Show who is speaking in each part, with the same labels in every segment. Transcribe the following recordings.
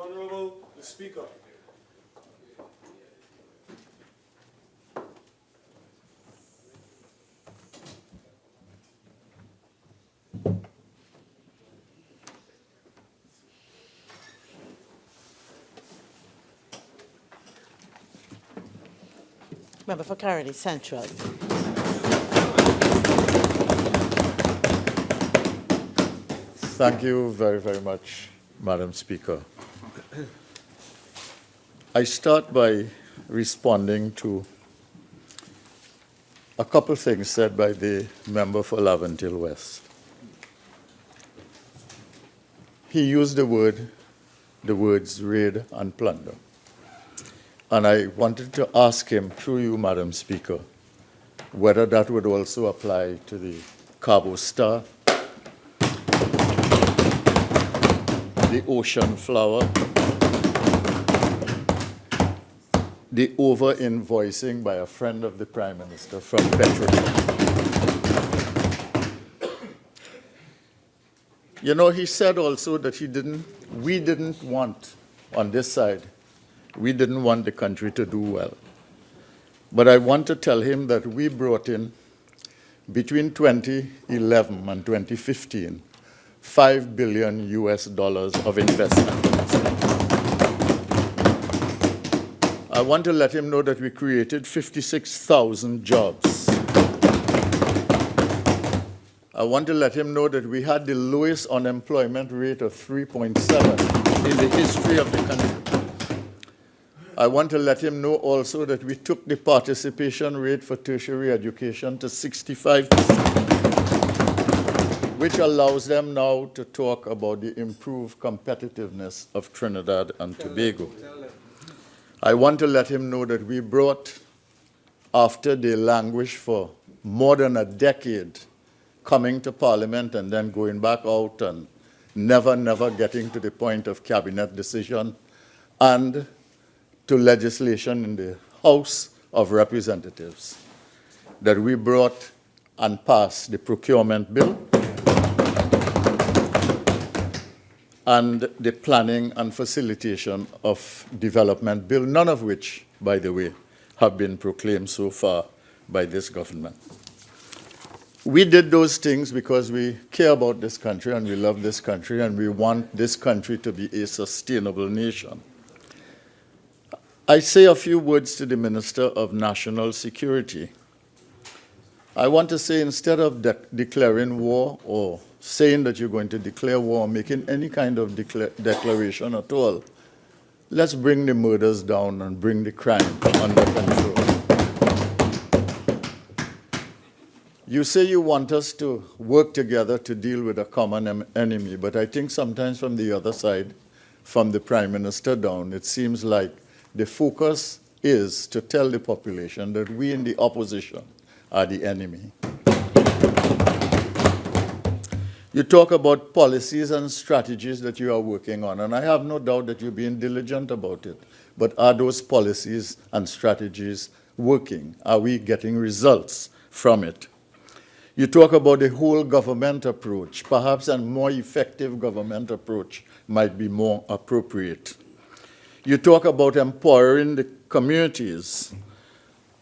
Speaker 1: Honourable Speaker.
Speaker 2: Member for Caroni Central.
Speaker 3: Thank you very, very much, Madam Speaker. I start by responding to a couple things said by the member for Laventille West. He used the words raid and plunder. And I wanted to ask him, through you, Madam Speaker, whether that would also apply to the Cabo Star, the Ocean Flower, the over-invoicing by a friend of the Prime Minister from Petronet. You know, he said also that we didn't want, on this side, we didn't want the country to do well. But I want to tell him that we brought in, between 2011 and 2015, $5 billion of investment. I want to let him know that we created 56,000 jobs. I want to let him know that we had the lowest unemployment rate of 3.7 in the history of the country. I want to let him know also that we took the participation rate for tertiary education to 65%, which allows them now to talk about the improved competitiveness of Trinidad and Tobago. I want to let him know that we brought, after they languished for more than a decade, coming to Parliament and then going back out and never getting to the point of cabinet decision, and to legislation in the House of Representatives, that we brought and passed the procurement bill and the planning and facilitation of development bill, none of which, by the way, have been proclaimed so far by this government. We did those things because we care about this country and we love this country and we want this country to be a sustainable nation. I say a few words to the Minister of National Security. I want to say, instead of declaring war or saying that you're going to declare war, making any kind of declaration at all, let's bring the murders down and bring the crime under control. You say you want us to work together to deal with a common enemy, but I think sometimes from the other side, from the Prime Minister down, it seems like the focus is to tell the population that we in the opposition are the enemy. You talk about policies and strategies that you are working on, and I have no doubt that you're being diligent about it. But are those policies and strategies working? Are we getting results from it? You talk about the whole government approach. Perhaps a more effective government approach might be more appropriate. You talk about empowering the communities.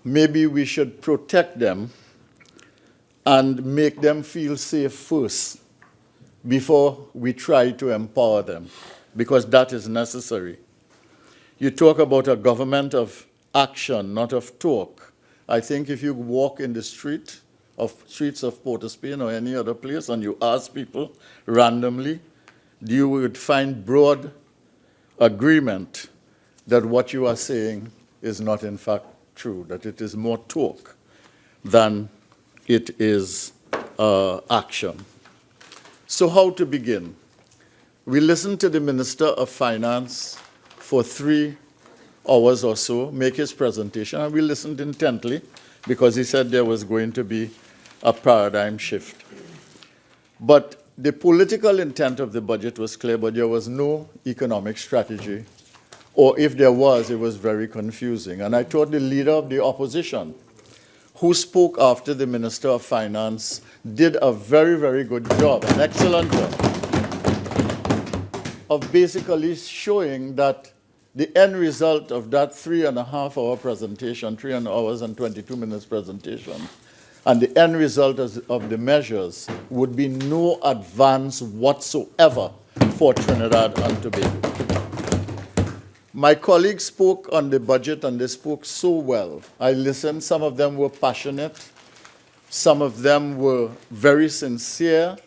Speaker 3: Maybe we should protect them and make them feel safe first before we try to empower them, because that is necessary. You talk about a government of action, not of talk. I think if you walk in the streets of Port of Spain or any other place and you ask people randomly, you would find broad agreement that what you are saying is not in fact true, that it is more talk than it is action. So how to begin? We listened to the Minister of Finance for 3 hours or so make his presentation, and we listened intently because he said there was going to be a paradigm shift. But the political intent of the budget was clear, but there was no economic strategy. Or if there was, it was very confusing. And I thought the leader of the opposition, who spoke after the Minister of Finance, did a very, very good job, an excellent job, of basically showing that the end result of that 3.5-hour presentation, 3 hours and 22 minutes presentation, and the end result of the measures would be no advance whatsoever for Trinidad and Tobago. My colleagues spoke on the budget, and they spoke so well. I listened. Some of them were passionate. Some of them were very sincere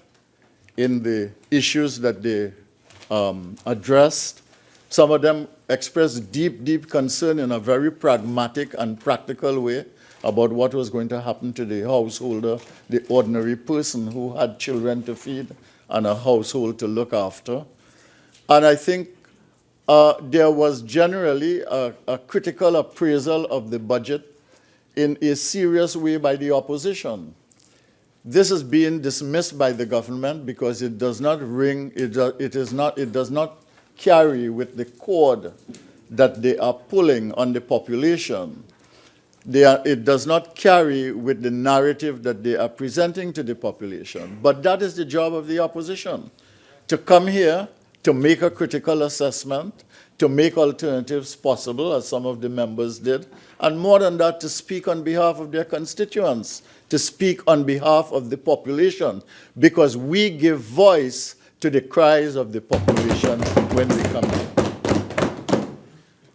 Speaker 3: in the issues that they addressed. Some of them expressed deep, deep concern in a very pragmatic and practical way about what was going to happen to the householder, the ordinary person who had children to feed and a household to look after. And I think there was generally a critical appraisal of the budget in a serious way by the opposition. This is being dismissed by the government because it does not it does not carry with the cord that they are pulling on the population. It does not carry with the narrative that they are presenting to the population. But that is the job of the opposition, to come here, to make a critical assessment, to make alternatives possible, as some of the members did, and more than that, to speak on behalf of their constituents, to speak on behalf of the population, because we give voice to the cries of the population when we come here.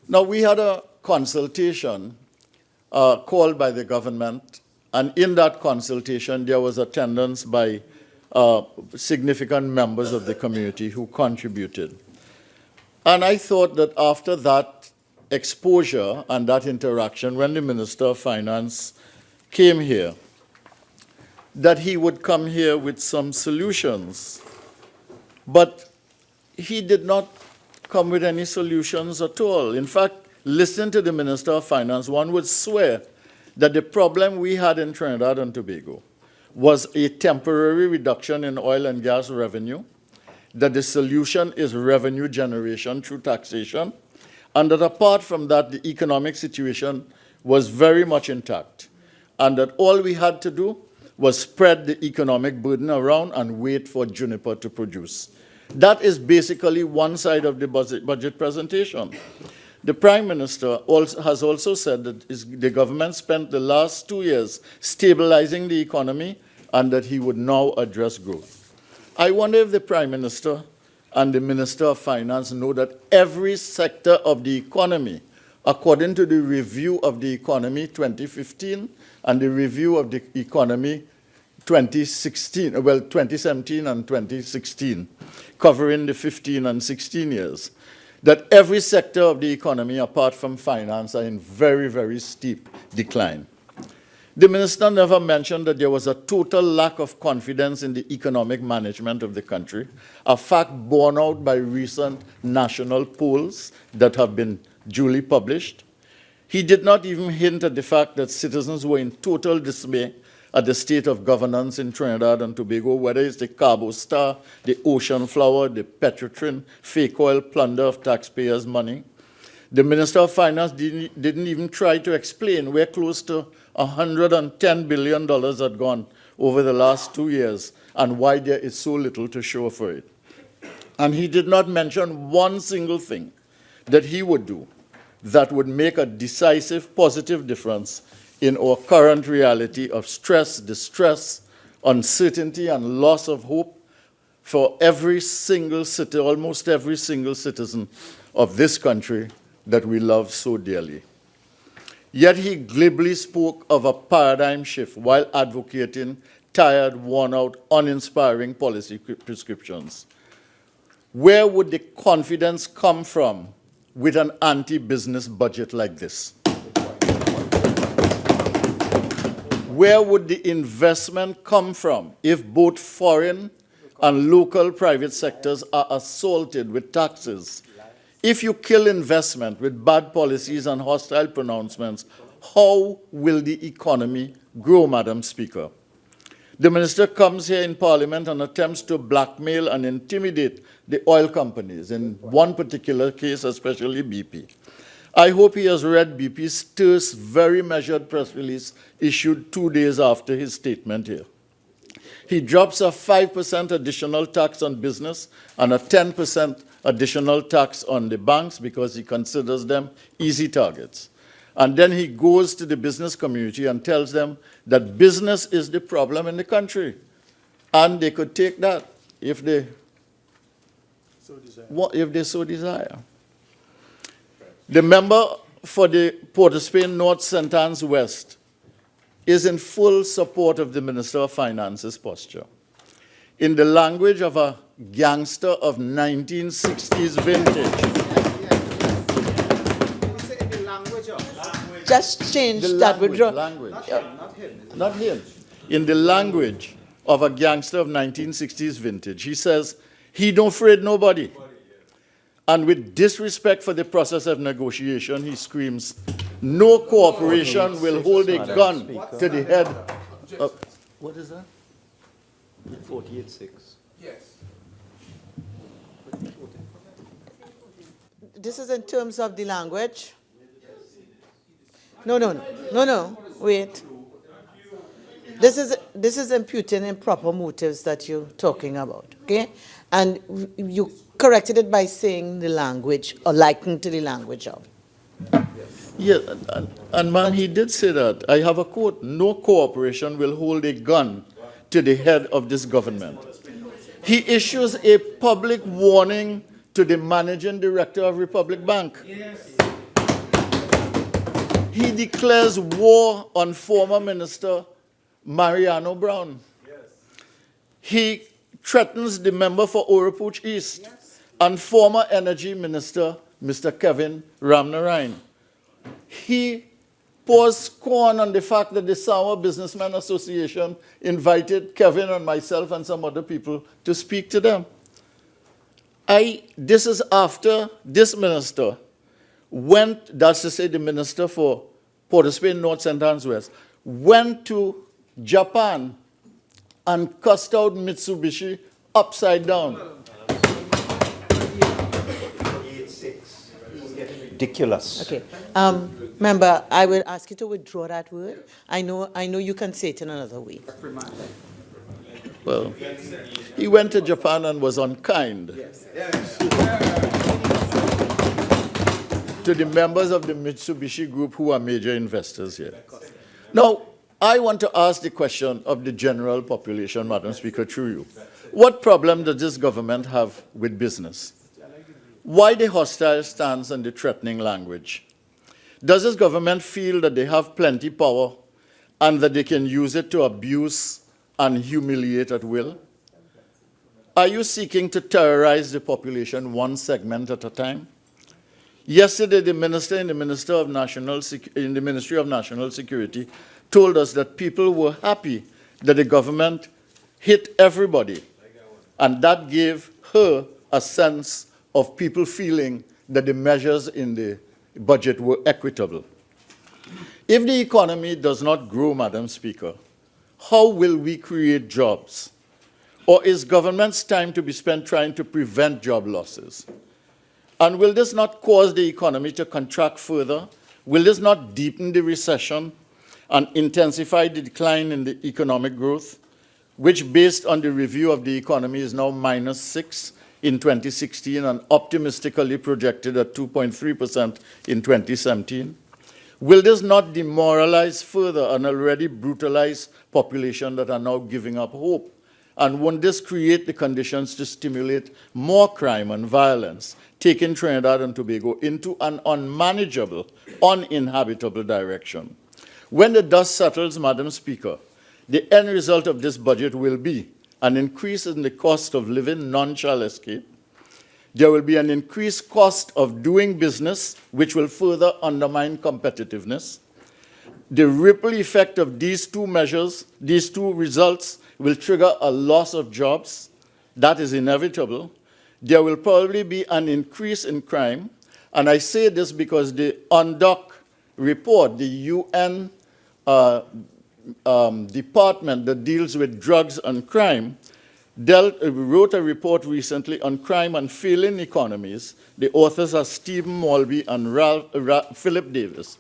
Speaker 3: Now, we had a consultation called by the government, and in that consultation, there was attendance by significant members of the community who contributed. And I thought that after that exposure and that interaction, when the Minister of Finance came here, that he would come here with some solutions. But he did not come with any solutions at all. In fact, listening to the Minister of Finance, one would swear that the problem we had in Trinidad and Tobago was a temporary reduction in oil and gas revenue, that the solution is revenue generation through taxation, and that apart from that, the economic situation was very much intact, and that all we had to do was spread the economic burden around and wait for Juniper to produce. That is basically one side of the budget presentation. The Prime Minister has also said that the government spent the last 2 years stabilizing the economy and that he would now address growth. I wonder if the Prime Minister and the Minister of Finance know that every sector of the economy, according to the review of the economy 2015 and the review of the economy 2017 and 2016, covering the 15 and 16 years, that every sector of the economy, apart from finance, are in very, very steep decline. The minister never mentioned that there was a total lack of confidence in the economic management of the country, a fact borne out by recent national polls that have been duly published. He did not even hint at the fact that citizens were in total dismay at the state of governance in Trinidad and Tobago, whether it's the Cabo Star, the Ocean Flower, the Petrotrin, fake oil plunder of taxpayers' money. The Minister of Finance didn't even try to explain where close to $110 billion had gone over the last 2 years and why there is so little to show for it. And he did not mention one single thing that he would do that would make a decisive, positive difference in our current reality of stress, distress, uncertainty, and loss of hope for every single citizen, almost every single citizen of this country that we love so dearly. Yet he glibly spoke of a paradigm shift while advocating tired, worn-out, uninspiring policy prescriptions. Where would the confidence come from with an anti-business budget like this? Where would the investment come from if both foreign and local private sectors are assaulted with taxes? If you kill investment with bad policies and hostile pronouncements, how will the economy grow, Madam Speaker? The minister comes here in Parliament and attempts to blackmail and intimidate the oil companies, in one particular case, especially BP. I hope he has read BP's terse, very measured press release issued 2 days after his statement here. He drops a 5% additional tax on business and a 10% additional tax on the banks because he considers them easy targets. And then he goes to the business community and tells them that business is the problem in the country. And they could take that if they so desire. The member for the Port of Spain North St. Anne's West is in full support of the Minister of Finance's posture. In the language of a gangster of 1960s vintage.
Speaker 2: Just change that withdraw.
Speaker 3: Language. Not him. In the language of a gangster of 1960s vintage, he says, he don't afraid nobody. And with disrespect for the process of negotiation, he screams, no corporation will hold a gun to the head of... What is that?
Speaker 1: 48.6.
Speaker 4: Yes.
Speaker 2: This is in terms of the language. No, wait. This is imputing improper motives that you're talking about, okay? And you corrected it by saying the language, or likened to the language of.
Speaker 3: Yeah, and ma'am, he did say that. I have a quote, no corporation will hold a gun to the head of this government. He issues a public warning to the managing director of Republic Bank.
Speaker 4: Yes.
Speaker 3: He declares war on former Minister Mariano Brown.
Speaker 4: Yes.
Speaker 3: He threatens the member for Orapooch East and former Energy Minister, Mr. Kevin Ramnarine. He pours scorn on the fact that the Samoa Businessmen Association invited Kevin and myself and some other people to speak to them. This is after this minister went, that's to say the minister for Port of Spain North St. Anne's West, went to Japan and cussed out Mitsubishi upside down.
Speaker 1: Ridiculous.
Speaker 2: Okay. Member, I will ask you to withdraw that word. I know you can say it in another way.
Speaker 3: Well, he went to Japan and was unkind to the members of the Mitsubishi Group who are major investors here. Now, I want to ask the question of the general population, Madam Speaker, through you. What problem does this government have with business? Why the hostile stance and the threatening language? Does this government feel that they have plenty power and that they can use it to abuse and humiliate at will? Are you seeking to terrorize the population one segment at a time? Yesterday, the minister in the Ministry of National Security told us that people were happy that the government hit everybody, and that gave her a sense of people feeling that the measures in the budget were equitable. If the economy does not grow, Madam Speaker, how will we create jobs? Or is government's time to be spent trying to prevent job losses? And will this not cause the economy to contract further? Will this not deepen the recession and intensify the decline in the economic growth, which, based on the review of the economy, is now -6% in 2016 and optimistically projected at 2.3% in 2017? Will this not demoralize further an already brutalized population that are now giving up hope? And won't this create the conditions to stimulate more crime and violence, taking Trinidad and Tobago into an unmanageable, uninhabitable direction? When the dust settles, Madam Speaker, the end result of this budget will be an increase in the cost of living, none shall escape. There will be an increased cost of doing business, which will further undermine competitiveness. The ripple effect of these two measures, these two results, will trigger a loss of jobs. That is inevitable. There will probably be an increase in crime. And I say this because the UNDOC report, the UN department that deals with drugs and crime, wrote a report recently on crime and failing economies. The authors are Stephen Mulvey and Philip Davis.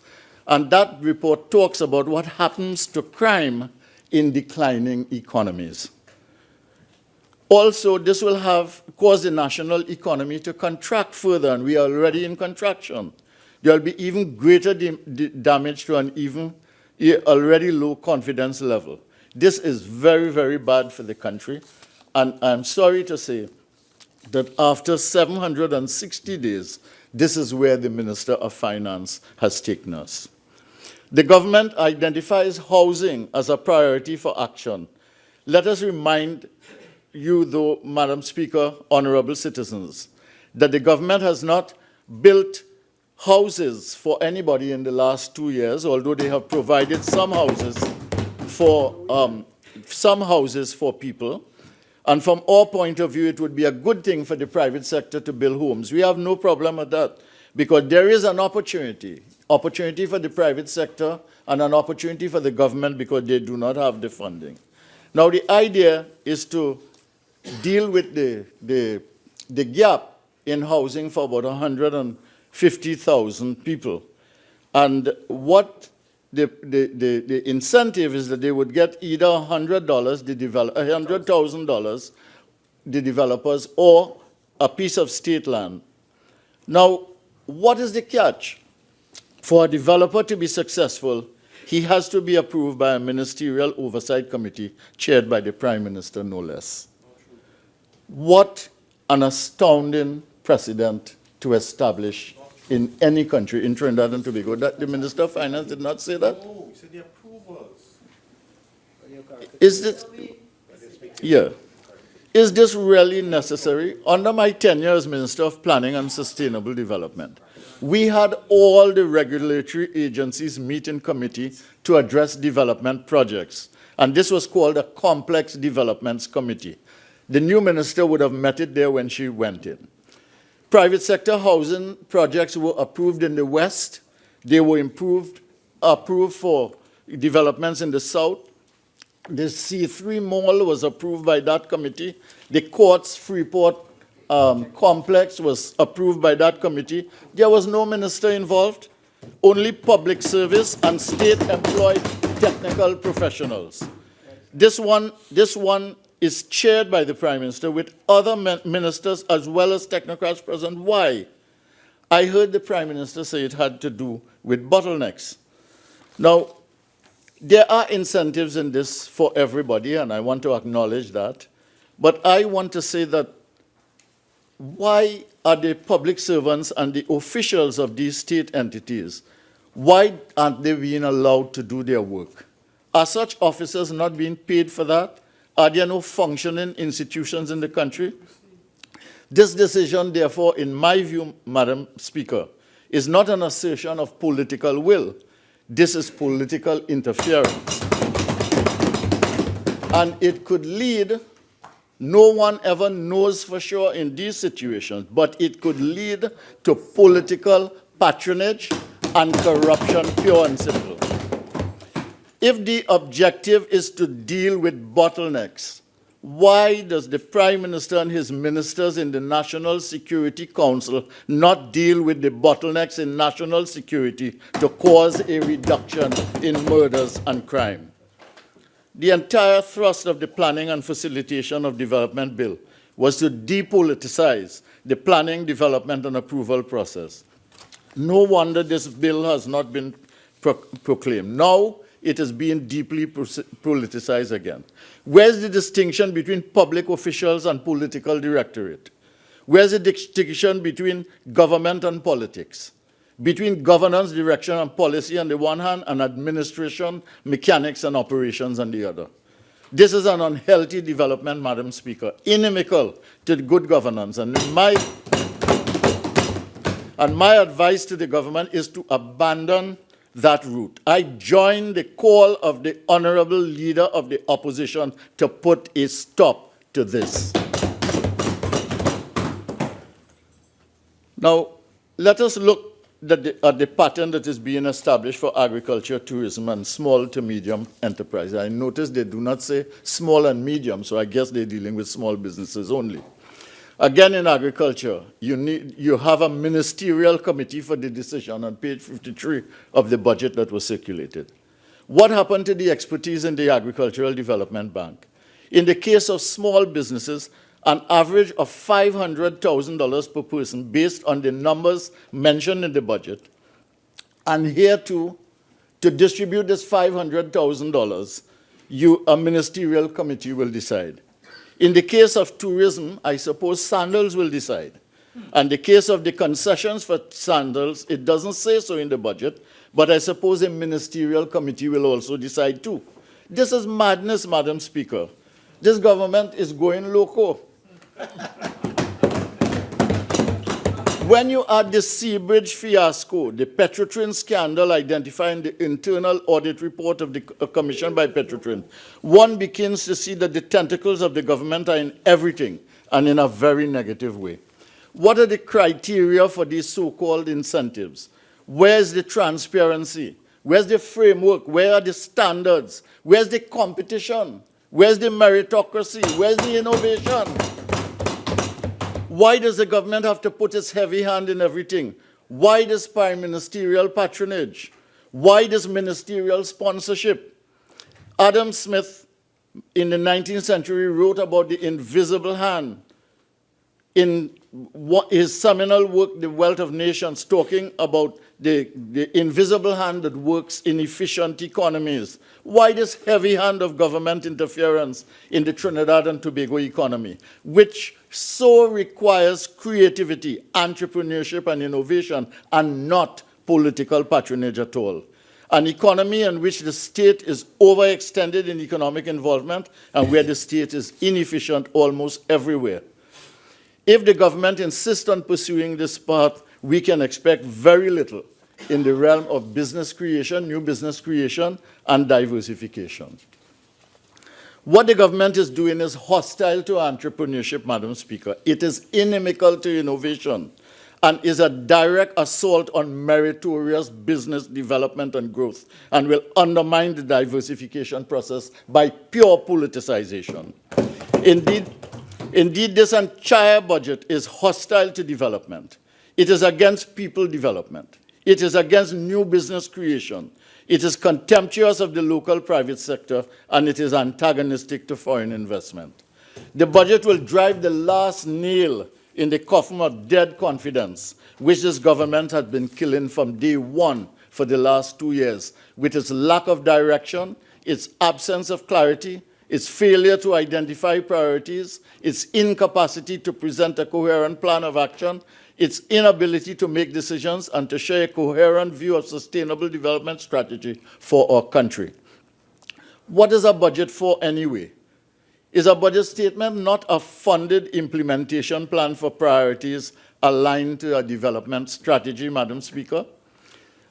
Speaker 3: And that report talks about what happens to crime in declining economies. Also, this will cause the national economy to contract further, and we are already in contraction. There will be even greater damage to an already low confidence level. This is very, very bad for the country, and I'm sorry to say that after 760 days, this is where the Minister of Finance has taken us. The government identifies housing as a priority for action. Let us remind you, though, Madam Speaker, honorable citizens, that the government has not built houses for anybody in the last 2 years, although they have provided some houses for people. And from our point of view, it would be a good thing for the private sector to build homes. We have no problem with that, because there is an opportunity for the private sector and an opportunity for the government, because they do not have the funding. Now, the idea is to deal with the gap in housing for about 150,000 people. And what the incentive is that they would get either $100,000, the developers, or a piece of state land. Now, what is the catch? For a developer to be successful, he has to be approved by a ministerial oversight committee chaired by the Prime Minister, no less. What an astounding precedent to establish in any country, in Trinidad and Tobago. That the Minister of Finance did not say that?
Speaker 4: No, he said the approvals.
Speaker 3: Is this, yeah. Is this really necessary? Under my tenure as Minister of Planning and Sustainable Development, we had all the regulatory agencies meet in committee to address development projects. And this was called a Complex Developments Committee. The new minister would have met it there when she went in. Private sector housing projects were approved in the West. They were approved for developments in the South. The C3 Mall was approved by that committee. The Courts Freeport complex was approved by that committee. There was no minister involved, only public service and state-employed technical professionals. This one is chaired by the Prime Minister with other ministers as well as technocrats present. Why? I heard the Prime Minister say it had to do with bottlenecks. Now, there are incentives in this for everybody, and I want to acknowledge that. But I want to say that why are the public servants and the officials of these state entities, why aren't they being allowed to do their work? Are such officers not being paid for that? Are there no functioning institutions in the country? This decision, therefore, in my view, Madam Speaker, is not an assertion of political will. This is political interference. And it could lead, no one ever knows for sure in these situations, but it could lead to political patronage and corruption, pure and simple. If the objective is to deal with bottlenecks, why does the Prime Minister and his ministers in the National Security Council not deal with the bottlenecks in national security to cause a reduction in murders and crime? The entire thrust of the Planning and Facilitation of Development Bill was to depoliticize the planning, development, and approval process. No wonder this bill has not been proclaimed. Now, it is being deeply politicized again. Where's the distinction between public officials and political directorate? Where's the distinction between government and politics? Between governance, direction, and policy on the one hand, and administration, mechanics, and operations on the other. This is an unhealthy development, Madam Speaker, inimical to good governance. And my advice to the government is to abandon that route. I join the call of the honorable leader of the opposition to put a stop to this. Now, let us look at the pattern that is being established for agriculture, tourism, and small to medium enterprise. I notice they do not say small and medium, so I guess they're dealing with small businesses only. Again, in agriculture, you have a ministerial committee for the decision on page 53 of the budget that was circulated. What happened to the expertise in the Agricultural Development Bank? In the case of small businesses, an average of $500,000 per person based on the numbers mentioned in the budget. And here too, to distribute this $500,000, a ministerial committee will decide. In the case of tourism, I suppose Sandals will decide. And the case of the concessions for Sandals, it doesn't say so in the budget, but I suppose a ministerial committee will also decide too. This is madness, Madam Speaker. This government is going loco. When you add the Seabridge fiasco, the Petrotrin scandal identifying the internal audit report of the commission by Petrotrin, one begins to see that the tentacles of the government are in everything and in a very negative way. What are the criteria for these so-called incentives? Where's the transparency? Where's the framework? Where are the standards? Where's the competition? Where's the meritocracy? Where's the innovation? Why does the government have to put its heavy hand in everything? Why this prime ministerial patronage? Why this ministerial sponsorship? Adam Smith, in the 19th century, wrote about the invisible hand in his seminal work, The Wealth of Nations, talking about the invisible hand that works in efficient economies. Why this heavy hand of government interference in the Trinidad and Tobago economy, which so requires creativity, entrepreneurship, and innovation, and not political patronage at all? An economy in which the state is overextended in economic involvement and where the state is inefficient almost everywhere. If the government insists on pursuing this path, we can expect very little in the realm of business creation, new business creation, and diversification. What the government is doing is hostile to entrepreneurship, Madam Speaker. It is inimical to innovation and is a direct assault on meritorious business development and growth, and will undermine the diversification process by pure politicization. Indeed, this entire budget is hostile to development. It is against people development. It is against new business creation. It is contemptuous of the local private sector, and it is antagonistic to foreign investment. The budget will drive the last nail in the coffin of dead confidence, which this government has been killing from day one for the last 2 years, with its lack of direction, its absence of clarity, its failure to identify priorities, its incapacity to present a coherent plan of action, its inability to make decisions and to share a coherent view of sustainable development strategy for our country. What is a budget for anyway? Is a budget statement not a funded implementation plan for priorities aligned to a development strategy, Madam Speaker?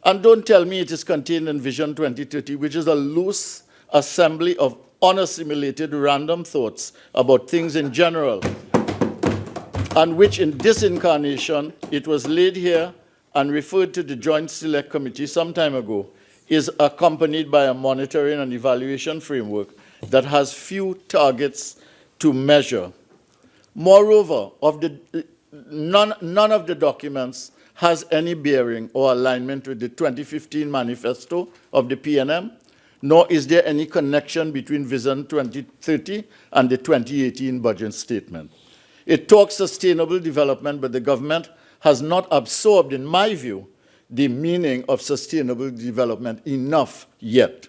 Speaker 3: And don't tell me it is contained in Vision 2030, which is a loose assembly of unassimilated random thoughts about things in general, and which in this incarnation, it was laid here and referred to the Joint Select Committee some time ago, is accompanied by a monitoring and evaluation framework that has few targets to measure. Moreover, none of the documents has any bearing or alignment with the 2015 manifesto of the PNM, nor is there any connection between Vision 2030 and the 2018 budget statement. It talks sustainable development, but the government has not absorbed, in my view, the meaning of sustainable development enough yet.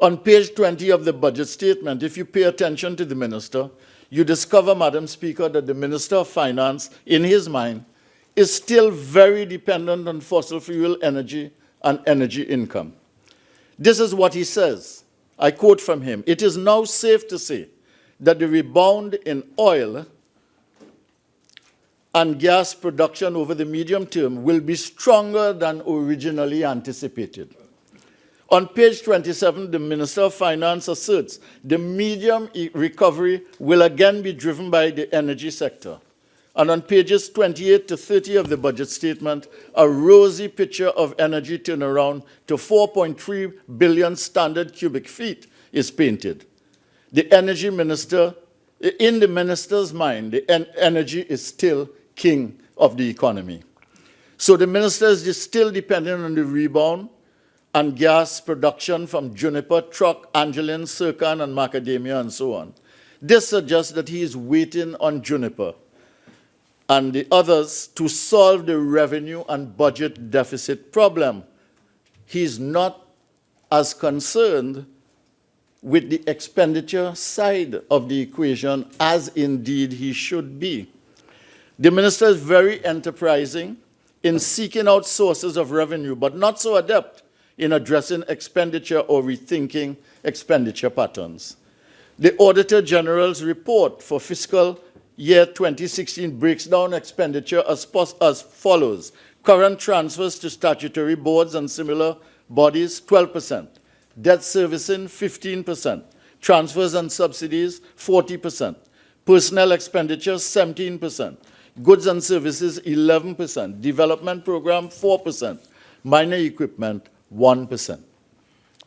Speaker 3: On page 20 of the budget statement, if you pay attention to the minister, you discover, Madam Speaker, that the Minister of Finance, in his mind, is still very dependent on fossil fuel energy and energy income. This is what he says. I quote from him: "It is now safe to say that the rebound in oil and gas production over the medium term will be stronger than originally anticipated." On page 27, the Minister of Finance asserts the medium recovery will again be driven by the energy sector. And on pages 28 to 30 of the budget statement, a rosy picture of energy turnaround to 4.3 billion standard cubic feet is painted. The energy minister, in the minister's mind, the energy is still king of the economy. So the minister is still dependent on the rebound and gas production from juniper, truck, angeline, zircon, and macadamia, and so on. This suggests that he is waiting on juniper and the others to solve the revenue and budget deficit problem. He's not as concerned with the expenditure side of the equation as indeed he should be. The minister is very enterprising in seeking out sources of revenue, but not so adept in addressing expenditure or rethinking expenditure patterns. The Auditor General's report for fiscal year 2016 breaks down expenditure as follows. Current transfers to statutory boards and similar bodies, 12%. Debt servicing, 15%. Transfers and subsidies, 40%. Personnel expenditures, 17%. Goods and services, 11%. Development program, 4%. Minor equipment, 1%.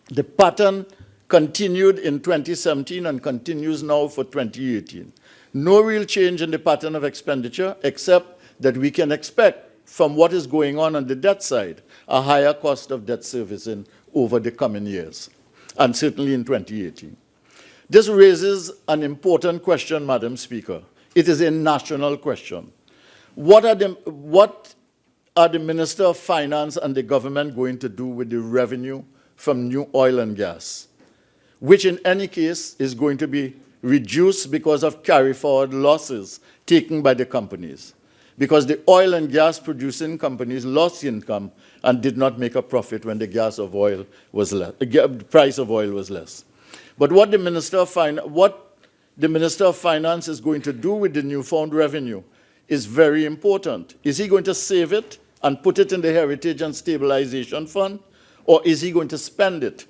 Speaker 3: The pattern continued in 2017 and continues now for 2018. No real change in the pattern of expenditure, except that we can expect from what is going on the debt side, a higher cost of debt servicing over the coming years, and certainly in 2018. This raises an important question, Madam Speaker. It is a national question. What are the Minister of Finance and the government going to do with the revenue from new oil and gas, which in any case is going to be reduced because of carry-forward losses taken by the companies? Because the oil and gas producing companies lost income and did not make a profit when the price of oil was less. But what the Minister of Finance is going to do with the newfound revenue is very important. Is he going to save it and put it in the Heritage and Stabilization Fund, or is he going to spend it?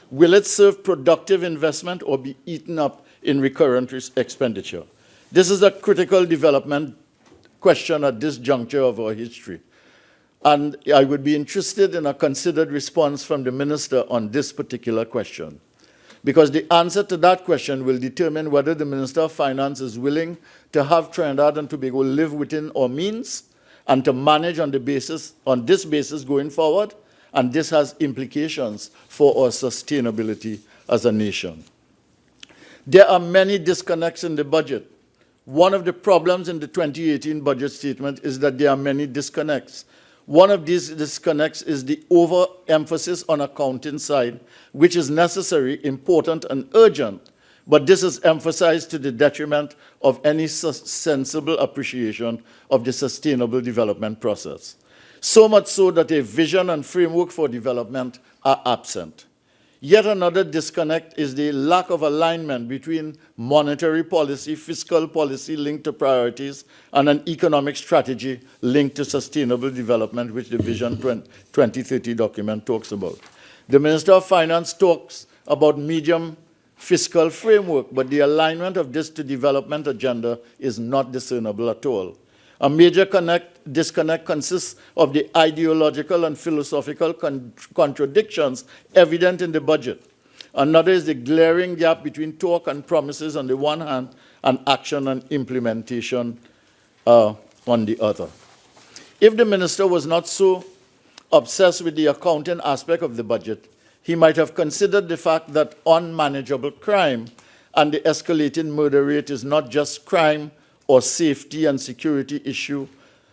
Speaker 3: Will it serve productive investment or be eaten up in recurrent expenditure? This is a critical development question at this juncture of our history. And I would be interested in a considered response from the Minister on this particular question, because the answer to that question will determine whether the Minister of Finance is willing to have Trinidad and Tobago live within our means and to manage on this basis going forward, and this has implications for our sustainability as a nation. There are many disconnects in the budget. One of the problems in the 2018 budget statement is that there are many disconnects. One of these disconnects is the overemphasis on accounting side, which is necessary, important, and urgent, but this is emphasized to the detriment of any sensible appreciation of the sustainable development process. So much so that a vision and framework for development are absent. Yet another disconnect is the lack of alignment between monetary policy, fiscal policy linked to priorities, and an economic strategy linked to sustainable development, which the Vision 2030 document talks about. The Minister of Finance talks about medium fiscal framework, but the alignment of this to development agenda is not discernible at all. A major disconnect consists of the ideological and philosophical contradictions evident in the budget. Another is the glaring gap between talk and promises on the one hand and action and implementation on the other. If the minister was not so obsessed with the accounting aspect of the budget, he might have considered the fact that unmanageable crime and the escalating murder rate is not just crime or safety and security issue,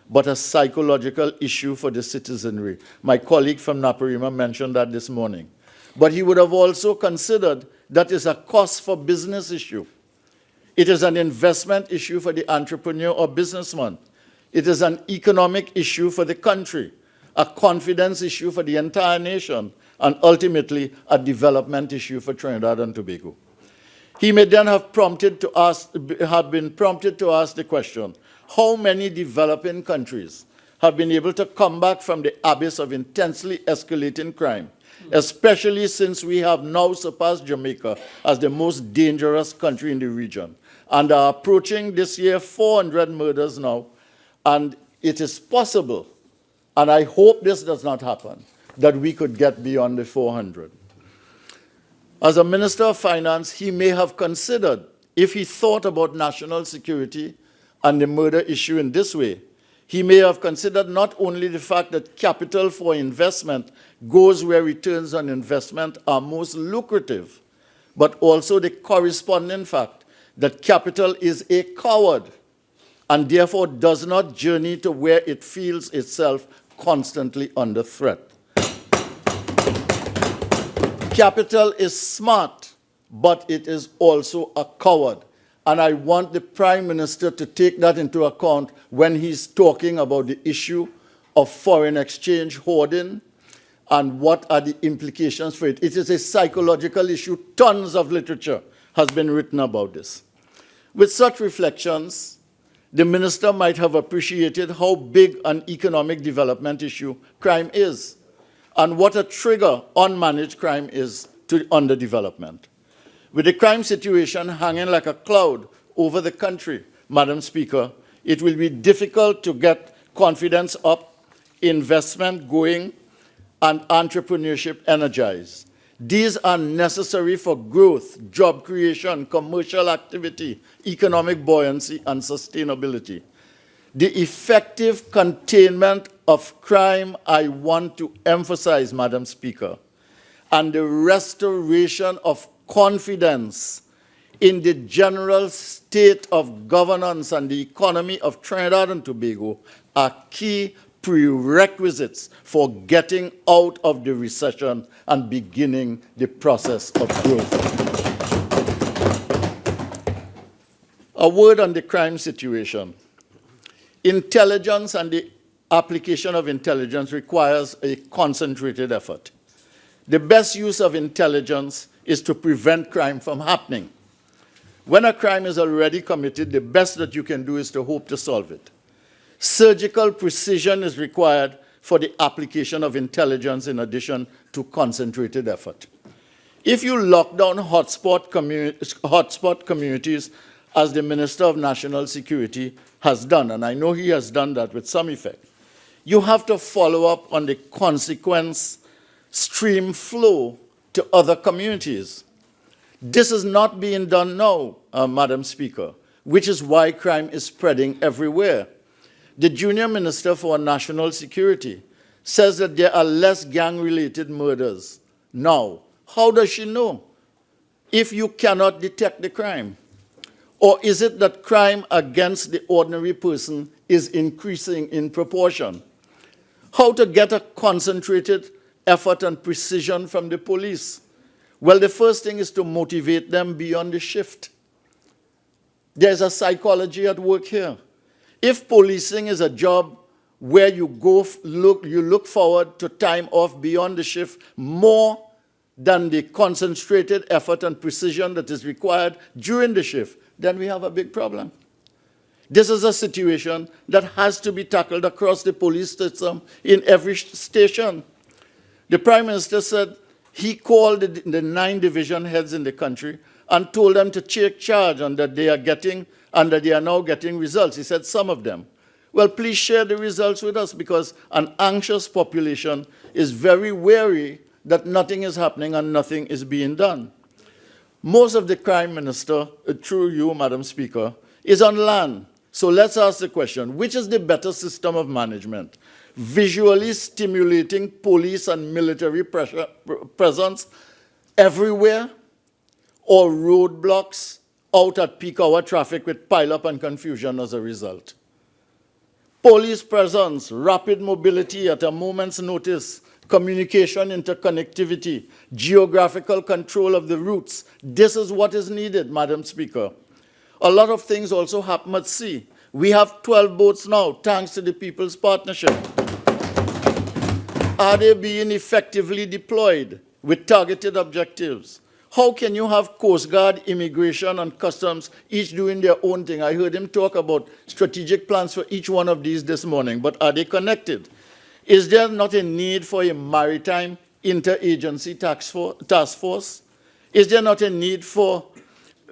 Speaker 3: but a psychological issue for the citizenry. My colleague from Naparima mentioned that this morning. But he would have also considered that is a cost for business issue. It is an investment issue for the entrepreneur or businessman. It is an economic issue for the country, a confidence issue for the entire nation, and ultimately a development issue for Trinidad and Tobago. He may then have been prompted to ask the question, how many developing countries have been able to come back from the abyss of intensely escalating crime, especially since we have now surpassed Jamaica as the most dangerous country in the region, and are approaching this year 400 murders now, and it is possible, and I hope this does not happen, that we could get beyond the 400. As a Minister of Finance, he may have considered, if he thought about national security and the murder issue in this way, He may have considered not only the fact that capital for investment goes where returns on investment are most lucrative, but also the corresponding fact that capital is a coward and therefore does not journey to where it feels itself constantly under threat. Capital is smart, but it is also a coward. And I want the Prime Minister to take that into account when he's talking about the issue of foreign exchange hoarding and what are the implications for it. It is a psychological issue. Tons of literature has been written about this. With such reflections, the Minister might have appreciated how big an economic development issue crime is and what a trigger unmanaged crime is to underdevelopment. With the crime situation hanging like a cloud over the country, Madam Speaker, it will be difficult to get confidence up, investment going, and entrepreneurship energized. These are necessary for growth, job creation, commercial activity, economic buoyancy, and sustainability. The effective containment of crime, I want to emphasize, Madam Speaker, and the restoration of confidence in the general state of governance and the economy of Trinidad and Tobago are key prerequisites for getting out of the recession and beginning the process of growth. A word on the crime situation. Intelligence and the application of intelligence requires a concentrated effort. The best use of intelligence is to prevent crime from happening. When a crime is already committed, the best that you can do is to hope to solve it. Surgical precision is required for the application of intelligence in addition to concentrated effort. If you lock down hotspot communities, as the Minister of National Security has done, and I know he has done that with some effect, you have to follow up on the consequence stream flow to other communities. This is not being done now, Madam Speaker, which is why crime is spreading everywhere. The Junior Minister for National Security says that there are less gang-related murders now. How does she know if you cannot detect the crime? Or is it that crime against the ordinary person is increasing in proportion? How to get a concentrated effort and precision from the police? Well, the first thing is to motivate them beyond the shift. There's a psychology at work here. If policing is a job where you look forward to time off beyond the shift more than the concentrated effort and precision that is required during the shift, then we have a big problem. This is a situation that has to be tackled across the police system in every station. The Prime Minister said he called the 9 division heads in the country and told them to take charge and that they are now getting results. He said some of them. Well, please share the results with us, because an anxious population is very wary that nothing is happening and nothing is being done. Most of the crime, Minister, through you, Madam Speaker, is on land. So let's ask the question, which is the better system of management? Visually stimulating police and military presence everywhere, or roadblocks out at peak hour traffic with pile-up and confusion as a result? Police presence, rapid mobility at a moment's notice, communication interconnectivity, geographical control of the routes. This is what is needed, Madam Speaker. A lot of things also happen at sea. We have 12 boats now, thanks to the People's Partnership. Are they being effectively deployed with targeted objectives? How can you have Coast Guard, Immigration, and Customs each doing their own thing? I heard him talk about strategic plans for each one of these this morning, but are they connected? Is there not a need for a maritime interagency task force? Is there not a need for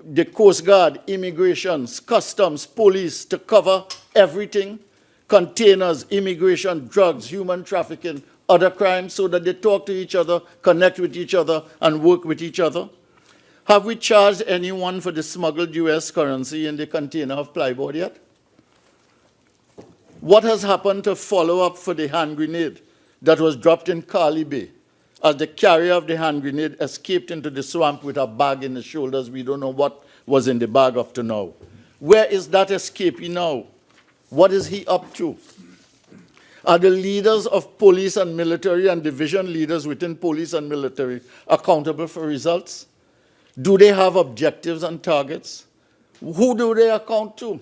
Speaker 3: the Coast Guard, Immigration, Customs, Police to cover everything? Containers, immigration, drugs, human trafficking, other crimes, so that they talk to each other, connect with each other, and work with each other? Have we charged anyone for the smuggled US currency in the container of plywood yet? What has happened to follow up for the hand grenade that was dropped in Cali Bay as the carrier of the hand grenade escaped into the swamp with a bag in his shoulders? We don't know what was in the bag up to now. Where is that escapee now? What is he up to? Are the leaders of police and military and division leaders within police and military accountable for results? Do they have objectives and targets? Who do they account to?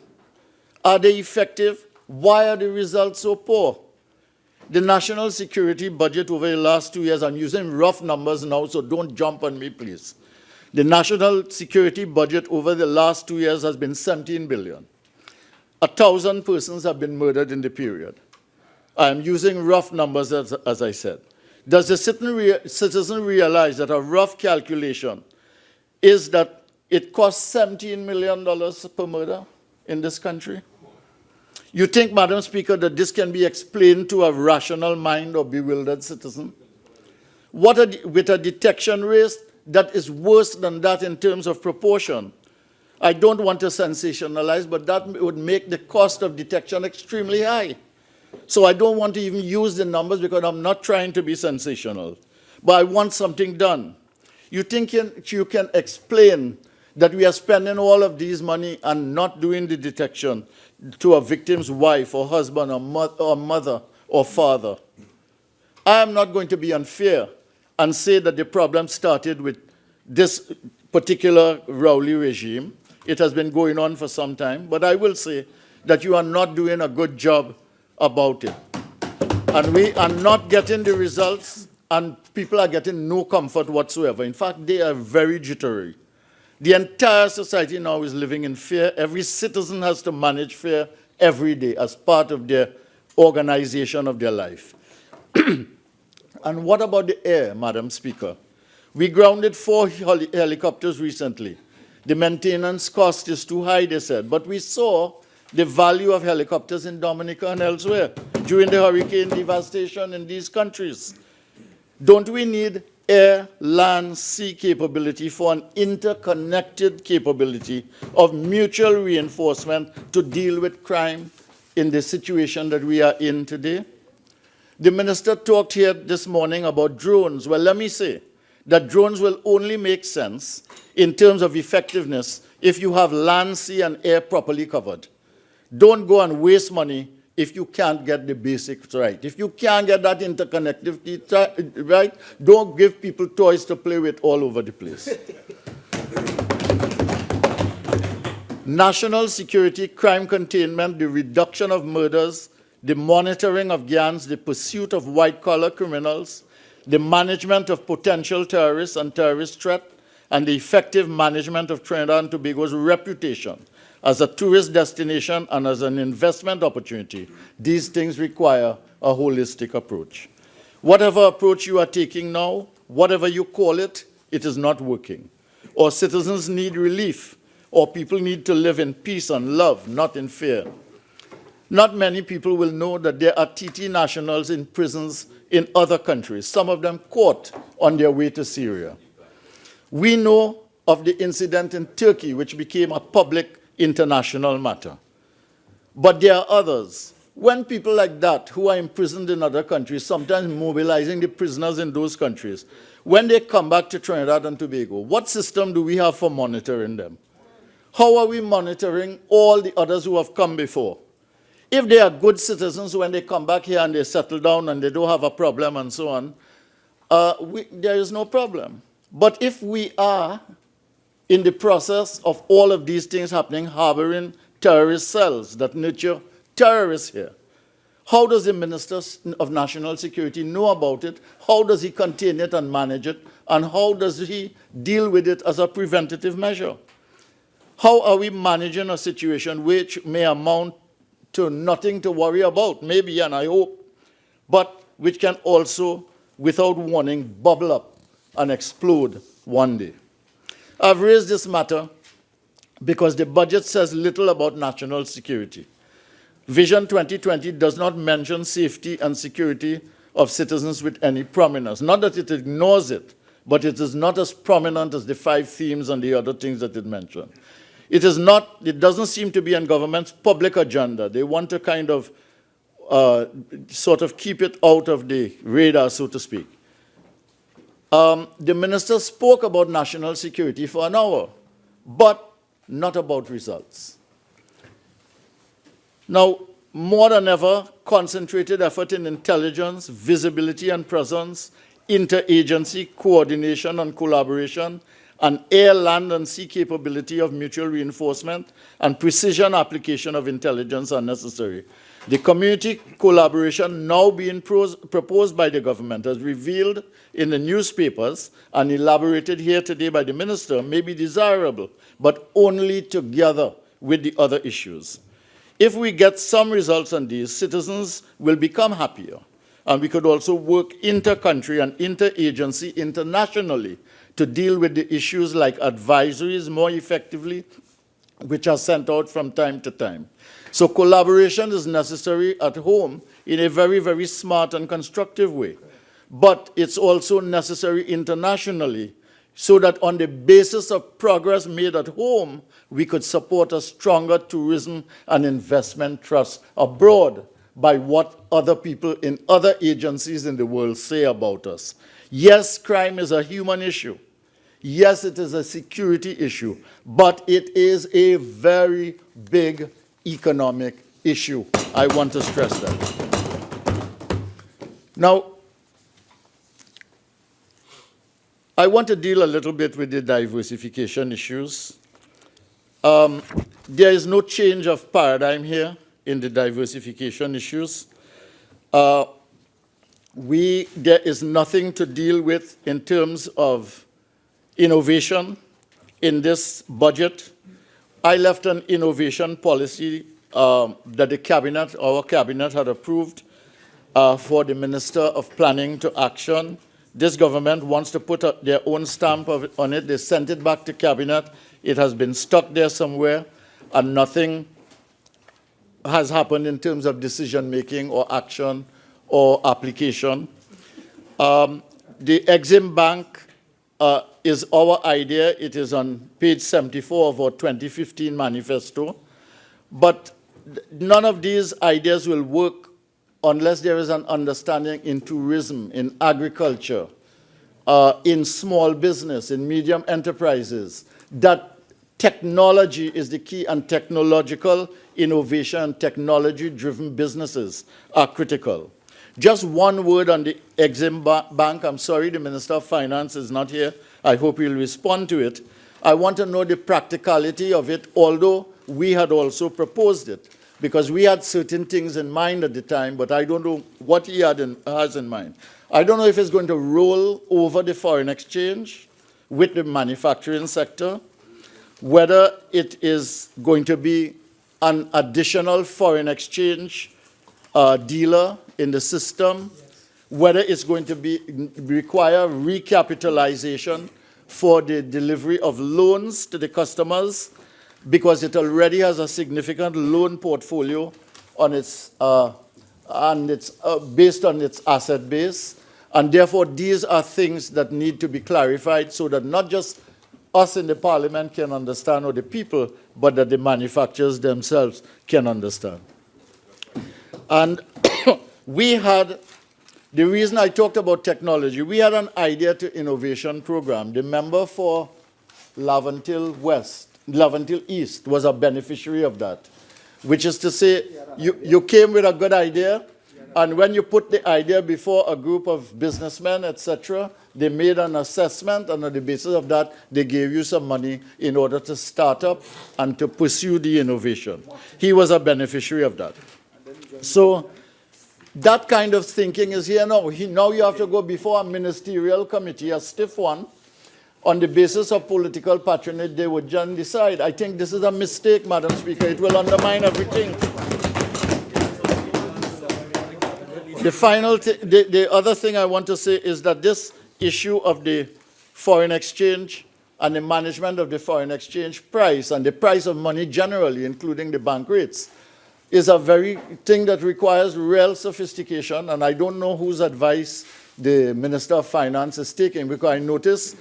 Speaker 3: Are they effective? Why are the results so poor? The national security budget over the last 2 years, I'm using rough numbers now, so don't jump on me, please. The national security budget over the last 2 years has been 17 billion. 1,000 persons have been murdered in the period. I'm using rough numbers, as I said. Does the citizen realize that a rough calculation is that it costs $17 million per murder in this country? You think, Madam Speaker, that this can be explained to a rational mind or bewildered citizen? With a detection rate that is worse than that in terms of proportion? I don't want to sensationalize, but that would make the cost of detection extremely high. So I don't want to even use the numbers because I'm not trying to be sensational. But I want something done. You think you can explain that we are spending all of these money and not doing the detection to a victim's wife or husband or mother or father? I am not going to be unfair and say that the problem started with this particular Rowley regime. It has been going on for some time, but I will say that you are not doing a good job about it. And we are not getting the results, and people are getting no comfort whatsoever. In fact, they are very jittery. The entire society now is living in fear. Every citizen has to manage fear every day as part of their organization of their life. And what about the air, Madam Speaker? We grounded 4 helicopters recently. The maintenance cost is too high, they said. But we saw the value of helicopters in Dominica and elsewhere during the hurricane devastation in these countries. Don't we need air, land, sea capability for an interconnected capability of mutual reinforcement to deal with crime in the situation that we are in today? The minister talked here this morning about drones. Well, let me say that drones will only make sense in terms of effectiveness if you have land, sea, and air properly covered. Don't go and waste money if you can't get the basics right. If you can't get that interconnectivity right, don't give people toys to play with all over the place. National security, crime containment, the reduction of murders, the monitoring of gangs, the pursuit of white-collar criminals, the management of potential terrorists and terrorist threat, and the effective management of Trinidad and Tobago's reputation as a tourist destination and as an investment opportunity. These things require a holistic approach. Whatever approach you are taking now, whatever you call it, it is not working. Or citizens need relief, or people need to live in peace and love, not in fear. Not many people will know that there are TT nationals in prisons in other countries, some of them caught on their way to Syria. We know of the incident in Turkey, which became a public international matter. But there are others. When people like that, who are imprisoned in other countries, sometimes mobilizing the prisoners in those countries, when they come back to Trinidad and Tobago, what system do we have for monitoring them? How are we monitoring all the others who have come before? If they are good citizens, when they come back here and they settle down and they don't have a problem and so on, there is no problem. But if we are, in the process of all of these things happening, harboring terrorist cells that nurture terrorists here, how does the Minister of National Security know about it? How does he contain it and manage it? And how does he deal with it as a preventative measure? How are we managing a situation which may amount to nothing to worry about, maybe, and I hope, but which can also, without warning, bubble up and explode one day? I've raised this matter because the budget says little about national security. Vision 2020 does not mention safety and security of citizens with any prominence. Not that it ignores it, but it is not as prominent as the 5 themes and the other things that it mentioned. It doesn't seem to be on government's public agenda. They want to kind of sort of keep it out of the radar, so to speak. The minister spoke about national security for an hour, but not about results. Now, more than ever, concentrated effort in intelligence, visibility and presence, interagency coordination and collaboration, and air, land, and sea capability of mutual reinforcement and precision application of intelligence are necessary. The community collaboration now being proposed by the government, as revealed in the newspapers and elaborated here today by the minister, may be desirable, but only together with the other issues. If we get some results on these, citizens will become happier. And we could also work inter-country and inter-agency internationally to deal with the issues like advisories more effectively, which are sent out from time to time. So collaboration is necessary at home in a very, very smart and constructive way. But it's also necessary internationally so that on the basis of progress made at home, we could support a stronger tourism and investment trust abroad by what other people in other agencies in the world say about us. Yes, crime is a human issue. Yes, it is a security issue, but it is a very big economic issue. I want to stress that. Now, I want to deal a little bit with the diversification issues. There is no change of paradigm here in the diversification issues. There is nothing to deal with in terms of innovation in this budget. I left an innovation policy that the cabinet, our cabinet had approved for the Minister of Planning to action. This government wants to put their own stamp on it. They sent it back to cabinet. It has been stuck there somewhere, and nothing has happened in terms of decision-making or action or application. The Exim Bank is our idea. It is on page 74 of our 2015 manifesto. But none of these ideas will work unless there is an understanding in tourism, in agriculture, in small business, in medium enterprises, that technology is the key, and technological innovation and technology-driven businesses are critical. Just one word on the Exim Bank. I'm sorry the Minister of Finance is not here. I hope he'll respond to it. I want to know the practicality of it, although we had also proposed it, because we had certain things in mind at the time, but I don't know what he has in mind. I don't know if it's going to roll over the foreign exchange with the manufacturing sector, whether it is going to be an additional foreign exchange dealer in the system, whether it's going to require recapitalization for the delivery of loans to the customers, because it already has a significant loan portfolio on its, based on its asset base. And therefore, these are things that need to be clarified so that not just us in the parliament can understand, or the people, but that the manufacturers themselves can understand. And we had, the reason I talked about technology, we had an idea to innovation program. The member for Laventille East was a beneficiary of that, which is to say, you came with a good idea, and when you put the idea before a group of businessmen, etc., they made an assessment, and on the basis of that, they gave you some money in order to start up and to pursue the innovation. He was a beneficiary of that. So that kind of thinking is here now. Now you have to go before a ministerial committee, a stiff one, on the basis of political patronage. They would then decide. I think this is a mistake, Madam Speaker. It will undermine everything. The other thing I want to say is that this issue of the foreign exchange and the management of the foreign exchange price and the price of money generally, including the bank rates, is a very thing that requires real sophistication, and I don't know whose advice the Minister of Finance is taking, because I noticed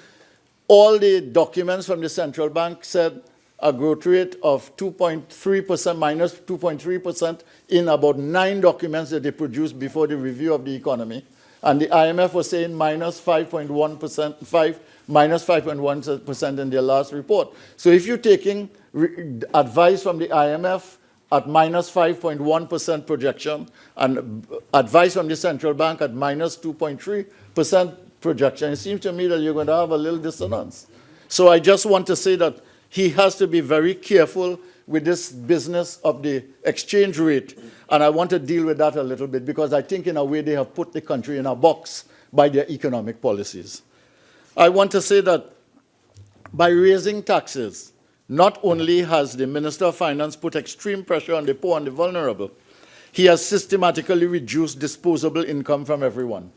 Speaker 3: all the documents from the central bank said a growth rate of 2.3%, minus 2.3% in about 9 documents that they produced before the review of the economy. And the IMF was saying minus 5.1%, minus 5.1% in their last report. So if you're taking advice from the IMF at minus 5.1% projection and advice from the central bank at minus 2.3% projection, it seems to me that you're going to have a little dissonance. So I just want to say that he has to be very careful with this business of the exchange rate. And I want to deal with that a little bit because I think in a way they have put the country in a box by their economic policies. I want to say that by raising taxes, not only has the Minister of Finance put extreme pressure on the poor and the vulnerable, he has systematically reduced disposable income from everyone.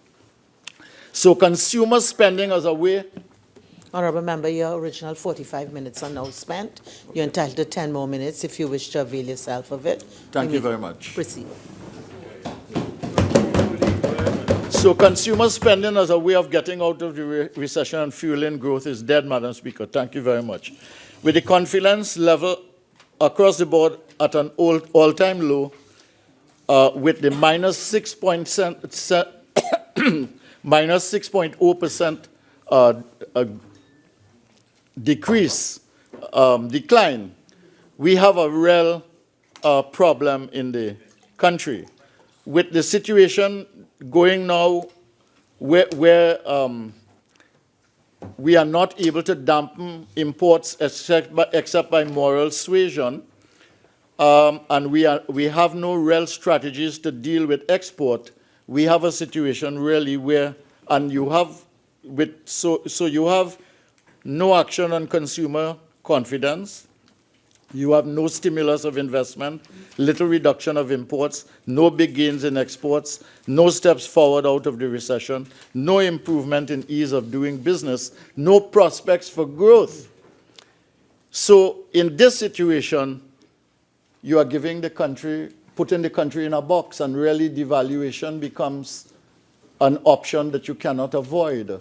Speaker 3: So consumer spending as a way...
Speaker 2: Honourable Member, your original 45 minutes are now spent. You're entitled to 10 more minutes if you wish to avail yourself of it.
Speaker 3: Thank you very much.
Speaker 2: Proceed.
Speaker 3: So consumer spending as a way of getting out of the recession and fueling growth is dead, Madam Speaker. Thank you very much. With the confidence level across the board at an all-time low, with the minus 6.0% decline, we have a real problem in the country. With the situation going now where we are not able to dampen imports except by moral suasion, and we have no real strategies to deal with export, we have a situation really where, and you have, so you have no action on consumer confidence, you have no stimulus of investment, little reduction of imports, no big gains in exports, no steps forward out of the recession, no improvement in ease of doing business, no prospects for growth. So in this situation, you are giving the country, putting the country in a box, and really devaluation becomes an option that you cannot avoid.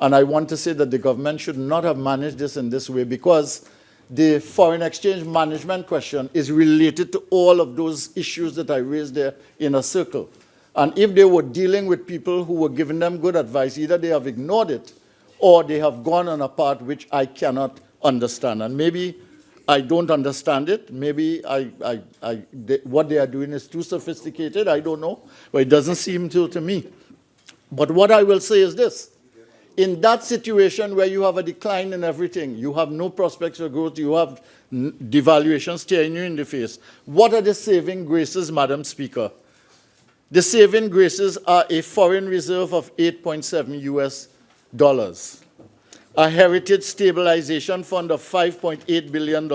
Speaker 3: And I want to say that the government should not have managed this in this way, because the foreign exchange management question is related to all of those issues that I raised there in a circle. And if they were dealing with people who were giving them good advice, either they have ignored it or they have gone on a path which I cannot understand. And maybe I don't understand it. Maybe what they are doing is too sophisticated. I don't know. But it doesn't seem to me. But what I will say is this. In that situation where you have a decline in everything, you have no prospects for growth, you have devaluation staring you in the face, what are the saving graces, Madam Speaker? The saving graces are a foreign reserve of $8.7 US, a heritage stabilization fund of $5.8 billion,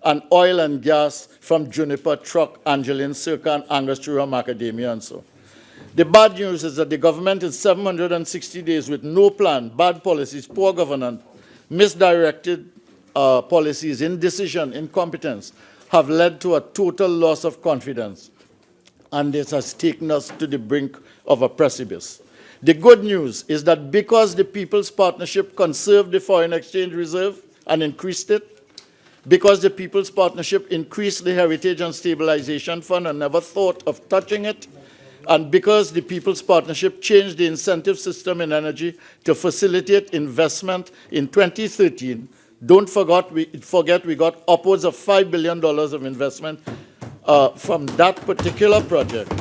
Speaker 3: and oil and gas from Juniper, Truck, Angeline, Circa, and Angostura Macadamia, and so. The bad news is that the government in 760 days with no plan, bad policies, poor governance, misdirected policies, indecision, incompetence, have led to a total loss of confidence. And this has taken us to the brink of a precipice. The good news is that because the People's Partnership conserved the foreign exchange reserve and increased it, because the People's Partnership increased the Heritage and Stabilization Fund and never thought of touching it, and because the People's Partnership changed the incentive system in energy to facilitate investment in 2013, don't forget we got upwards of $5 billion of investment from that particular project.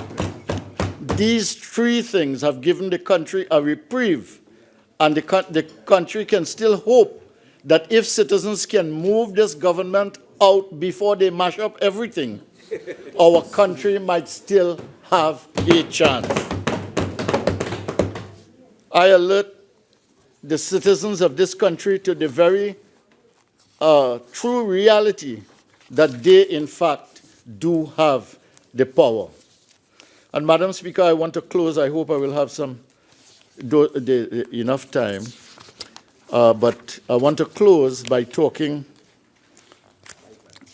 Speaker 3: These three things have given the country a reprieve, and the country can still hope that if citizens can move this government out before they mash up everything, our country might still have a chance. I alert the citizens of this country to the very true reality that they, in fact, do have the power. And Madam Speaker, I want to close. I hope I will have enough time. But I want to close by talking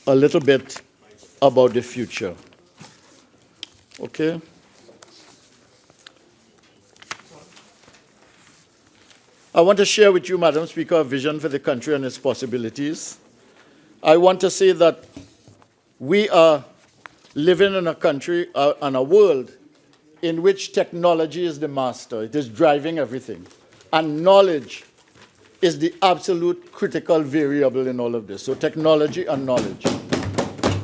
Speaker 3: a little bit about the future. Okay? I want to share with you, Madam Speaker, a vision for the country and its possibilities. I want to say that we are living in a country and a world in which technology is the master. It is driving everything. And knowledge is the absolute critical variable in all of this. So technology and knowledge.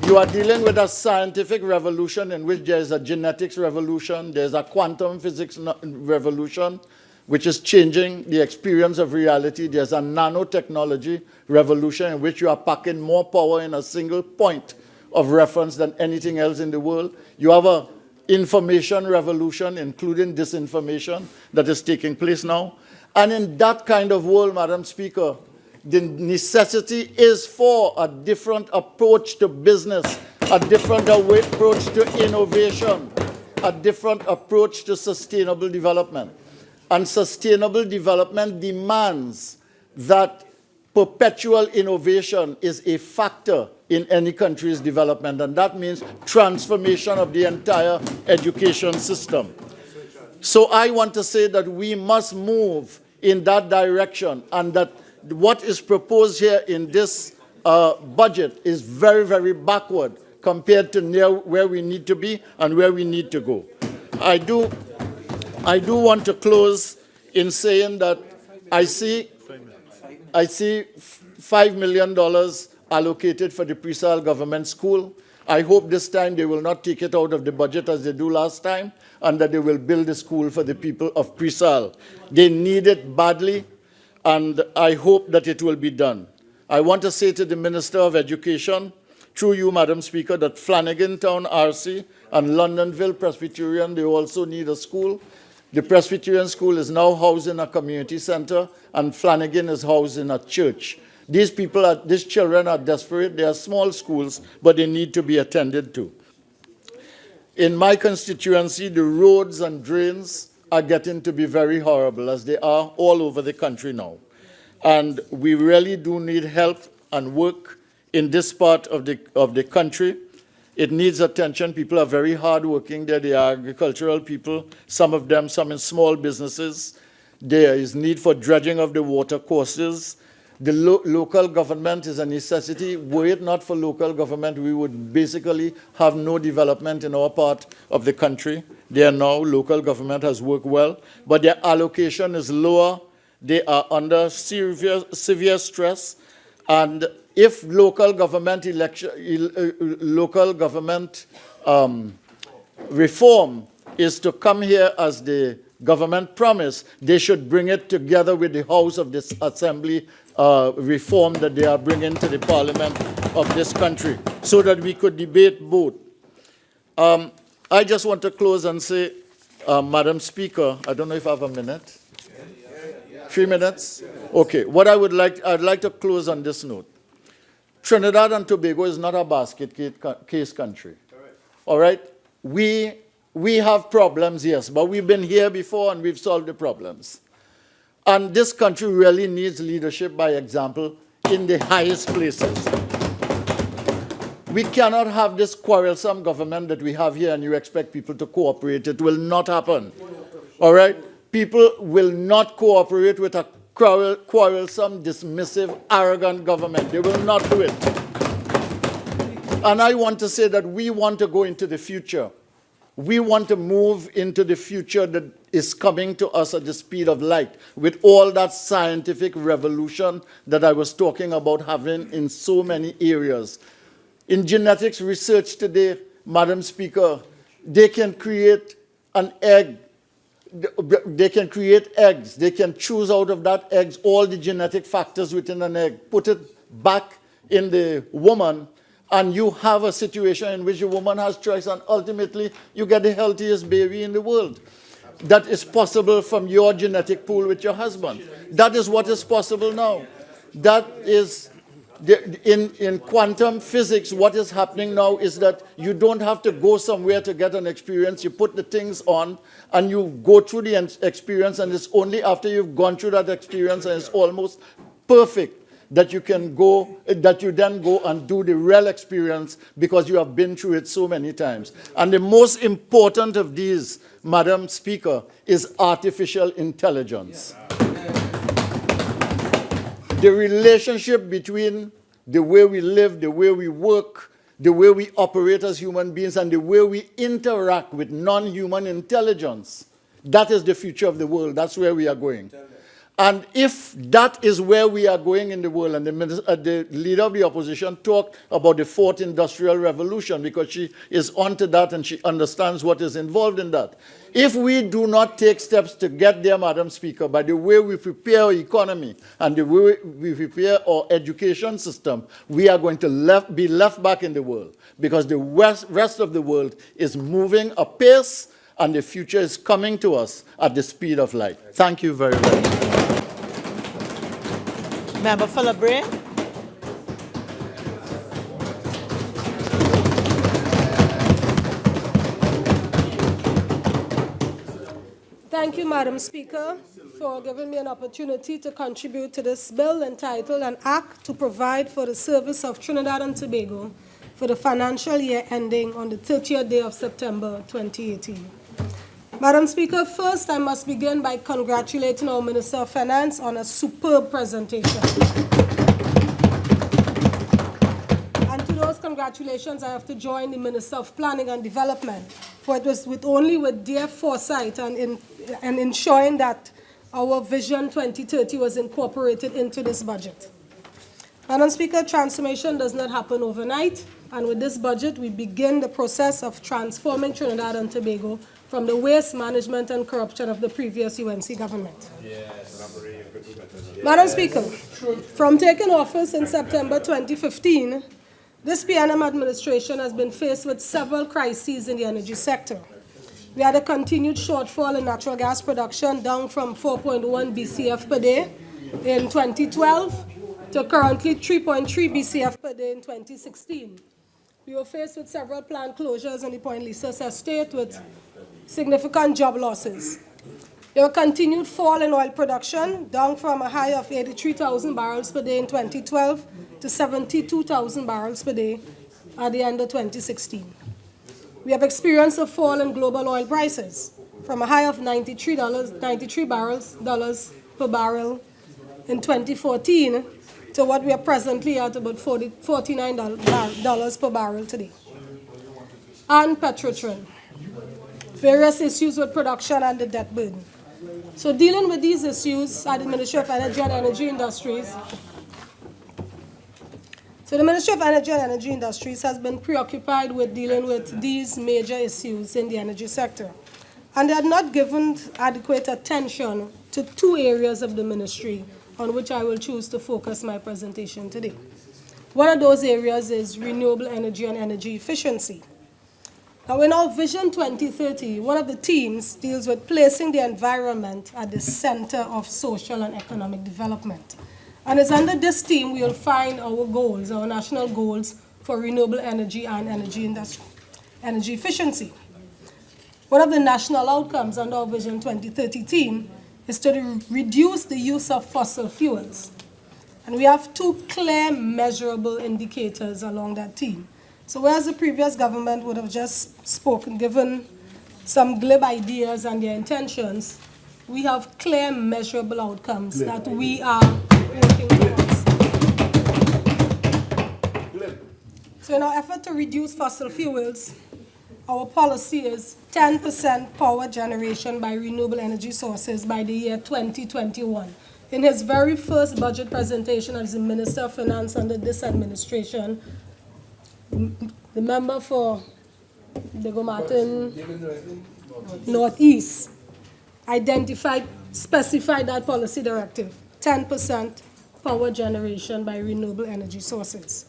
Speaker 3: You are dealing with a scientific revolution in which there is a genetics revolution, there's a quantum physics revolution, which is changing the experience of reality. There's a nanotechnology revolution in which you are packing more power in a single point of reference than anything else in the world. You have an information revolution, including disinformation, that is taking place now. And in that kind of world, Madam Speaker, the necessity is for a different approach to business, a different approach to innovation, a different approach to sustainable development. And sustainable development demands that perpetual innovation is a factor in any country's development, and that means transformation of the entire education system. So I want to say that we must move in that direction, and that what is proposed here in this budget is very, very backward compared to where we need to be and where we need to go. I do want to close in saying that I see $5 million allocated for the Presal Government School. I hope this time they will not take it out of the budget as they do last time, and that they will build a school for the people of Presal. They need it badly, and I hope that it will be done. I want to say to the Minister of Education, through you, Madam Speaker, that Flanagan Town RC and Londonville Presbyterian, they also need a school. The Presbyterian school is now housed in a community center, and Flanagan is housed in a church. These children are desperate. They are small schools, but they need to be attended to. In my constituency, the roads and drains are getting to be very horrible, as they are all over the country now. And we really do need help and work in this part of the country. It needs attention. People are very hardworking there. They are agricultural people, some of them, some in small businesses. There is need for dredging of the water courses. The local government is a necessity. Were it not for local government, we would basically have no development in our part of the country. There now, local government has worked well, but their allocation is lower. They are under severe stress. And if local government reform is to come here as the government promised, they should bring it together with the House of this Assembly reform that they are bringing to the Parliament of this country, so that we could debate both. I just want to close and say, Madam Speaker, I don't know if I have a minute. 3 minutes? Okay. What I'd like to close on this note. Trinidad and Tobago is not a basket case country. All right? We have problems, yes, but we've been here before and we've solved the problems. And this country really needs leadership by example in the highest places. We cannot have this quarrelsome government that we have here and you expect people to cooperate. It will not happen. All right? People will not cooperate with a quarrelsome, dismissive, arrogant government. They will not do it. And I want to say that we want to go into the future. We want to move into the future that is coming to us at the speed of light, with all that scientific revolution that I was talking about having in so many areas. In genetics research today, Madam Speaker, they can create an egg. They can create eggs. They can choose out of that eggs all the genetic factors within an egg, put it back in the woman, and you have a situation in which a woman has choice, and ultimately you get the healthiest baby in the world. That is possible from your genetic pool with your husband. That is what is possible now. That is, in quantum physics, what is happening now is that you don't have to go somewhere to get an experience. You put the things on and you go through the experience, and it's only after you've gone through that experience and it's almost perfect that you can go, that you then go and do the real experience because you have been through it so many times. And the most important of these, Madam Speaker, is artificial intelligence. The relationship between the way we live, the way we work, the way we operate as human beings, and the way we interact with non-human intelligence. That is the future of the world. That's where we are going. And if that is where we are going in the world, and the leader of the opposition talked about the fourth industrial revolution because she is onto that and she understands what is involved in that. If we do not take steps to get there, Madam Speaker, by the way we prepare our economy and the way we prepare our education system, we are going to be left back in the world because the rest of the world is moving apace and the future is coming to us at the speed of light. Thank you very much.
Speaker 2: Member for LeBray.
Speaker 5: Thank you, Madam Speaker, for giving me an opportunity to contribute to this bill entitled An Act to Provide for the Service of Trinidad and Tobago for the financial year ending on the 30th day of September 2018. Madam Speaker, first I must begin by congratulating our Minister of Finance on a superb presentation. And to those congratulations, I have to join the Minister of Planning and Development, for it was only with their foresight and ensuring that our Vision 2030 was incorporated into this budget. Madam Speaker, transformation does not happen overnight, and with this budget, we begin the process of transforming Trinidad and Tobago from the waste management and corruption of the previous UNC government. Yes. Madam Speaker, from taking office in September 2015, this PNM administration has been faced with several crises in the energy sector. We had a continued shortfall in natural gas production, down from 4.1 BCF per day in 2012 to currently 3.3 BCF per day in 2016. We were faced with several plant closures in the Point Lisas estate with significant job losses. There was a continued fall in oil production, down from a high of 83,000 barrels per day in 2012 to 72,000 barrels per day at the end of 2016. We have experienced a fall in global oil prices from a high of $93 per barrel in 2014 to what we are presently at about $49 per barrel today. And Petrotrin. Various issues with production and the debt burden. So dealing with these issues at the Ministry of Energy and Energy Industries, the Ministry of Energy and Energy Industries has been preoccupied with dealing with these major issues in the energy sector. And they had not given adequate attention to two areas of the ministry on which I will choose to focus my presentation today. One of those areas is renewable energy and energy efficiency. Now, in our Vision 2030, one of the themes deals with placing the environment at the center of social and economic development. And it's under this theme we will find our goals, our national goals for renewable energy and energy efficiency. One of the national outcomes under our Vision 2030 theme is to reduce the use of fossil fuels. And we have two clear, measurable indicators along that theme. So whereas the previous government would have just given some glib ideas and their intentions, we have clear, measurable outcomes that we are working towards. So in our effort to reduce fossil fuels, our policy is 10% power generation by renewable energy sources by the year 2021. In his very first budget presentation as the Minister of Finance under this administration, the member for Degomartin Northeast specified that policy directive, 10% power generation by renewable energy sources.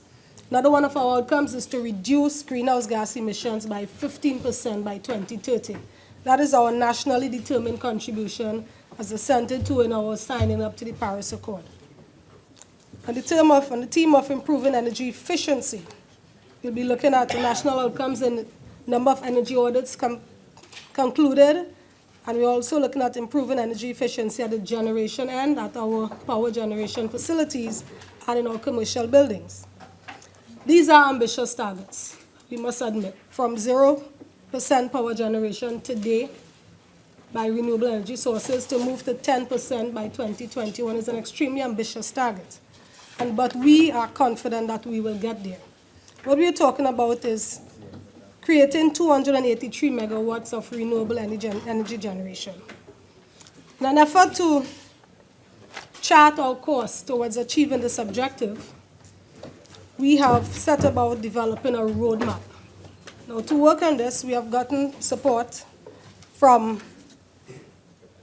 Speaker 5: Another one of our outcomes is to reduce greenhouse gas emissions by 15% by 2030. That is our nationally determined contribution as assented to in our signing up to the Paris Accord. On the theme of improving energy efficiency, we'll be looking at the national outcomes and number of energy audits concluded, and we're also looking at improving energy efficiency at the generation end, at our power generation facilities, and in our commercial buildings. These are ambitious targets, we must admit. From 0% power generation today by renewable energy sources to move to 10% by 2021 is an extremely ambitious target. but we are confident that we will get there. What we are talking about is creating 283 megawatts of renewable energy generation. In an effort to chart our course towards achieving this objective, we have set about developing a roadmap. Now, to work on this, we have gotten support from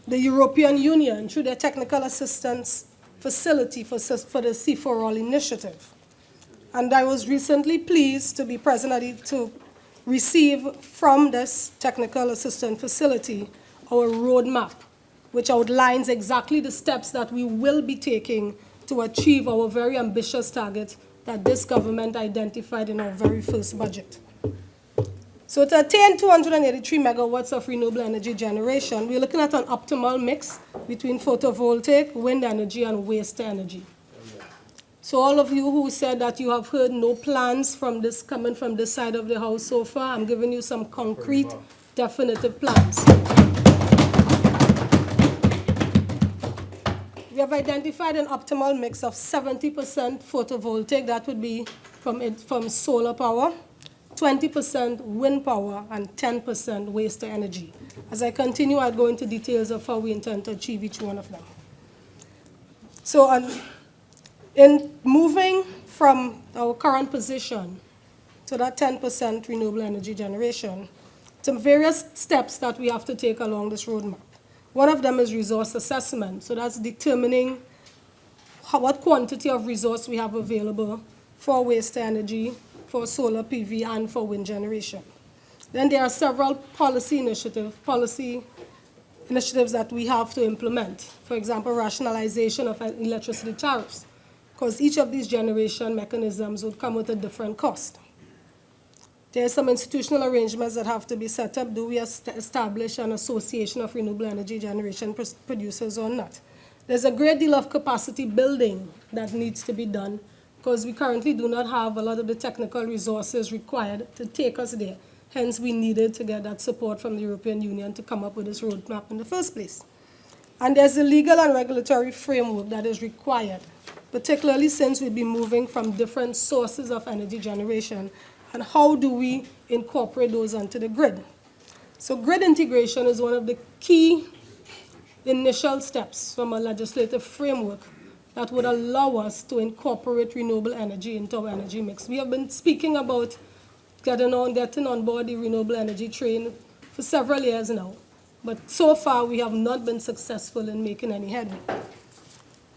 Speaker 5: the European Union through their technical assistance facility for the C4All initiative. And I was recently pleased to be present to receive from this technical assistance facility our roadmap, which outlines exactly the steps that we will be taking to achieve our very ambitious target that this government identified in our very first budget. So to attain 283 megawatts of renewable energy generation, we're looking at an optimal mix between photovoltaic, wind energy, and waste energy. So all of you who said that you have heard no plans from this coming from this side of the house so far, I'm giving you some concrete, definitive plans. We have identified an optimal mix of 70% photovoltaic, that would be from solar power, 20% wind power, and 10% waste energy. As I continue, I'll go into details of how we intend to achieve each one of them. So in moving from our current position to that 10% renewable energy generation, some various steps that we have to take along this roadmap. One of them is resource assessment. So that's determining what quantity of resource we have available for waste energy, for solar PV, and for wind generation. Then there are several policy initiatives that we have to implement. For example, rationalization of electricity tariffs, because each of these generation mechanisms would come with a different cost. There are some institutional arrangements that have to be set up. Do we establish an association of renewable energy generation producers or not? There's a great deal of capacity building that needs to be done, because we currently do not have a lot of the technical resources required to take us there. Hence, we needed to get that support from the European Union to come up with this roadmap in the first place. And there's a legal and regulatory framework that is required, particularly since we'll be moving from different sources of energy generation, and how do we incorporate those onto the grid. So grid integration is one of the key initial steps from a legislative framework that would allow us to incorporate renewable energy into our energy mix. We have been speaking about getting on board the renewable energy train for several years now, but so far we have not been successful in making any headway.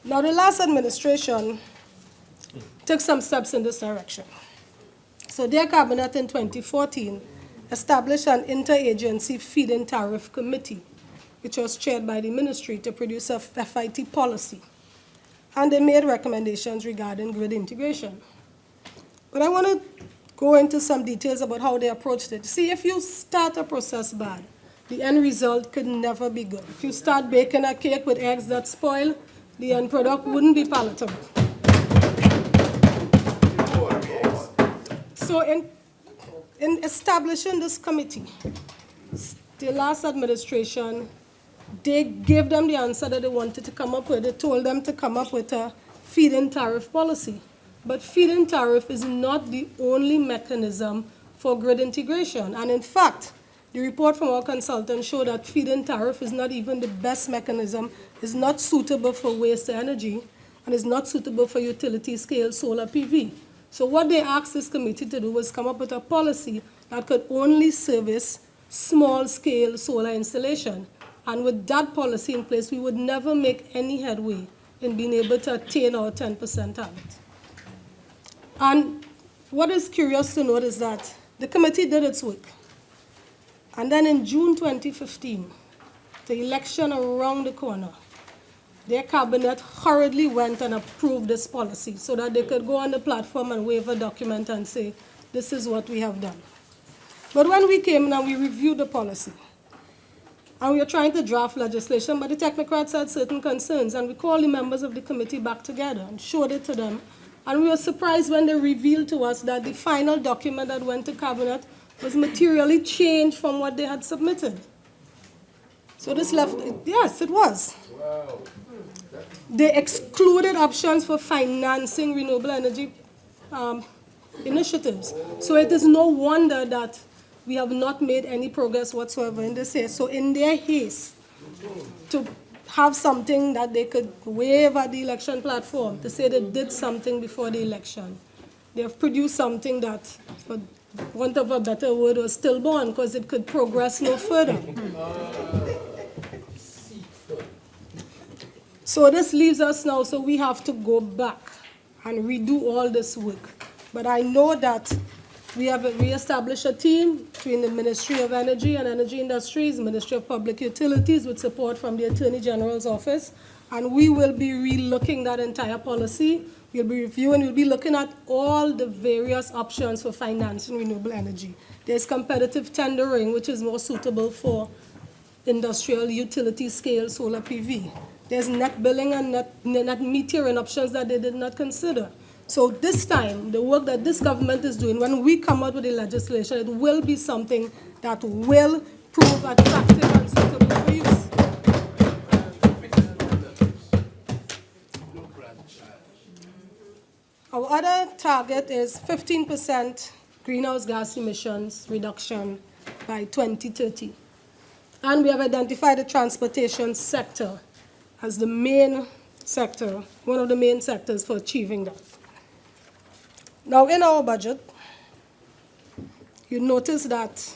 Speaker 5: Now, the last administration took some steps in this direction. So their cabinet in 2014 established an interagency feed-in tariff committee, which was chaired by the ministry, to produce a FIT policy. And they made recommendations regarding grid integration. But I want to go into some details about how they approached it. See, if you start a process bad, the end result could never be good. If you start baking a cake with eggs that spoil, the end product wouldn't be palatable. So in establishing this committee, the last administration, they gave them the answer that they wanted to come up with. They told them to come up with a feed-in tariff policy. But feed-in tariff is not the only mechanism for grid integration. And in fact, the report from our consultant showed that feed-in tariff is not even the best mechanism, is not suitable for waste energy, and is not suitable for utility-scale solar PV. So what they asked this committee to do was come up with a policy that could only service small-scale solar installation. And with that policy in place, we would never make any headway in being able to attain our 10% target. And what is curious to note is that the committee did its work. And then in June 2015, the election around the corner, their cabinet hurriedly went and approved this policy so that they could go on the platform and wave a document and say, this is what we have done. But when we came and we reviewed the policy, and we were trying to draft legislation, but the technocrats had certain concerns, and we called the members of the committee back together and showed it to them. And we were surprised when they revealed to us that the final document that went to cabinet was materially changed from what they had submitted. So this left, yes, it was. Wow. They excluded options for financing renewable energy initiatives. So it is no wonder that we have not made any progress whatsoever in this area. So in their haste to have something that they could wave at the election platform to say they did something before the election, they have produced something that, for want of a better word, was stillborn because it could progress no further. So this leaves us now, so we have to go back and redo all this work. But I know that we have re-established a team between the Ministry of Energy and Energy Industries, Ministry of Public Utilities, with support from the Attorney General's office, and we will be re-looking that entire policy. We'll be reviewing, we'll be looking at all the various options for financing renewable energy. There's competitive tendering, which is more suitable for industrial utility scale solar PV. There's net billing and net metering options that they did not consider. So this time, the work that this government is doing, when we come out with the legislation, it will be something that will prove attractive and suitable for use. Our other target is 15% greenhouse gas emissions reduction by 2030. And we have identified the transportation sector as the main sector, one of the main sectors for achieving that. Now, in our budget, you notice that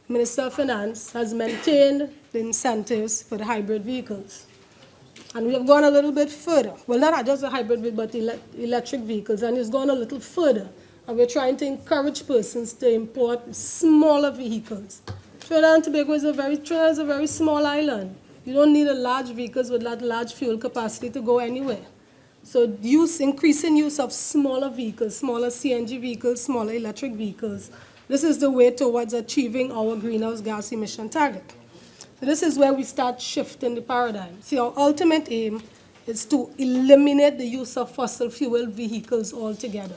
Speaker 5: Minister of Finance has maintained the incentives for the hybrid vehicles. And we have gone a little bit further. Well, not just the hybrid vehicle, but electric vehicles, and it's gone a little further. And we're trying to encourage persons to import smaller vehicles. Trinidad and Tobago is a very small island. You don't need a large vehicles with that large fuel capacity to go anywhere. So increasing use of smaller vehicles, smaller CNG vehicles, smaller electric vehicles, this is the way towards achieving our greenhouse gas emission target. So this is where we start shifting the paradigm. See, our ultimate aim is to eliminate the use of fossil fuel vehicles altogether.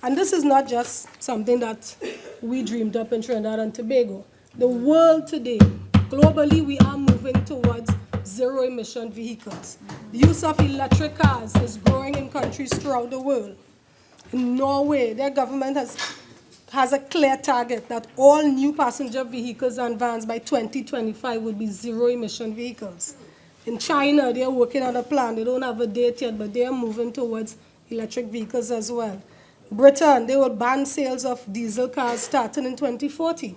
Speaker 5: And this is not just something that we dreamed up in Trinidad and Tobago. The world today, globally, we are moving towards zero-emission vehicles. The use of electric cars is growing in countries throughout the world. In Norway, their government has a clear target that all new passenger vehicles and vans by 2025 will be zero-emission vehicles. In China, they are working on a plan. They don't have a date yet, but they are moving towards electric vehicles as well. Britain, they will ban sales of diesel cars starting in 2040.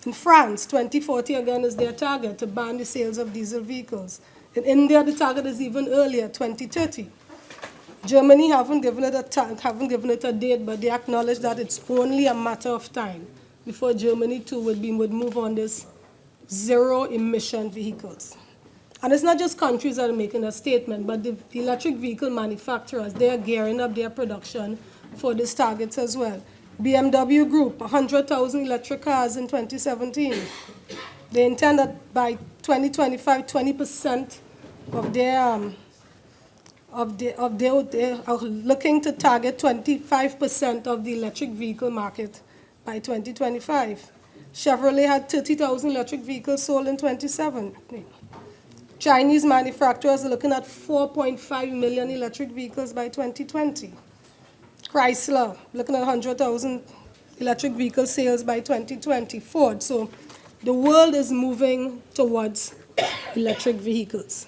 Speaker 5: In France, 2040 again is their target to ban the sales of diesel vehicles. In India, the target is even earlier, 2030. Germany haven't given it a date, but they acknowledge that it's only a matter of time before Germany too would move on this zero-emission vehicles. And it's not just countries that are making a statement, but the electric vehicle manufacturers, they are gearing up their production for these targets as well. BMW Group, 100,000 electric cars in 2017. They intend that by 2025, 20% of they are looking to target 25% of the electric vehicle market by 2025. Chevrolet had 30,000 electric vehicles sold in 2017. Chinese manufacturers are looking at 4.5 million electric vehicles by 2020. Chrysler, looking at 100,000 electric vehicle sales by 2020. Ford. So the world is moving towards electric vehicles.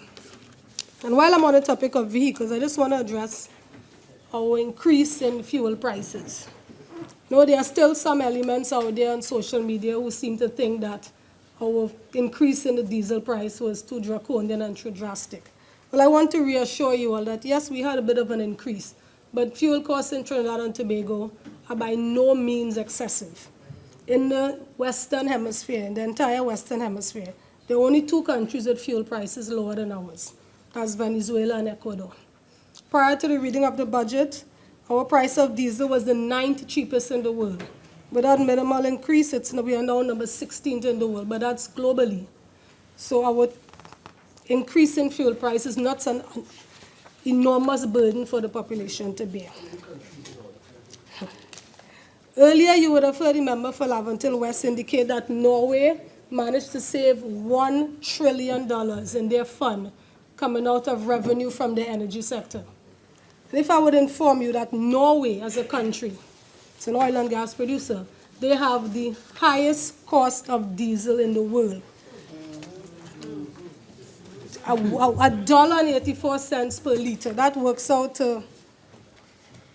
Speaker 5: And while I'm on the topic of vehicles, I just want to address our increase in fuel prices. You know, there are still some elements out there on social media who seem to think that our increase in the diesel price was too draconian and too drastic. Well, I want to reassure you all that, yes, we had a bit of an increase, but fuel costs in Trinidad and Tobago are by no means excessive. In the Western Hemisphere, in the entire Western Hemisphere, there are only two countries with fuel prices lower than ours. That's Venezuela and Ecuador. Prior to the reading of the budget, our price of diesel was the 9th cheapest in the world. Without minimal increase, we are now number 16th in the world, but that's globally. So our increase in fuel price is not an enormous burden for the population to bear. Earlier, you would have heard the member for Laventil West indicate that Norway managed to save $1 trillion in their fund coming out of revenue from the energy sector. And if I would inform you that Norway as a country, it's an oil and gas producer, they have the highest cost of diesel in the world. $1.84 per liter. That works out to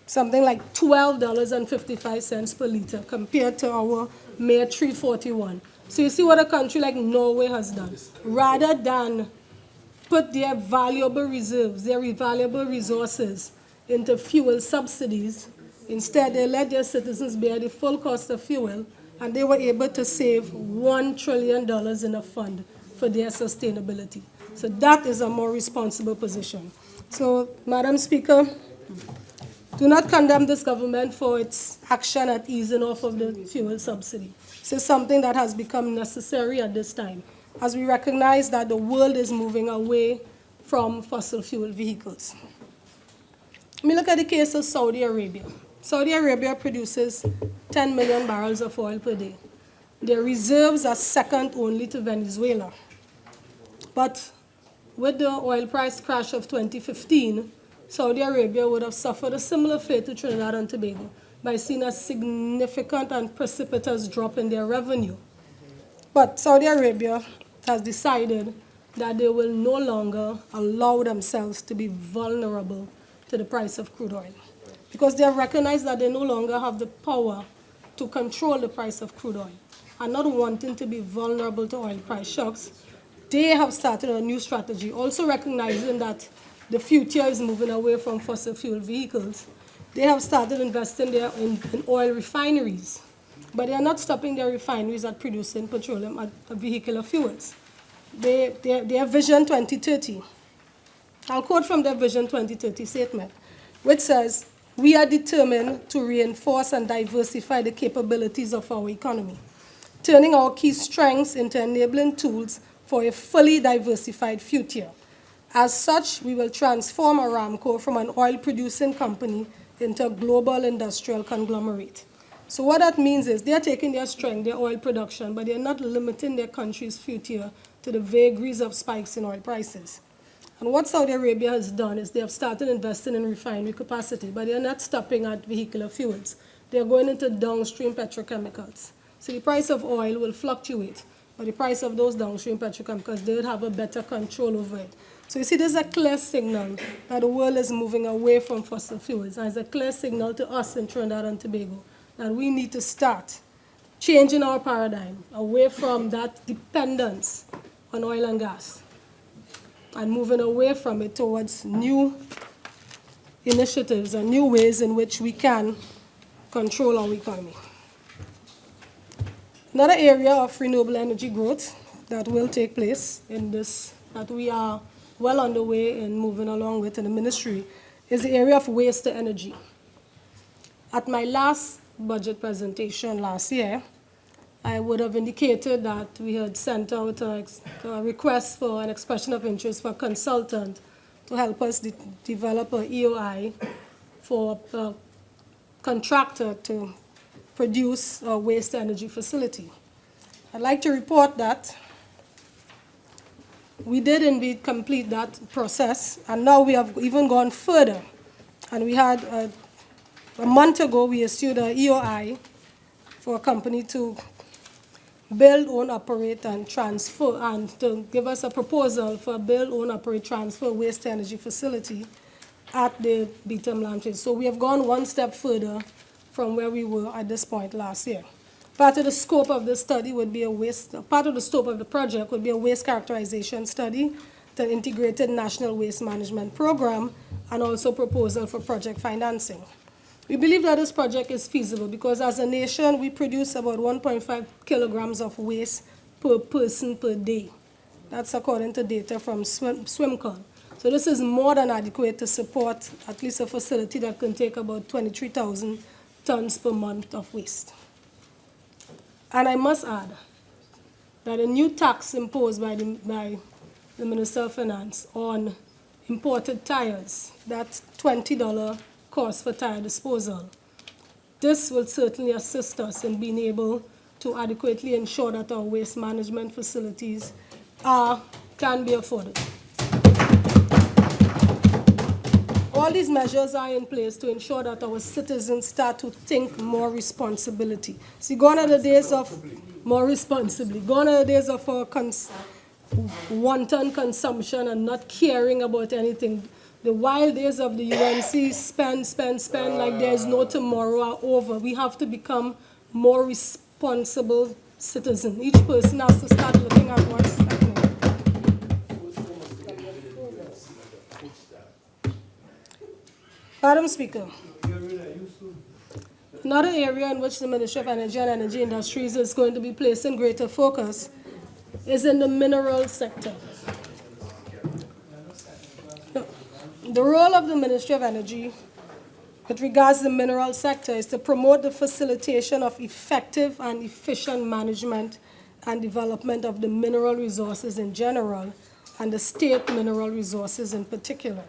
Speaker 5: something like $12.55 per liter compared to our mere $3.41. So you see what a country like Norway has done. Rather than put their valuable reserves, their valuable resources into fuel subsidies, instead they let their citizens bear the full cost of fuel, and they were able to save $1 trillion in a fund for their sustainability. So that is a more responsible position. So, Madam Speaker, do not condemn this government for its action at easing off of the fuel subsidy. This is something that has become necessary at this time, as we recognize that the world is moving away from fossil fuel vehicles. Let me look at the case of Saudi Arabia. Saudi Arabia produces 10 million barrels of oil per day. Their reserves are second only to Venezuela. But with the oil price crash of 2015, Saudi Arabia would have suffered a similar fate to Trinidad and Tobago by seeing a significant and precipitous drop in their revenue. But Saudi Arabia has decided that they will no longer allow themselves to be vulnerable to the price of crude oil, because they have recognized that they no longer have the power to control the price of crude oil. And not wanting to be vulnerable to oil price shocks, they have started a new strategy, also recognizing that the future is moving away from fossil fuel vehicles. They have started investing in oil refineries, but they are not stopping their refineries at producing petroleum and vehicular fuels. Their Vision 2030, I'll quote from their Vision 2030 statement, which says, "We are determined to reinforce and diversify the capabilities of our economy, turning our key strengths into enabling tools for a fully diversified future. As such, we will transform Aramco from an oil-producing company into a global industrial conglomerate." So what that means is they're taking their strength, their oil production, but they're not limiting their country's future to the vagaries of spikes in oil prices. And what Saudi Arabia has done is they have started investing in refinery capacity, but they're not stopping at vehicular fuels. They're going into downstream petrochemicals. So the price of oil will fluctuate, but the price of those downstream petrochemicals, they would have a better control over it. So you see, there's a clear signal that the world is moving away from fossil fuels, and it's a clear signal to us in Trinidad and Tobago that we need to start changing our paradigm away from that dependence on oil and gas and moving away from it towards new initiatives and new ways in which we can control our economy. Another area of renewable energy growth that will take place in this, that we are well underway in moving along with in the ministry, is the area of waste to energy. At my last budget presentation last year, I would have indicated that we had sent out a request for an expression of interest for a consultant to help us develop a EOI for a contractor to produce a waste energy facility. I'd like to report that we did indeed complete that process, and now we have even gone further. And we had, a month ago, we issued an EOI for a company to build, own, operate, and transfer, and to give us a proposal for a build, own, operate, transfer waste energy facility at the Beetham landfill. So we have gone one step further from where we were at this point last year. Part of the scope of the study would be part of the scope of the project would be a waste characterization study, the integrated national waste management program, and also proposal for project financing. We believe that this project is feasible because as a nation, we produce about 1.5 kilograms of waste per person per day. That's according to data from SwimCon. So this is more than adequate to support at least a facility that can take about 23,000 tons per month of waste. And I must add that a new tax imposed by the Minister of Finance on imported tires, that $20 cost for tire disposal, this will certainly assist us in being able to adequately ensure that our waste management facilities can be afforded. all these measures are in place to ensure that our citizens start to think more responsibility. See, gone are the days of more responsibly. Gone are the days of wanton consumption and not caring about anything. The wild days of the UNC spend like there's no tomorrow are over. We have to become more responsible citizens. Each person has to start looking at what's happening. Madam Speaker, another area in which the Ministry of Energy and Energy Industries is going to be placing greater focus is in the mineral sector. The role of the Ministry of Energy with regards to the mineral sector is to promote the facilitation of effective and efficient management and development of the mineral resources in general and the state mineral resources in particular.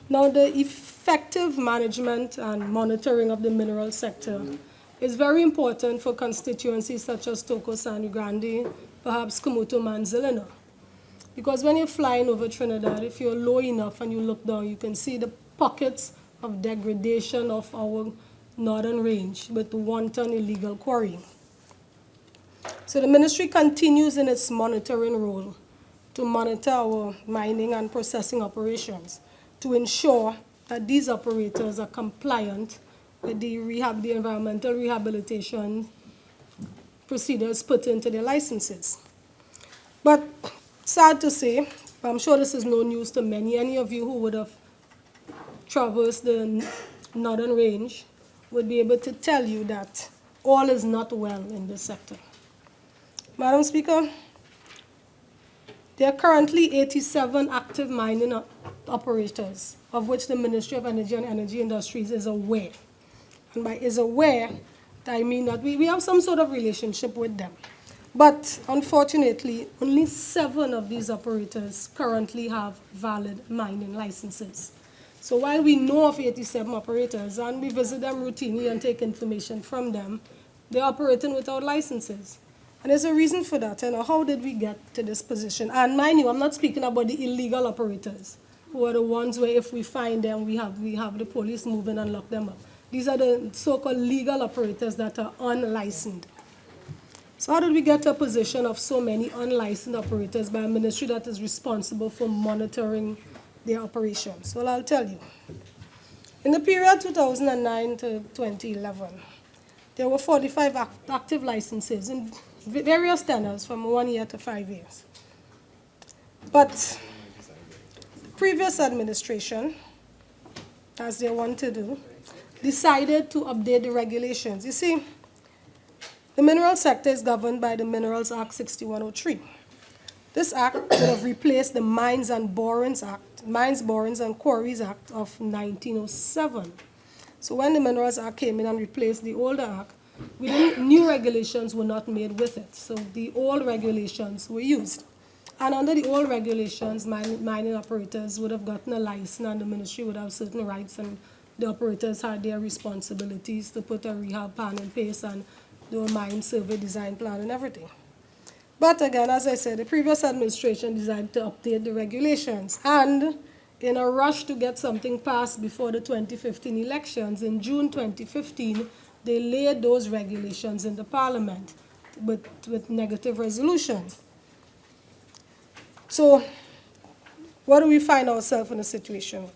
Speaker 5: Now, the effective management and monitoring of the mineral sector is very important for constituencies such as Toko, Sangre Grande, perhaps Kumuto, Manzilino. Because when you're flying over Trinidad, if you're low enough and you look down, you can see the pockets of degradation of our northern range with wanton illegal quarrying. So the ministry continues in its monitoring role to monitor our mining and processing operations to ensure that these operators are compliant with the environmental rehabilitation procedures put into their licenses. But sad to say, I'm sure this is no news to many. Any of you who would have traversed the northern range would be able to tell you that all is not well in this sector. Madam Speaker, there are currently 87 active mining operators, of which the Ministry of Energy and Energy Industries is aware. And by is aware, I mean that we have some sort of relationship with them. But unfortunately, only 7 of these operators currently have valid mining licenses. So while we know of 87 operators and we visit them routinely and take information from them, they're operating without licenses. And there's a reason for that. And how did we get to this position? And mind you, I'm not speaking about the illegal operators, who are the ones where if we find them, we have the police move in and lock them up. These are the so-called legal operators that are unlicensed. So how did we get to a position of so many unlicensed operators by a ministry that is responsible for monitoring their operations? Well, I'll tell you. In the period 2009 to 2011, there were 45 active licenses in various tenures from 1 year to 5 years. But the previous administration, as they want to do, decided to update the regulations. You see, the mineral sector is governed by the Minerals Act 6103. This act would have replaced the Mines, Borings, and Quarries Act of 1907. So when the Minerals Act came in and replaced the older act, new regulations were not made with it. So the old regulations were used. And under the old regulations, mining operators would have gotten a license and the ministry would have certain rights, and the operators had their responsibilities to put a rehab plan in place and do a mine survey design plan and everything. But again, as I said, the previous administration decided to update the regulations. And in a rush to get something passed before the 2015 elections, in June 2015, they laid those regulations in the parliament with negative resolution. So what do we find ourselves in a situation with?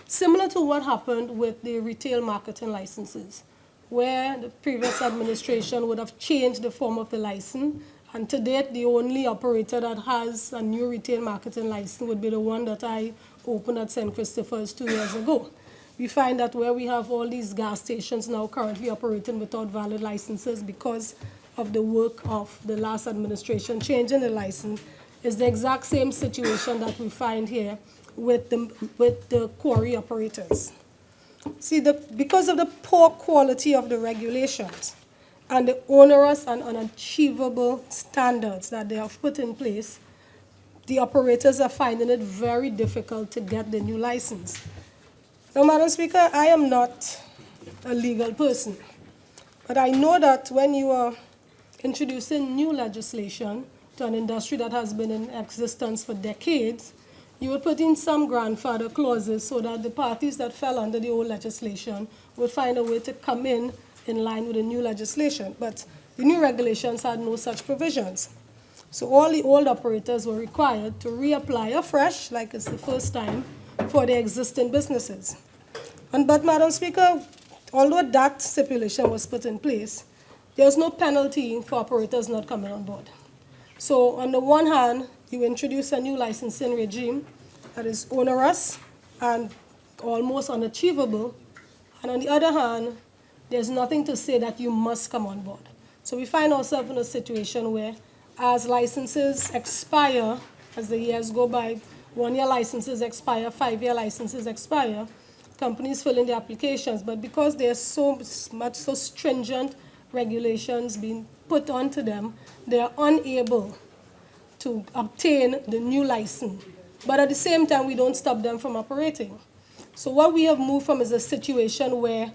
Speaker 5: Similar to what happened with the retail marketing licenses, where the previous administration would have changed the form of the license, and to date, the only operator that has a new retail marketing license would be the one that I opened at St. Christopher's 2 years ago. We find that where we have all these gas stations now currently operating without valid licenses because of the work of the last administration changing the license, is the exact same situation that we find here with the quarry operators. See, because of the poor quality of the regulations and the onerous and unachievable standards that they have put in place, the operators are finding it very difficult to get the new license. Now, Madam Speaker, I am not a legal person, but I know that when you are introducing new legislation to an industry that has been in existence for decades, you would put in some grandfather clauses so that the parties that fell under the old legislation would find a way to come in line with the new legislation. But the new regulations had no such provisions. So all the old operators were required to reapply afresh, like it's the first time, for their existing businesses. But Madam Speaker, although that stipulation was put in place, there was no penalty for operators not coming on board. So on the one hand, you introduce a new licensing regime that is onerous and almost unachievable. And on the other hand, there's nothing to say that you must come on board. So we find ourselves in a situation where as licenses expire, as the years go by, 1-year licenses expire, 5-year licenses expire, companies fill in the applications, but because there's so stringent regulations being put onto them, they are unable to obtain the new license. But at the same time, we don't stop them from operating. So what we have moved from is a situation where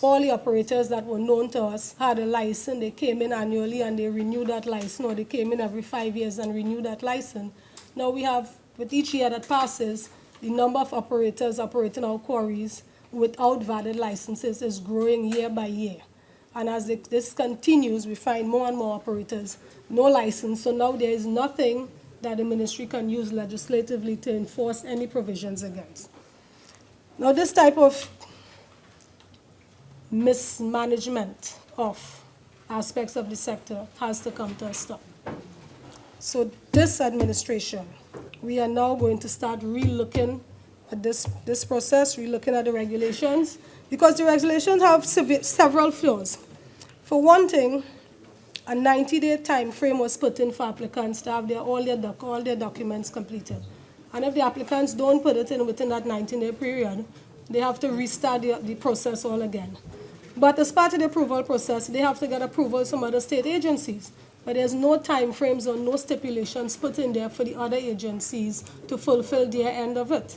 Speaker 5: all the operators that were known to us had a license, they came in annually and they renewed that license, or they came in every 5 years and renewed that license. Now we have, with each year that passes, the number of operators operating our quarries without valid licenses is growing year by year. And as this continues, we find more and more operators, no license. So now there is nothing that the ministry can use legislatively to enforce any provisions against. Now this type of mismanagement of aspects of the sector has to come to a stop. So this administration, we are now going to start re-looking at this process, re-looking at the regulations, because the regulations have several flaws. For one thing, a 90-day time frame was put in for applicants to have all their documents completed. And if the applicants don't put it in within that 90-day period, they have to restart the process all again. But as part of the approval process, they have to get approval from other state agencies. But there's no time frames or no stipulations put in there for the other agencies to fulfill their end of it.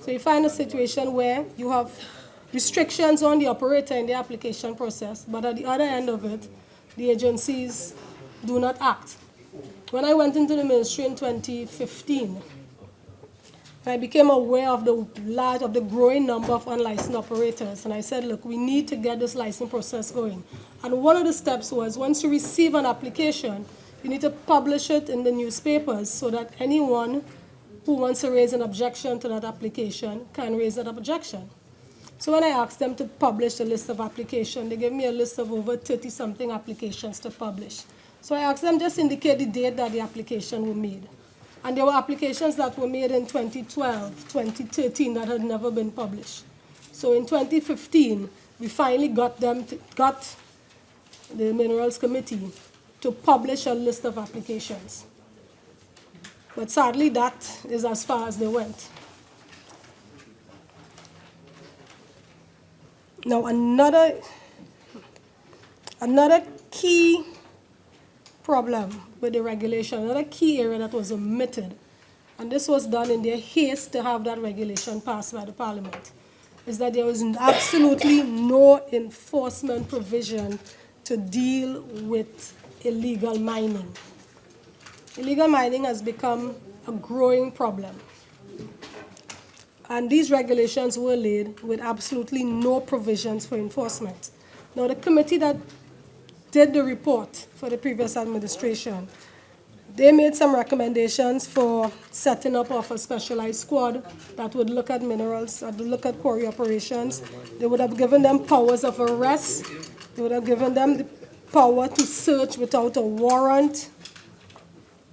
Speaker 5: So you find a situation where you have restrictions on the operator in the application process, but at the other end of it, the agencies do not act. When I went into the ministry in 2015, I became aware of the growing number of unlicensed operators, and I said, look, we need to get this license process going. And one of the steps was, once you receive an application, you need to publish it in the newspapers so that anyone who wants to raise an objection to that application can raise that objection. So when I asked them to publish a list of applications, they gave me a list of over 30-something applications to publish. So I asked them just indicate the date that the application were made. And there were applications that were made in 2012, 2013 that had never been published. So in 2015, we finally got the Minerals Committee to publish a list of applications. But sadly, that is as far as they went. Now, another key problem with the regulation, another key area that was omitted, and this was done in their haste to have that regulation passed by the Parliament, is that there was absolutely no enforcement provision to deal with illegal mining. Illegal mining has become a growing problem. And these regulations were laid with absolutely no provisions for enforcement. Now, the committee that did the report for the previous administration, they made some recommendations for setting up of a specialized squad that would look at minerals, that would look at quarry operations. They would have given them powers of arrest. They would have given them the power to search without a warrant.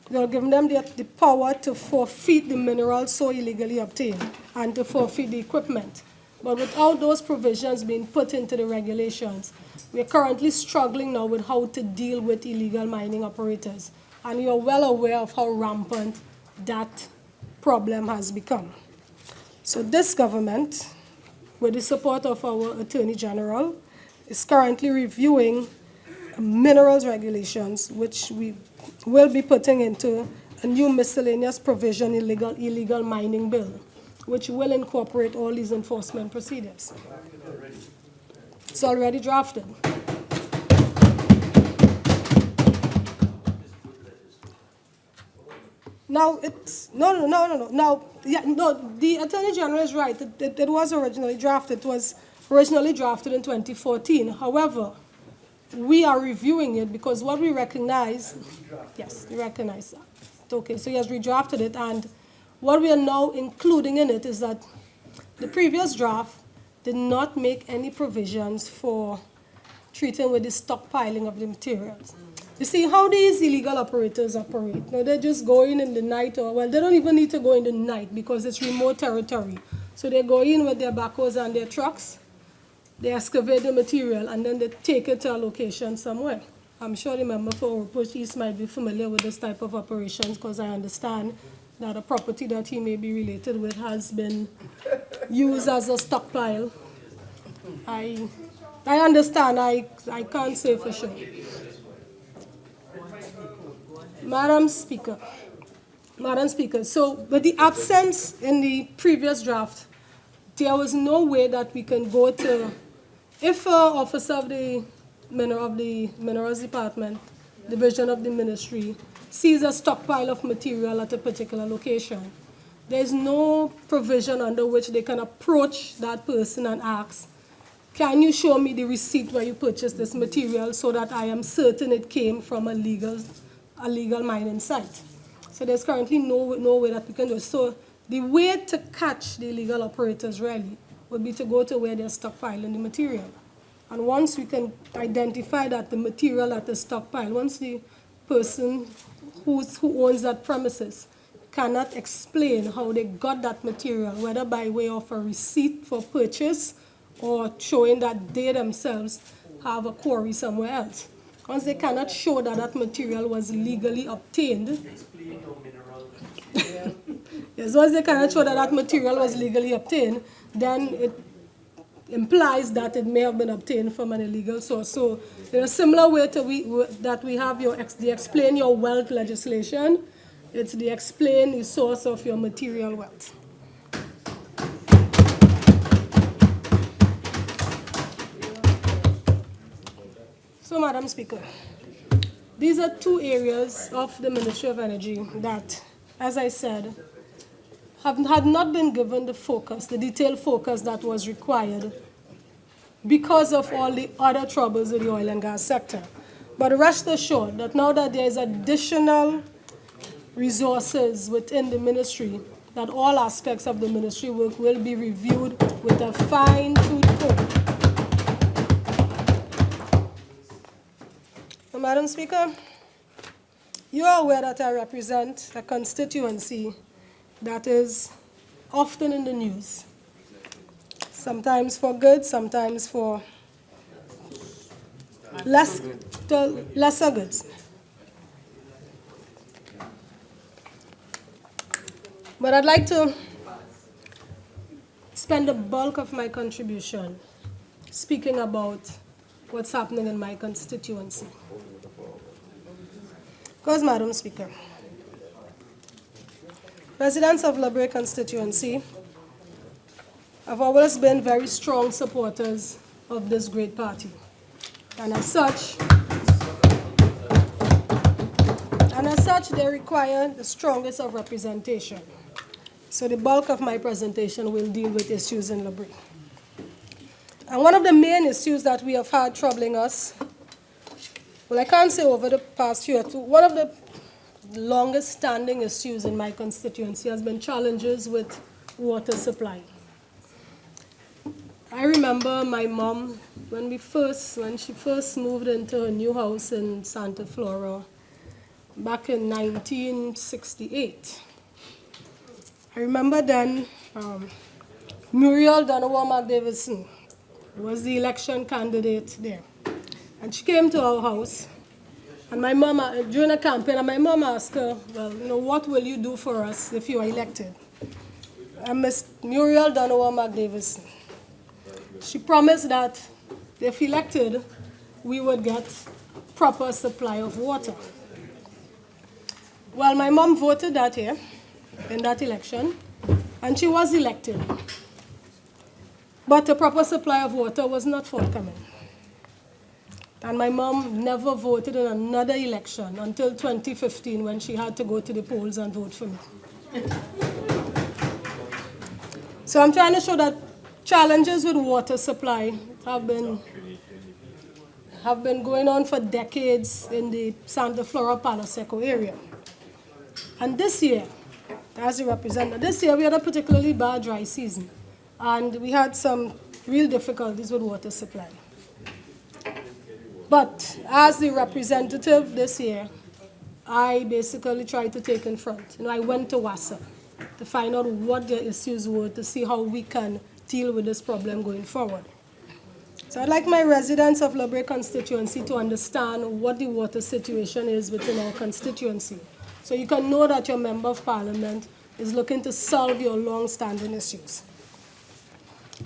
Speaker 5: They would have given them the power to forfeit the minerals so illegally obtained and to forfeit the equipment. But without those provisions being put into the regulations, we are currently struggling now with how to deal with illegal mining operators. And you are well aware of how rampant that problem has become. So this government, with the support of our Attorney General, is currently reviewing minerals regulations, which we will be putting into a new miscellaneous provision illegal mining bill, which will incorporate all these enforcement procedures. It's already drafted. Now, it's, no. Now, yeah, no, the Attorney General is right. It was originally drafted. It was originally drafted in 2014. However, we are reviewing it because what we recognize, yes, we recognize that. Okay, so he has redrafted it, and what we are now including in it is that the previous draft did not make any provisions for treating with the stockpiling of the materials. You see how these illegal operators operate. Now, they just go in the night, or, well, they don't even need to go in the night because it's remote territory. So they go in with their backhoes and their trucks, they excavate the material, and then they take it to a location somewhere. I'm sure the member for Push East might be familiar with this type of operations because I understand that a property that he may be related with has been used as a stockpile. I understand, I can't say for sure. Madam Speaker, so with the absence in the previous draft, there was no way that we can go to, if an officer of the Minerals Department, Division of the Ministry, sees a stockpile of material at a particular location, there's no provision under which they can approach that person and ask, can you show me the receipt where you purchased this material so that I am certain it came from a legal mining site? So there's currently no way that we can do it. So the way to catch the illegal operators really would be to go to where they're stockpiling the material. And once we can identify that the material at the stockpile, once the person who owns that premises cannot explain how they got that material, whether by way of a receipt for purchase or showing that they themselves have a quarry somewhere else. Once they cannot show that that material was legally obtained, yes, once they cannot show that that material was legally obtained, then it implies that it may have been obtained from an illegal source. So in a similar way to that we have the explain your wealth legislation, it's the explain the source of your material wealth. So, Madam Speaker, these are two areas of the Ministry of Energy that, as I said, had not been given the focus, the detailed focus that was required because of all the other troubles with the oil and gas sector. But rest assured that now that there is additional resources within the ministry, that all aspects of the ministry work will be reviewed with a fine-tooth comb. So, Madam Speaker, you are aware that I represent a constituency that is often in the news, sometimes for good, sometimes for lesser goods. But I'd like to spend the bulk of my contribution speaking about what's happening in my constituency. Because, Madam Speaker, residents of Labre constituency have always been very strong supporters of this great party. And as such, they require the strongest of representation. So the bulk of my presentation will deal with issues in Labre. And one of the main issues that we have had troubling us, well, I can't say over the past year, one of the longest standing issues in my constituency has been challenges with water supply. I remember my mom, when she first moved into her new house in Santa Flora back in 1968. I remember then Muriel Donovan Davidson was the election candidate there. And she came to our house, and my mom, during a campaign, and my mom asked her, well, what will you do for us if you are elected? And Miss Muriel Donovan Davidson, she promised that if elected, we would get proper supply of water. Well, my mom voted that year, in that election, and she was elected. But a proper supply of water was not forthcoming. And my mom never voted in another election until 2015 when she had to go to the polls and vote for me. So I'm trying to show that challenges with water supply have been going on for decades in the Santa Flora Palo Seco area. And this year, as a representative, this year we had a particularly bad dry season, and we had some real difficulties with water supply. But as the representative this year, I basically tried to take in front. I went to WASA to find out what the issues were, to see how we can deal with this problem going forward. So I'd like my residents of La Brea constituency to understand what the water situation is within our constituency, so you can know that your member of parliament is looking to solve your long-standing issues.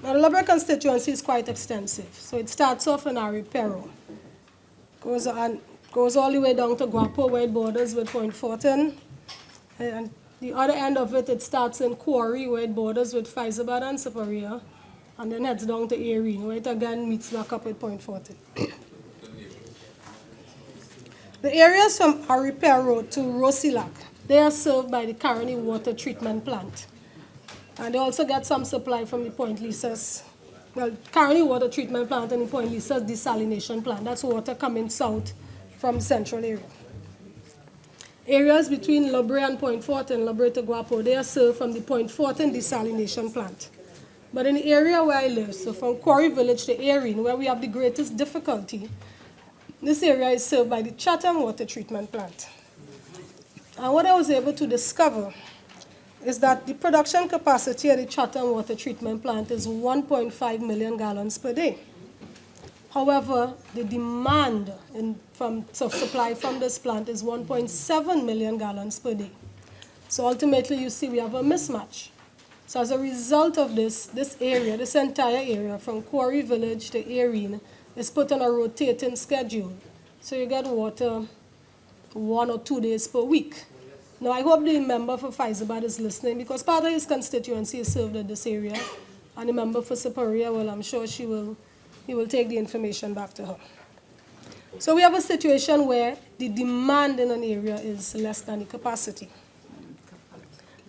Speaker 5: Now, the La Brea constituency is quite extensive. So it starts off in Aripero, goes all the way down to Guapo, where it borders with Point Fortin, and the other end of it, it starts in Quarry, where it borders with Faizabad and Superior, and then heads down to Erie, where it again meets back up with Point Fortin. The areas from Aripero to Rosilac, they are served by the Caroni Water Treatment Plant. And they also get some supply from the Point Lisa's, well, Caroni Water Treatment Plant and the Point Lisa's desalination plant. That's water coming south from the central area. Areas between La Brea and Point Fortin, La Brea to Guapo, they are served from the Point Fortin desalination plant. But in the area where I live, so from Quarry Village to Erin, where we have the greatest difficulty, this area is served by the Chatham Water Treatment Plant. And what I was able to discover is that the production capacity at the Chatham Water Treatment Plant is 1.5 million gallons per day. However, the demand of supply from this plant is 1.7 million gallons per day. So ultimately, you see we have a mismatch. So as a result of this entire area from Quarry Village to Erin is put on a rotating schedule. So you get water 1 or 2 days per week. Now, I hope the member for Faizabad is listening, because part of his constituency is served in this area, and the member for Superior, well, I'm sure he will take the information back to her. So we have a situation where the demand in an area is less than the capacity.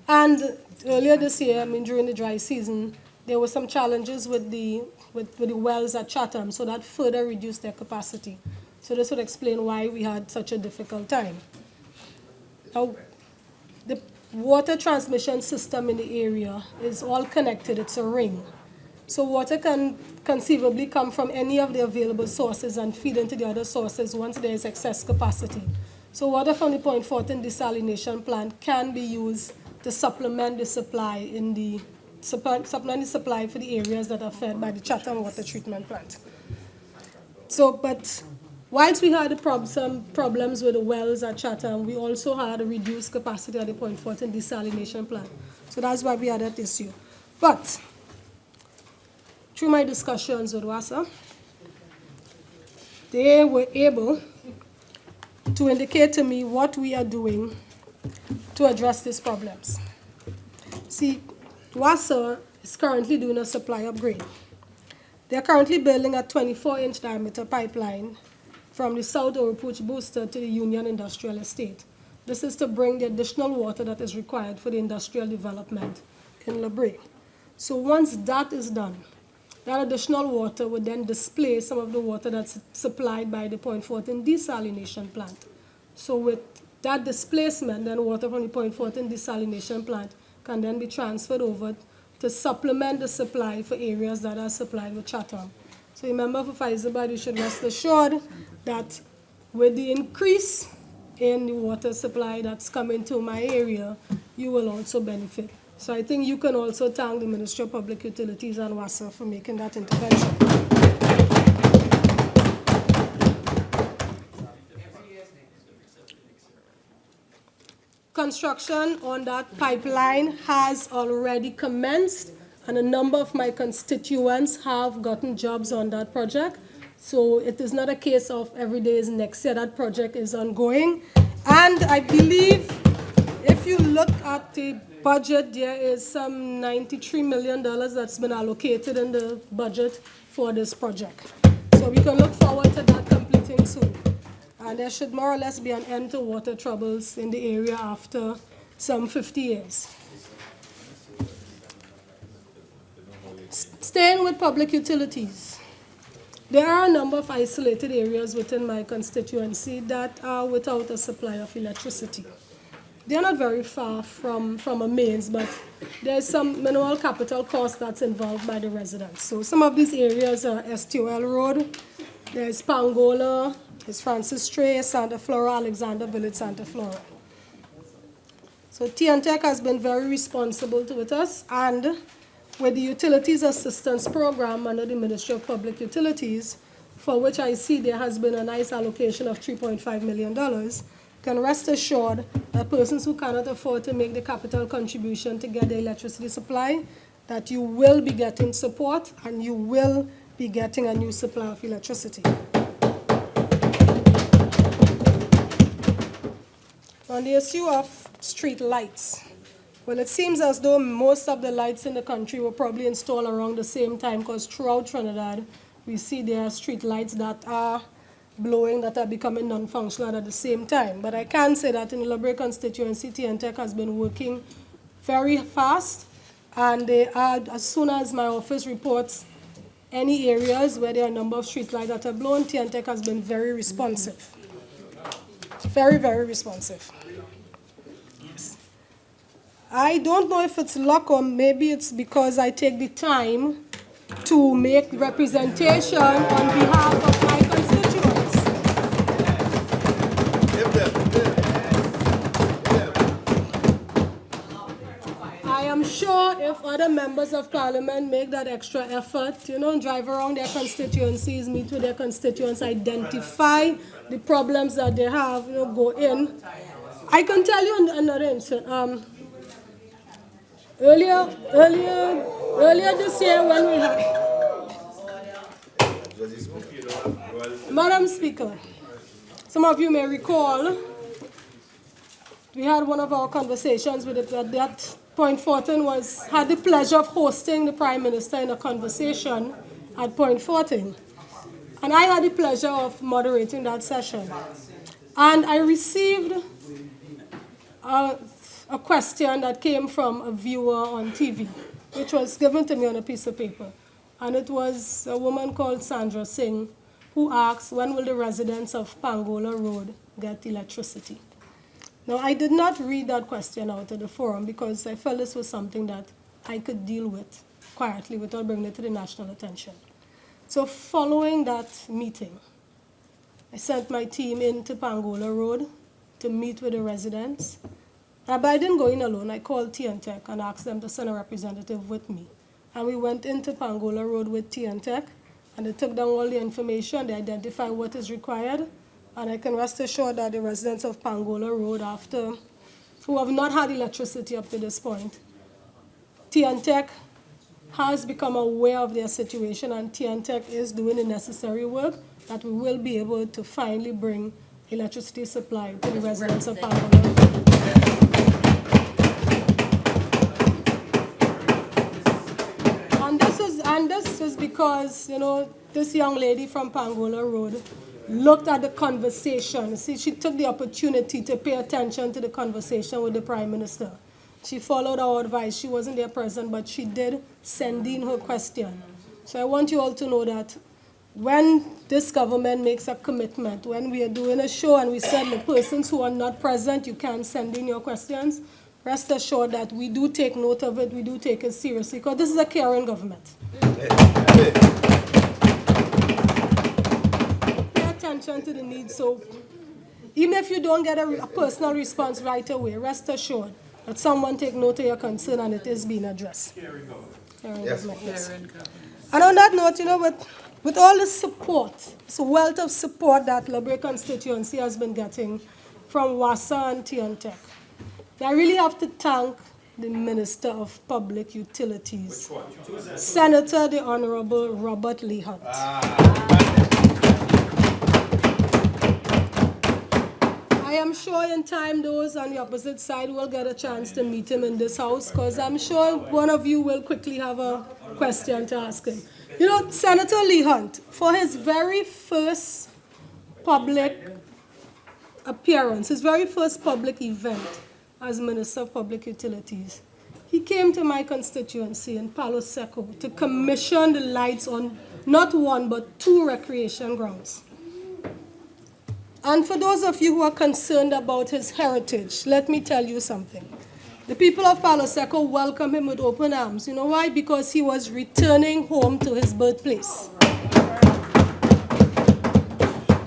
Speaker 5: And earlier this year, during the dry season, there were some challenges with the wells at Chatham, so that further reduced their capacity. So this would explain why we had such a difficult time. Now, the water transmission system in the area is all connected. It's a ring. So water can conceivably come from any of the available sources and feed into the other sources once there is excess capacity. So water from the Point Fortin desalination plant can be used to supplement the supply supplement the supply for the areas that are fed by the Chatham Water Treatment Plant. So, but whilst we had some problems with the wells at Chatham, we also had a reduced capacity at the Point Fortin desalination plant. So that's why we had that issue. But through my discussions with WASA, they were able to indicate to me what we are doing to address these problems. See, WASA is currently doing a supply upgrade. They are currently building a 24-inch diameter pipeline from the South Oropouche Booster to the Union Industrial Estate. This is to bring the additional water that is required for the industrial development in La Brea. So once that is done, that additional water would then displace some of the water that's supplied by the Point Fortin desalination plant. So with that displacement, then water from the Point Fortin desalination plant can then be transferred over to supplement the supply for areas that are supplied with Chatham. So remember, for Faizabad, you should rest assured that with the increase in the water supply that's coming to my area, you will also benefit. So I think you can also thank the Ministry of Public Utilities and WASA for making that intervention. Construction on that pipeline has already commenced, and a number of my constituents have gotten jobs on that project. So it is not a case of every day is next year. That project is ongoing. And I believe if you look at the budget, there is some $93 million that's been allocated in the budget for this project. So we can look forward to that completing starting soon. And there should more or less be an end to water troubles in the area after some 50 years. Staying with public utilities, there are a number of isolated areas within my constituency that are without a supply of electricity. They're not very far from a mains, but there's some minimal capital cost that's involved by the residents. So some of these areas are STOL Road, there's Pangola, there's Francis Stray, Santa Flora, Alexander Village, Santa Flora. So TNTEC has been very responsible with us, and with the Utilities Assistance Program under the Ministry of Public Utilities, for which I see there has been a nice allocation of $3.5 million, can rest assured that persons who cannot afford to make the capital contribution to get the electricity supply, that you will be getting support and you will be getting a new supply of electricity. On the issue of street lights, well, it seems as though most of the lights in the country were probably installed around the same time, because throughout Trinidad, we see there are street lights that are blowing, that are becoming non-functional at the same time. But I can say that in the Liberia constituency, TNTEC has been working very fast, and they are, as soon as my office reports any areas where there are a number of street lights that are blown, TNTEC has been very responsive. Very, very responsive. Yes. I don't know if it's luck or maybe it's because I take the time to make representation on behalf of my constituents. I am sure if other members of parliament make that extra effort, drive around their constituencies, meet with their constituents, identify the problems that they have, go in. I can tell you another incident. Earlier this year when we had... Madam Speaker, some of you may recall, we had one of our conversations with it at that point. Fortin had the pleasure of hosting the Prime Minister in a conversation at Point Fortin. And I had the pleasure of moderating that session. And I received a question that came from a viewer on TV, which was given to me on a piece of paper. And it was a woman called Sandra Singh who asked, when will the residents of Pangola Road get electricity? Now, I did not read that question out at the forum because I felt this was something that I could deal with quietly without bringing it to the national attention. So following that meeting, I sent my team into Pangola Road to meet with the residents. But I didn't go in alone. I called TNTEC and asked them to send a representative with me. And we went into Pangola Road with TNTEC, and they took down all the information, they identified what is required, and I can rest assured that the residents of Pangola Road, who have not had electricity up to this point, TNTEC has become aware of their situation, and TNTEC is doing the necessary work that we will be able to finally bring electricity supply to the residents of Pangola Road. And this is because, this young lady from Pangola Road looked at the conversation. See, she took the opportunity to pay attention to the conversation with the Prime Minister. She followed our advice. She wasn't there present, but she did send in her question. So I want you all to know that when this government makes a commitment, when we are doing a show and we said the persons who are not present, you can send in your questions, rest assured that we do take note of it, we do take it seriously, because this is a caring government. Pay attention to the needs. So even if you don't get a personal response right away, rest assured that someone take note of your concern and it is being addressed. Caring government. Yes. And on that note, with all the support, this wealth of support that Liberia constituency has been getting from WASA and TNTEC, I really have to thank the Minister of Public Utilities, Senator the Honorable Robert Lee Hunt. I am sure in time those on the opposite side will get a chance to meet him in this house, because I'm sure one of you will quickly have a question to ask him. Senator Lee Hunt, for his very first public appearance, his very first public event as Minister of Public Utilities, he came to my constituency in Palo Seco to commission the lights on not one but 2 recreation grounds. And for those of you who are concerned about his heritage, let me tell you something. The people of Palo Seco welcome him with open arms. You know why? Because he was returning home to his birthplace.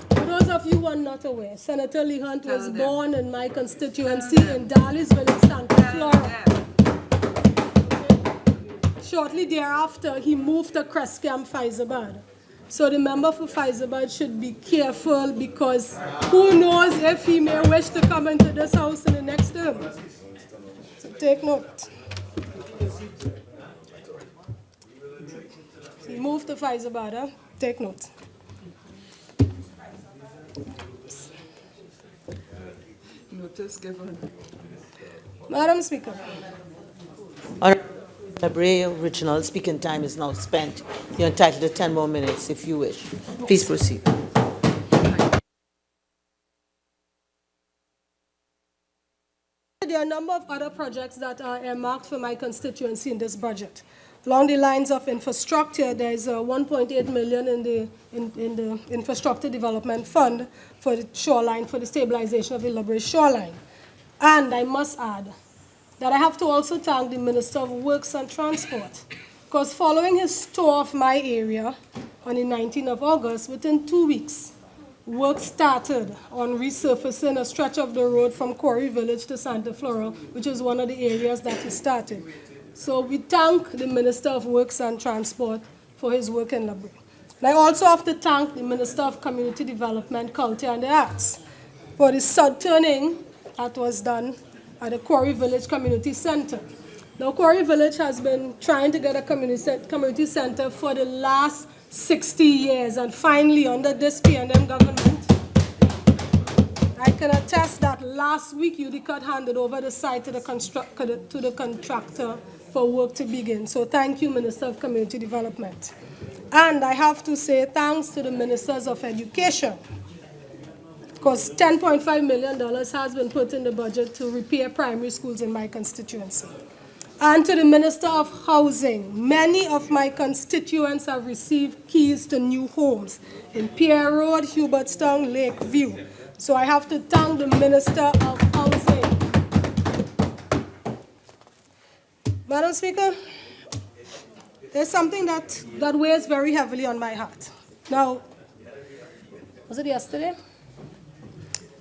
Speaker 5: For those of you who are not aware, Senator Lee Hunt was born in my constituency in Darlysville in Santa Flora. Shortly thereafter, he moved to Crescam, Faizabad. So the member for Faizabad should be careful, because who knows if he may wish to come into this house in the next term. So take note. He moved to Faizabad, huh? Take note.
Speaker 6: Notice given.
Speaker 5: Madam Speaker.
Speaker 2: Honorable original speaking time is now spent. You're entitled to 10 more minutes if you wish. Please proceed.
Speaker 5: There are a number of other projects that are earmarked for my constituency in this budget. Along the lines of infrastructure, there is 1.8 million in the Infrastructure Development Fund for the shoreline, for the stabilization of the Illabray shoreline. And I must add that I have to also thank the Minister of Works and Transport, because following his tour of my area on the 19th of August, within 2 weeks, work started on resurfacing a stretch of the road from Quarry Village to Santa Flora, which is one of the areas that he started. So we thank the Minister of Works and Transport for his work in Illabray. And I also have to thank the Minister of Community Development, Culture and the Arts for the sud-turning that was done at the Quarry Village Community Center. Now, Quarry Village has been trying to get a community center for the last 60 years, and finally, under this PNM government, I can attest that last week UDCAT handed over the site to the contractor for work to begin. So thank you, Minister of Community Development. And I have to say thanks to the Ministers of Education, because $10.5 million has been put in the budget to repair primary schools in my constituency. And to the Minister of Housing, many of my constituents have received keys to new homes in Pierre Road, Hubertstown, Lakeview. So I have to thank the Minister of Housing. Madam Speaker, there's something that weighs very heavily on my heart. Now, was it yesterday?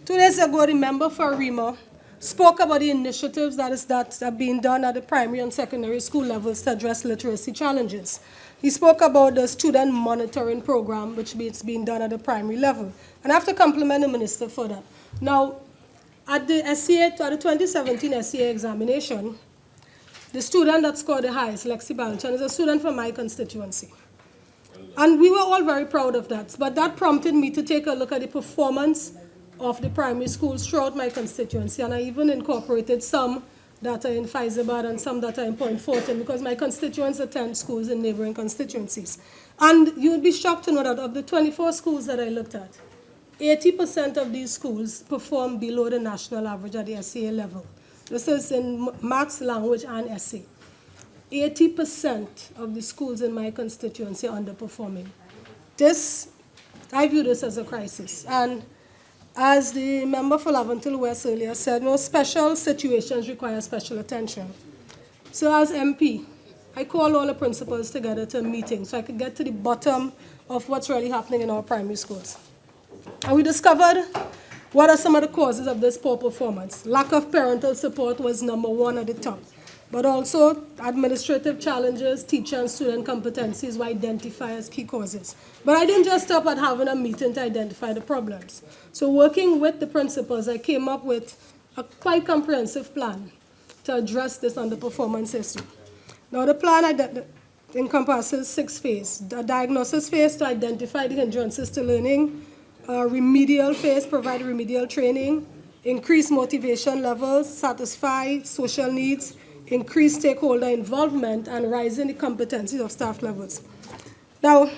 Speaker 5: 2 days ago, the member for Rima spoke about the initiatives that are being done at the primary and secondary school levels to address literacy challenges. He spoke about the student monitoring program, which is being done at the primary level. And I have to compliment the minister for that. Now, at the 2017 SCA examination, the student that scored the highest, Lexi Balchan, is a student from my constituency. And we were all very proud of that. But that prompted me to take a look at the performance of the primary schools throughout my constituency, and I even incorporated some that are in Faizabad and some that are in Point Fortin, because my constituents attend schools in neighboring constituencies. And you'd be shocked to know that of the 24 schools that I looked at, 80% of these schools perform below the national average at the SCA level. This is in maths, language, and essay. 80% of the schools in my constituency are underperforming. I view this as a crisis. And as the member for Laventil West earlier said, no, special situations require special attention. So as MP, I called all the principals together to a meeting so I could get to the bottom of what's really happening in our primary schools. And we discovered what are some of the causes of this poor performance. Lack of parental support was number one at the top, but also administrative challenges, teacher and student competencies were identified as key causes. But I didn't just stop at having a meeting to identify the problems. So working with the principals, I came up with a quite comprehensive plan to address this underperformance issue. Now the plan encompasses 6 phases. The diagnosis phase to identify the hindrances to learning, a remedial phase, provide remedial training, increase motivation levels, satisfy social needs, increase stakeholder involvement, and raising the competencies of staff levels. Now,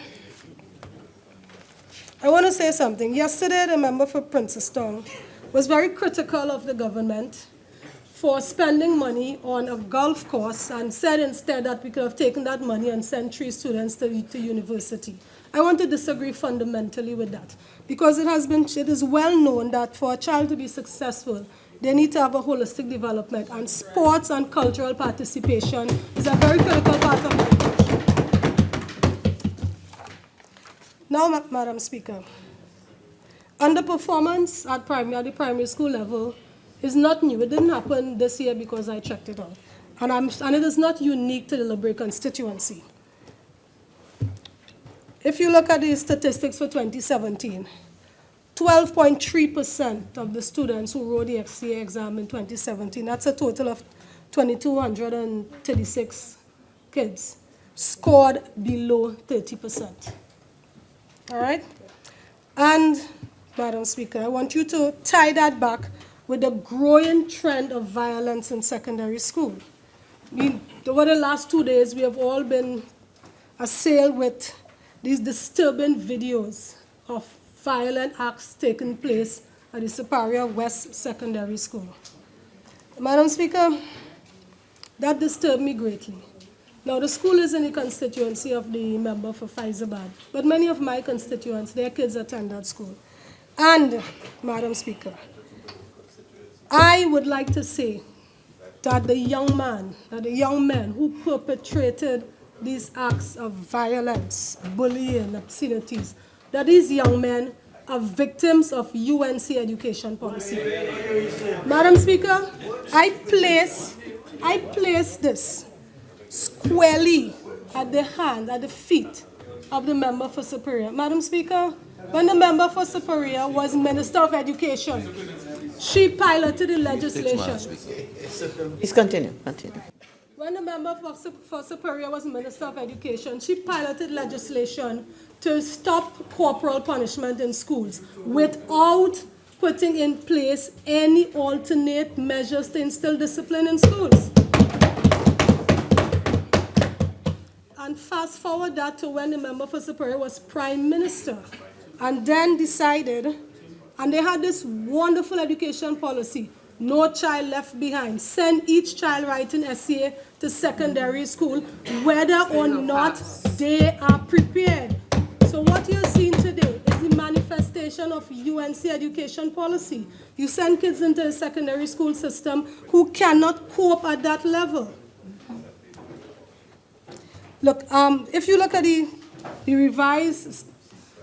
Speaker 5: I want to say something. Yesterday, the member for Princestown was very critical of the government for spending money on a golf course and said instead that we could have taken that money and sent 3 students to university. I want to disagree fundamentally with that because it is well known that for a child to be successful, they need to have a holistic development, and sports and cultural participation is a very critical part of education. Now, Madam Speaker, underperformance at the primary school level is not new. It didn't happen this year because I checked it out. And it is not unique to the Liberia constituency. If you look at the statistics for 2017, 12.3% of the students who wrote the FCA exam in 2017, that's a total of 2,236 kids, scored below 30%. All right? And, Madam Speaker, I want you to tie that back with the growing trend of violence in secondary school. Over the last 2 days, we have all been assailed with these disturbing videos of violent acts taking place at the Superior West Secondary School. Madam Speaker, that disturbed me greatly. Now, the school is in the constituency of the member for Faizabad, but many of my constituents, their kids attend that school. And, Madam Speaker, I would like to say that the young men who perpetrated these acts of violence, bullying, obscenities, that these young men are victims of UNC education policy. Madam Speaker, I place this squarely at the feet of the member for Superior. Madam Speaker, when the member for Superior was Minister of Education, she piloted the legislation.
Speaker 2: Please continue.
Speaker 5: When the member for Superior was Minister of Education, she piloted legislation to stop corporal punishment in schools without putting in place any alternate measures to instill discipline in schools. And fast forward that to when the member for Superior was Prime Minister, and then decided, and they had this wonderful education policy, no child left behind, send each child writing essay to secondary school, whether or not they are prepared. So what you're seeing today is the manifestation of UNC education policy. You send kids into the secondary school system who cannot cope at that level. Look, if you look at the revised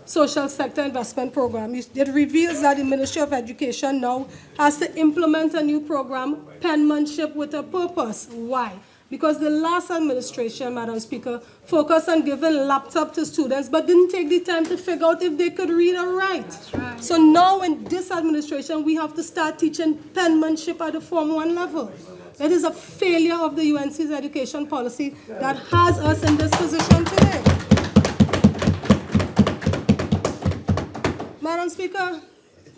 Speaker 5: social sector investment program, it reveals that the Ministry of Education now has to implement a new program, Penmanship with a Purpose. Why? Because the last administration, Madam Speaker, focused on giving laptops to students, but didn't take the time to figure out if they could read or write. Right. So now in this administration, we have to start teaching penmanship at the Form 1 level. That is a failure of the UNC's education policy that has us in this position today. Madam Speaker,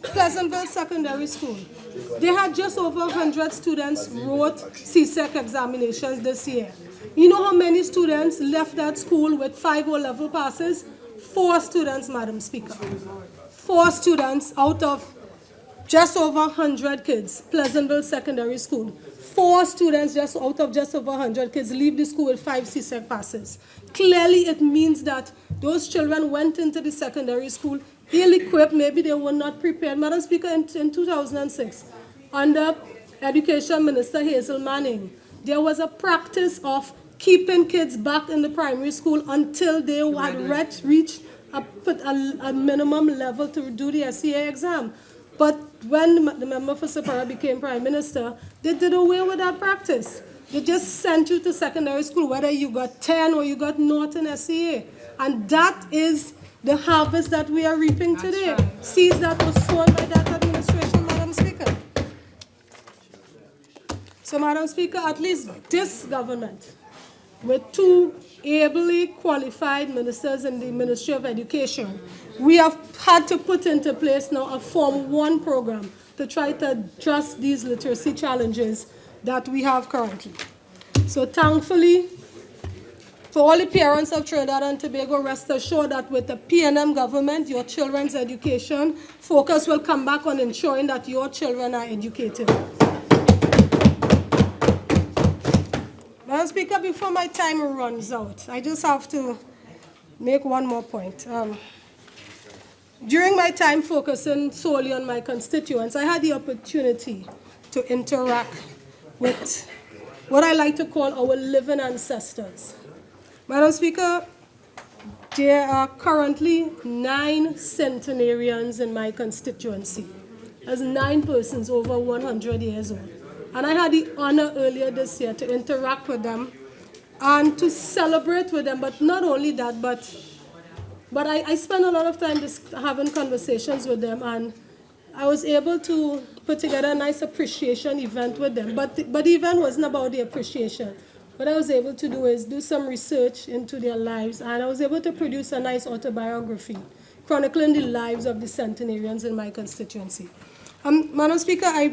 Speaker 5: Pleasantville Secondary School, they had just over 100 students wrote CSEC examinations this year. You know how many students left that school with 5 O-level passes? 4 students, Madam Speaker. 4 students out of just over 100 kids, Pleasantville Secondary School. 4 students just out of just over 100 kids leave the school with 5 CSEC passes. Clearly, it means that those children went into the secondary school ill-equipped, maybe they were not prepared. Madam Speaker, in 2006, under Education Minister Hazel Manning, there was a practice of keeping kids back in the primary school until they had reached a minimum level to do the SCA exam. But when the member for Superior became Prime Minister, they did away with that practice. They just sent you to secondary school, whether you got 10 or you got naught in SCA. And that is the harvest that we are reaping today. Right. Seeds that were sown by that administration, Madam Speaker. So, Madam Speaker, at least this government, with 2 ably qualified ministers in the Ministry of Education, we have had to put into place now a Form 1 program to try to address these literacy challenges that we have currently. So thankfully, For all the parents of Trinidad and Tobago, rest assured that with the PNM government, your children's education focus will come back on ensuring that your children are educated. Madam Speaker, before my time runs out, I just have to make one more point. During my time focusing solely on my constituents, I had the opportunity to interact with what I like to call our living ancestors. Madam Speaker, there are currently 9 centenarians in my constituency. That's 9 persons over 100 years old. And I had the honor earlier this year to interact with them and to celebrate with them. But not only that, but I spent a lot of time just having conversations with them, and I was able to put together a nice appreciation event with them. But the event wasn't about the appreciation. What I was able to do is do some research into their lives, and I was able to produce a nice autobiography chronicling the lives of the centenarians in my constituency. Madam Speaker, I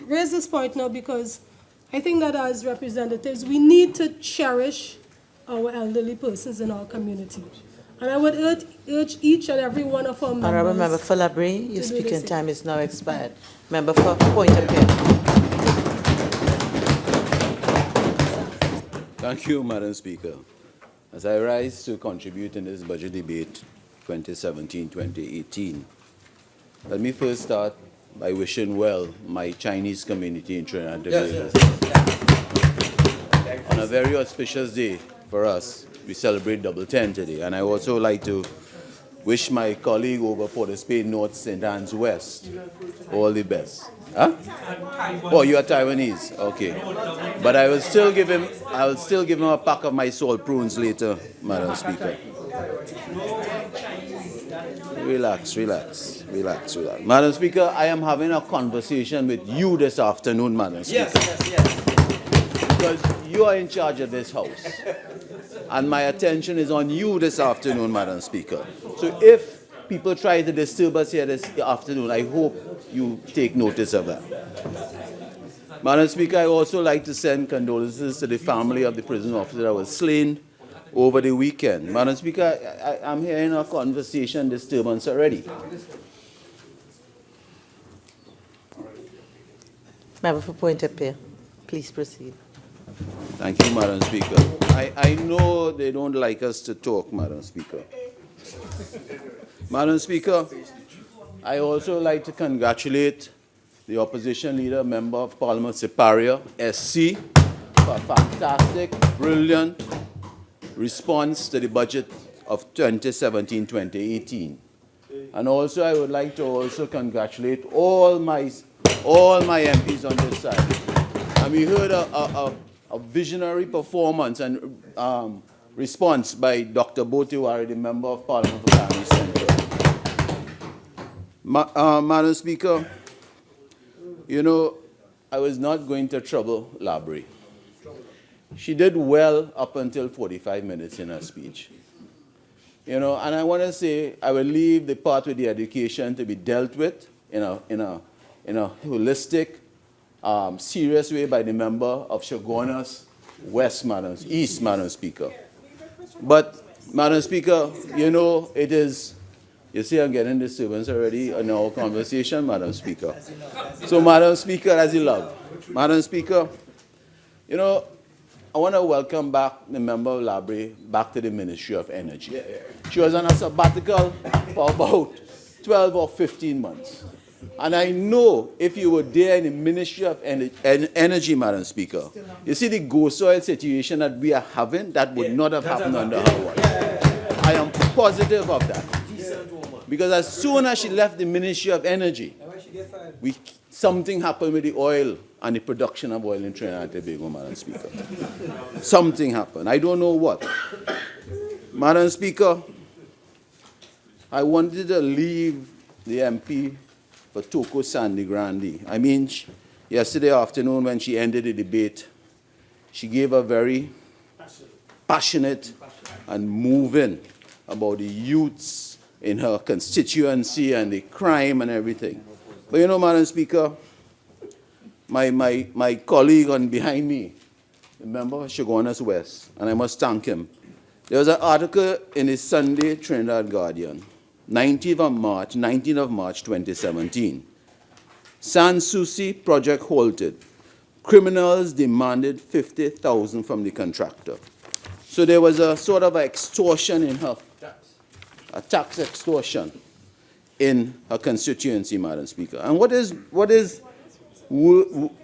Speaker 5: raise this point now because I think that as representatives, we need to cherish our elderly persons in our community. And I would urge each and every one of our members.
Speaker 2: Honourable Member for Labrie, your speaking time is now expired. Member for point of order.
Speaker 7: Thank you, Madam Speaker. As I rise to contribute in this budget debate 2017-2018, let me first start by wishing well my Chinese community in Trinidad and Tobago. On a very auspicious day for us, we celebrate Double 10 today, and I also like to wish my colleague over Port of Spain North, St. Anne's West all the best. Huh? Oh, you are Taiwanese, okay. But I will still give him a pack of my salt prunes later, Madam Speaker. Relax. Madam Speaker, I am having a conversation with you this afternoon, Madam Speaker. Yes. Because you are in charge of this House. And my attention is on you this afternoon, Madam Speaker. So if people try to disturb us here this afternoon, I hope you take notice of that. Madam Speaker, I also like to send condolences to the family of the prison officer that was slain over the weekend. Madam Speaker, I'm hearing a conversation disturbance already.
Speaker 2: Member for point of order, please proceed.
Speaker 7: Thank you, Madam Speaker. I know they don't like us to talk, Madam Speaker. Madam Speaker, I also like to congratulate the opposition leader, Member of Parliament Siparia, SC, for a fantastic, brilliant response to the budget of 2017-2018. And also, I would like to also congratulate all my MPs on this side. And we heard a visionary performance and response by Dr. Bhoendradatt Tewarie, the Member of Parliament for Kami Central. Madam Speaker, you know, I was not going to trouble Labrie. She did well up until 45 minutes in her speech. You know, and I want to say I will leave the part with the education to be dealt with in a holistic, serious way by the member of Chaguanas West, East, Madam Speaker. But, Madam Speaker, you know, it is, you see I'm getting disturbance already in our conversation, Madam Speaker. So, Madam Speaker, as you love. Madam Speaker, you know, I want to welcome back the member of Labrie back to the Ministry of Energy. She was on a sabbatical for about 12 or 15 months. And I know if you were there in the Ministry of Energy, Madam Speaker, you see the ghost oil situation that we are having, that would not have happened under her watch. I am positive of that. Because as soon as she left the Ministry of Energy, something happened with the oil and the production of oil in Trinidad and Tobago, Madam Speaker. Something happened. I don't know what. Madam Speaker, I wanted to leave the MP for Toko Sandy Grandi. I mean, yesterday afternoon when she ended the debate, she gave a very passionate and moving about the youths in her constituency and the crime and everything. But you know, Madam Speaker, my colleague on behind me, the member of Chaguanas West, and I must thank him, There was an article in the Sunday Trinidad Guardian, 19th of March 2017. Sanssouci project halted. Criminals demanded $50,000 from the contractor. So there was a sort of extortion in her, a tax extortion in her constituency, Madam Speaker. And what is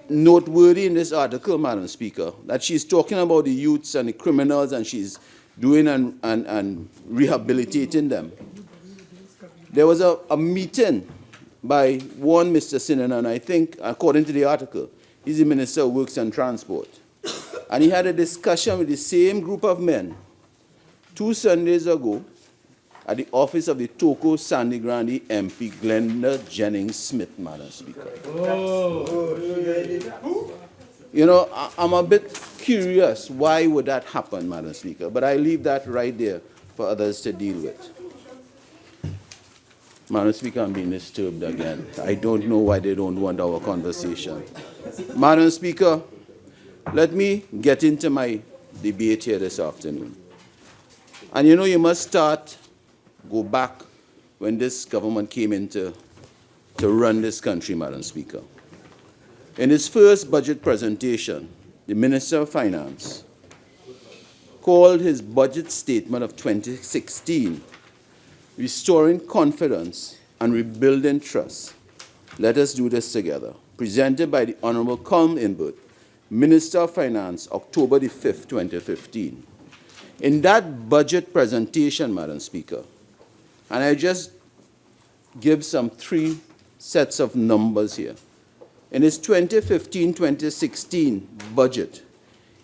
Speaker 7: noteworthy in this article, Madam Speaker, that she's talking about the youths and the criminals and she's doing and rehabilitating them. There was a meeting by one Mr. Sinan, and I think, according to the article, he's the Minister of Works and Transport. And he had a discussion with the same group of men 2 Sundays ago at the office of the Toko Sandy Grande MP, Glenda Jennings Smith, Madam Speaker. You know, I'm a bit curious, why would that happen, Madam Speaker? But I leave that right there for others to deal with. Madam Speaker, I'm being disturbed again. I don't know why they don't want our conversation. Madam Speaker, let me get into my debate here this afternoon. And you know, you must go back when this government came in to run this country, Madam Speaker. In his first budget presentation, the Minister of Finance called his budget statement of 2016 Restoring Confidence and Rebuilding Trust. Let us do this together. Presented by the Honorable Colm Inbert, Minister of Finance, October the 5th, 2015. In that budget presentation, Madam Speaker, and I just give some 3 sets of numbers here. In his 2015-2016 budget,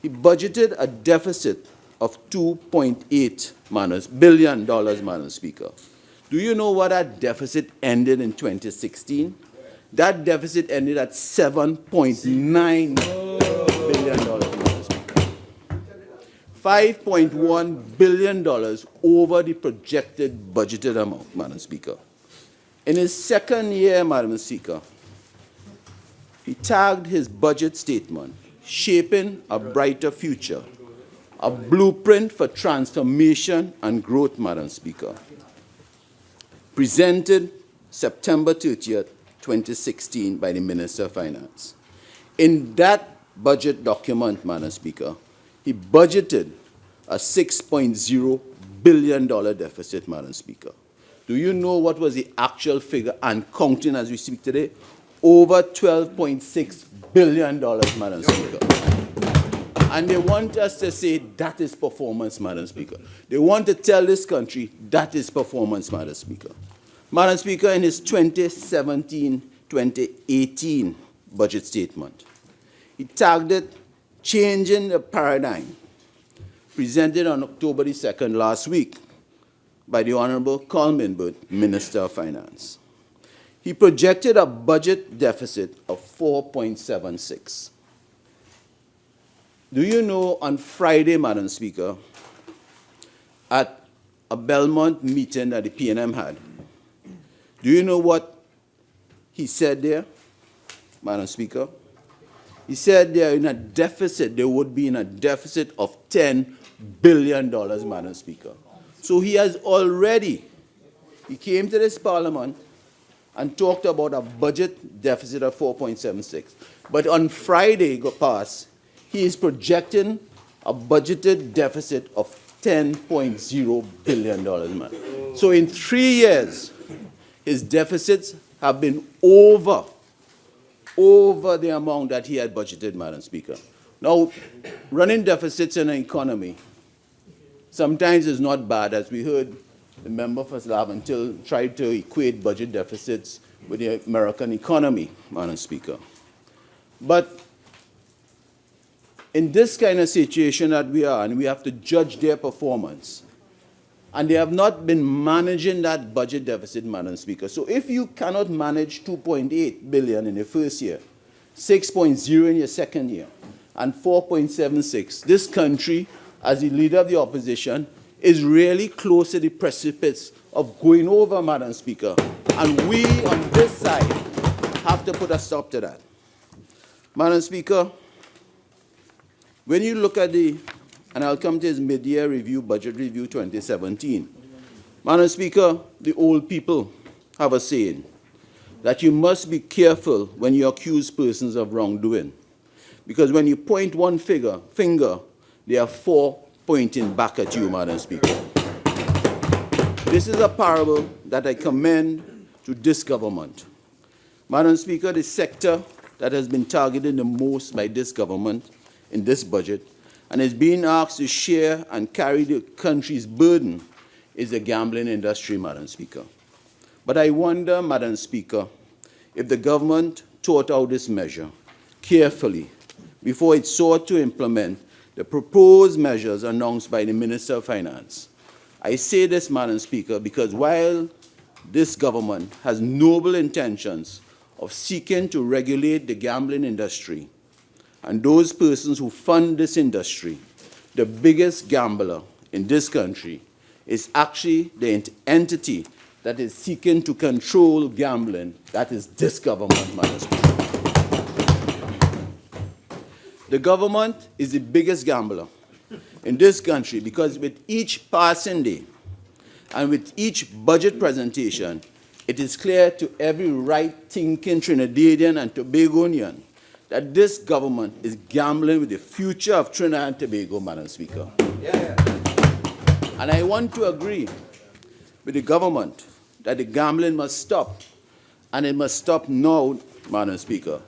Speaker 7: he budgeted a deficit of $2.8 billion, Madam Speaker. Do you know what that deficit ended in 2016? That deficit ended at $7.9 billion, Madam Speaker. $5.1 billion over the projected budgeted amount, Madam Speaker. In his second year, Madam Speaker, he tagged his budget statement, Shaping a Brighter Future, a blueprint for transformation and growth, Madam Speaker. Presented September 30th, 2016 by the Minister of Finance. In that budget document, Madam Speaker, he budgeted a $6.0 billion deficit, Madam Speaker. Do you know what was the actual figure and counting as we speak today? Over $12.6 billion, Madam Speaker. And they want us to say that is performance, Madam Speaker. They want to tell this country that is performance, Madam Speaker. Madam Speaker, in his 2017-2018 budget statement, he tagged it Changing the Paradigm, presented on October the 2nd last week by the Honorable Colm Inbert, Minister of Finance. He projected a budget deficit of 4.76. Do you know on Friday, Madam Speaker, at a Belmont meeting that the PNM had, do you know what he said there, Madam Speaker? He said they would be in a deficit of $10 billion, Madam Speaker. So he came to this Parliament and talked about a budget deficit of 4.76. But on Friday past, he is projecting a budgeted deficit of $10.0 billion, man. So in 3 years, his deficits have been over the amount that he had budgeted, Madam Speaker. Now, running deficits in an economy sometimes is not bad, as we heard the member for Slav until tried to equate budget deficits with the American economy, Madam Speaker. But in this kind of situation that we are, and we have to judge their performance, and they have not been managing that budget deficit, Madam Speaker. So if you cannot manage $2.8 billion in your first year, 6.0 in your second year, and 4.76, this country, as the leader of the opposition, is really close to the precipice of going over, Madam Speaker. And we on this side have to put a stop to that. Madam Speaker, when you look at the and I'll come to his mid-year review, budget review 2017. Madam Speaker, the old people have a saying that you must be careful when you accuse persons of wrongdoing, because when you point one finger, there are four pointing back at you, Madam Speaker. This is a parable that I commend to this government. Madam Speaker, the sector that has been targeted the most by this government in this budget and is being asked to share and carry the country's burden is the gambling industry, Madam Speaker. But I wonder, Madam Speaker, if the government thought out this measure carefully before it sought to implement the proposed measures announced by the Minister of Finance. I say this, Madam Speaker, because while this government has noble intentions of seeking to regulate the gambling industry and those persons who fund this industry, the biggest gambler in this country is actually the entity that is seeking to control gambling. That is this government, Madam Speaker. The government is the biggest gambler in this country because with each passing day and with each budget presentation, it is clear to every right-thinking Trinidadian and Tobagonian that this government is gambling with the future of Trinidad and Tobago, Madam Speaker. And I want to agree with the government that the gambling must stop, and it must stop now, Madam Speaker.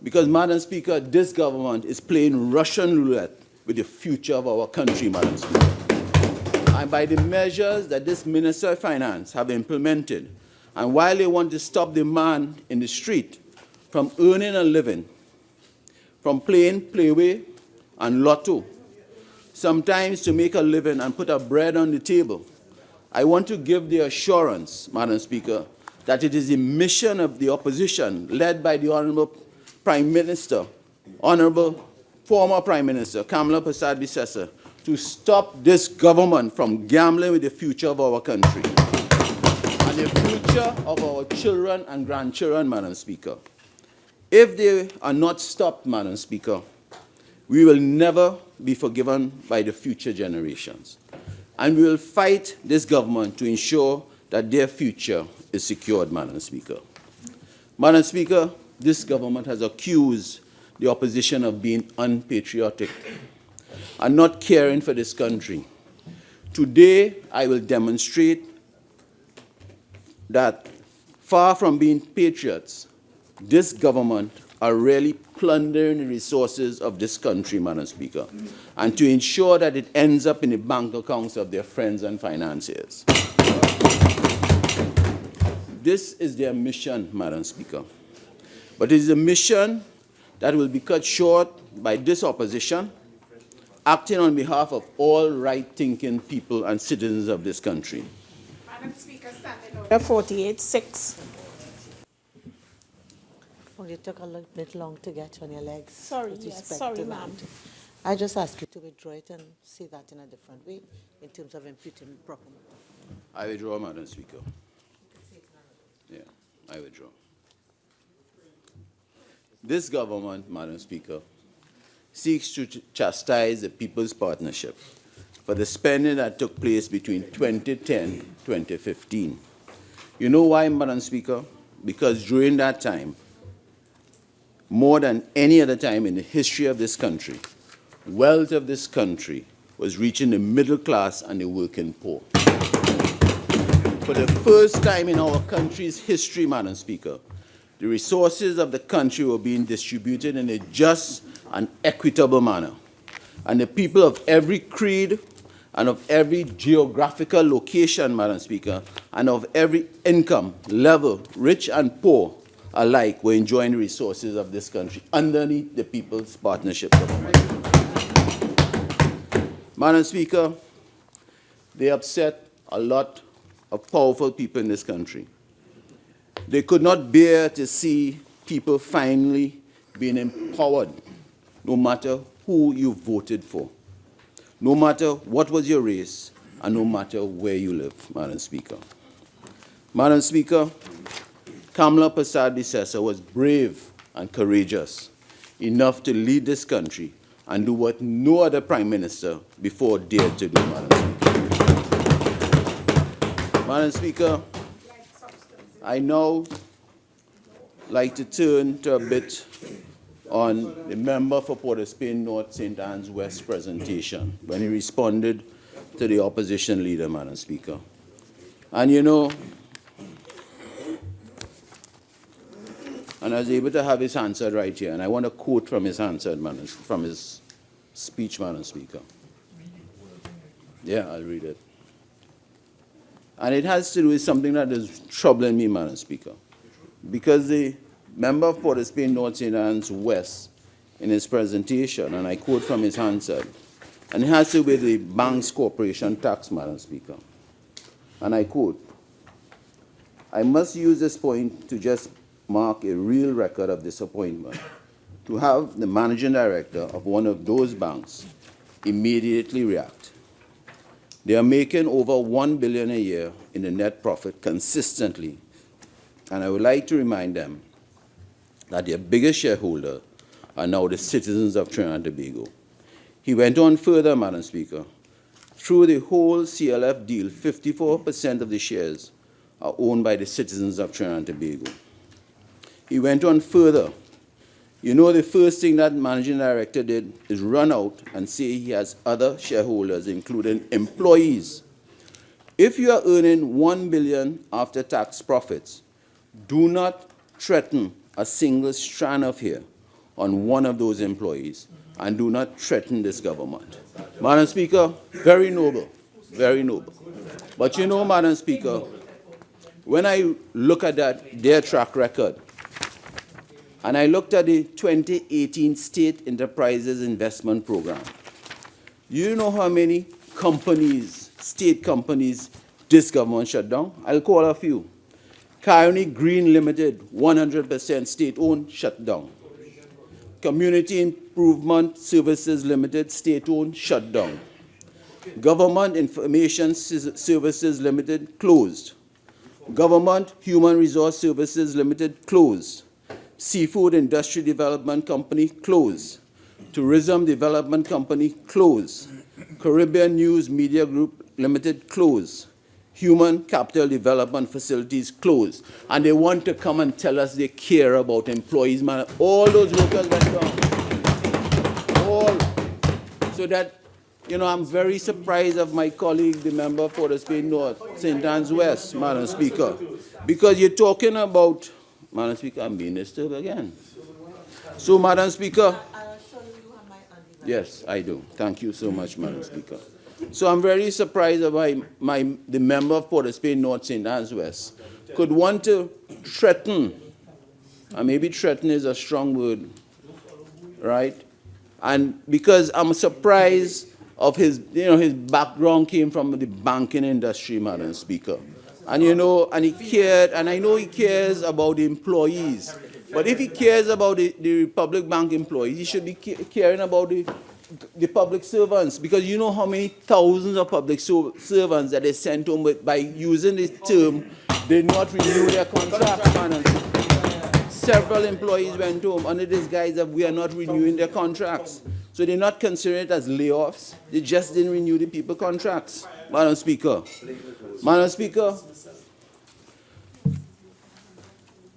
Speaker 7: Because, Madam Speaker, this government is playing Russian roulette with the future of our country, Madam Speaker. And by the measures that this Minister of Finance have implemented, and while they want to stop the man in the street from earning a living, from playing playway and lotto, sometimes to make a living and put a bread on the table, I want to give the assurance, Madam Speaker, that it is the mission of the opposition, led by the Honorable Prime Minister, Honorable former Prime Minister, Kamala Persad-Bissessar, to stop this government from gambling with the future of our country and the future of our children and grandchildren, Madam Speaker. If they are not stopped, Madam Speaker, we will never be forgiven by the future generations. And we will fight this government to ensure that their future is secured, Madam Speaker. Madam Speaker, this government has accused the opposition of being unpatriotic and not caring for this country. Today, I will demonstrate that far from being patriots, this government are really plundering the resources of this country, Madam Speaker, and to ensure that it ends up in the bank accounts of their friends and financiers. This is their mission, Madam Speaker. But it is a mission that will be cut short by this opposition, acting on behalf of all right-thinking people and citizens of this country.
Speaker 8: Madam Speaker, standing order 48-6.
Speaker 2: Well, you took a little bit long to get on your legs.
Speaker 8: Sorry,
Speaker 2: with
Speaker 8: yes,
Speaker 2: respect
Speaker 8: sorry,
Speaker 2: to
Speaker 8: ma'am.
Speaker 2: that. I just ask you to withdraw it and say that in a different way in terms of imputing proper.
Speaker 7: I withdraw, Madam Speaker. Yeah, I withdraw. This government, Madam Speaker, seeks to chastise the People's Partnership for the spending that took place between 2010 and 2015. You know why, Madam Speaker? Because during that time, more than any other time in the history of this country, wealth of this country was reaching the middle class and the working poor. For the first time in our country's history, Madam Speaker, the resources of the country were being distributed in a just and equitable manner. And the people of every creed and of every geographical location, Madam Speaker, and of every income level, rich and poor alike, were enjoying the resources of this country underneath the People's Partnership government. Madam Speaker, they upset a lot of powerful people in this country. They could not bear to see people finally being empowered, no matter who you voted for, no matter what was your race, and no matter where you live, Madam Speaker. Madam Speaker, Kamala Persad-Bissessar was brave and courageous enough to lead this country and do what no other Prime Minister before dared to do, Madam Speaker. Madam Speaker, I now like to turn to a bit on the member for Port of Spain North St. Anne's West presentation when he responded to the opposition leader, Madam Speaker. And you know, and I was able to have his answer right here, and I want to quote from his answer, from his speech, Madam Speaker. Yeah, I'll read it. And it has to do with something that is troubling me, Madam Speaker. Because the member of Port of Spain North St. Anne's West, in his presentation, and I quote from his answer, and it has to do with the Banks Corporation tax, Madam Speaker. And I quote, "I must use this point to just mark a real record of disappointment to have the managing director of one of those banks immediately react. They are making over $1 billion a year in the net profit consistently, and I would like to remind them that their biggest shareholder are now the citizens of Trinidad and Tobago." He went on further, Madam Speaker. "Through the whole CLF deal, 54% of the shares are owned by the citizens of Trinidad and Tobago." He went on further. "You know, the first thing that managing director did is run out and say he has other shareholders, including employees. If you are earning $1 billion after tax profits, do not threaten a single strand of hair on one of those employees, and do not threaten this government." Madam Speaker, very noble, very noble. But you know, Madam Speaker, when I look at their track record, and I looked at the 2018 State Enterprises Investment Program, you know how many companies, state companies, this government shut down? I'll call a few. Carney Green Limited, 100% state-owned, shut down. Community Improvement Services Limited, state-owned, shut down. Government Information Services Limited, closed. Government Human Resource Services Limited, closed. Seafood Industry Development Company, closed. Tourism Development Company, closed. Caribbean News Media Group Limited, closed. Human Capital Development Facilities, closed. And they want to come and tell us they care about employees. Man, all those workers went down. All. So that, you know, I'm very surprised of my colleague, the member for the Spain North, St. Anne's West, Madam Speaker. Because you're talking about, Madam Speaker, I'm being disturbed again. So, Madam Speaker. Yes, I do. Thank you so much, Madam Speaker. So I'm very surprised about the member of Port of Spain North St. Anne's West could want to threaten, and maybe threaten is a strong word, right? And because I'm surprised of his, you know, his background came from the banking industry, Madam Speaker. And you know, and he cared, and I know he cares about the employees. But if he cares about the Republic Bank employees, he should be caring about the public servants, because you know how many thousands of public servants that they sent home with, by using this term, did not renew their contracts. Several employees went home under this guise of we are not renewing their contracts. So they're not considering it as layoffs. They just didn't renew the people's contracts. Madam Speaker. Madam Speaker.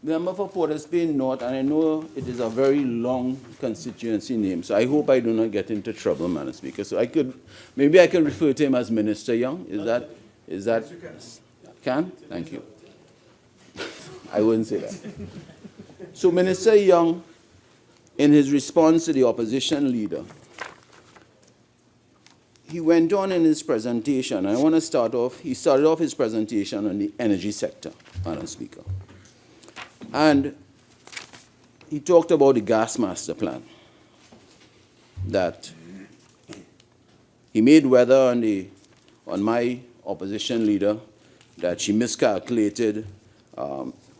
Speaker 7: Member for Port of Spain North, and I know it is a very long constituency name, so I hope I do not get into trouble, Madam Speaker. So maybe I can refer to him as Minister Young. Is that, can? Thank you. I wouldn't say that. So Minister Young, in his response to the opposition leader, he went on in his presentation, and I want to start off, he started off his presentation on the energy sector, Madam Speaker. And he talked about the gas master plan, that he made weather on my opposition leader, that she miscalculated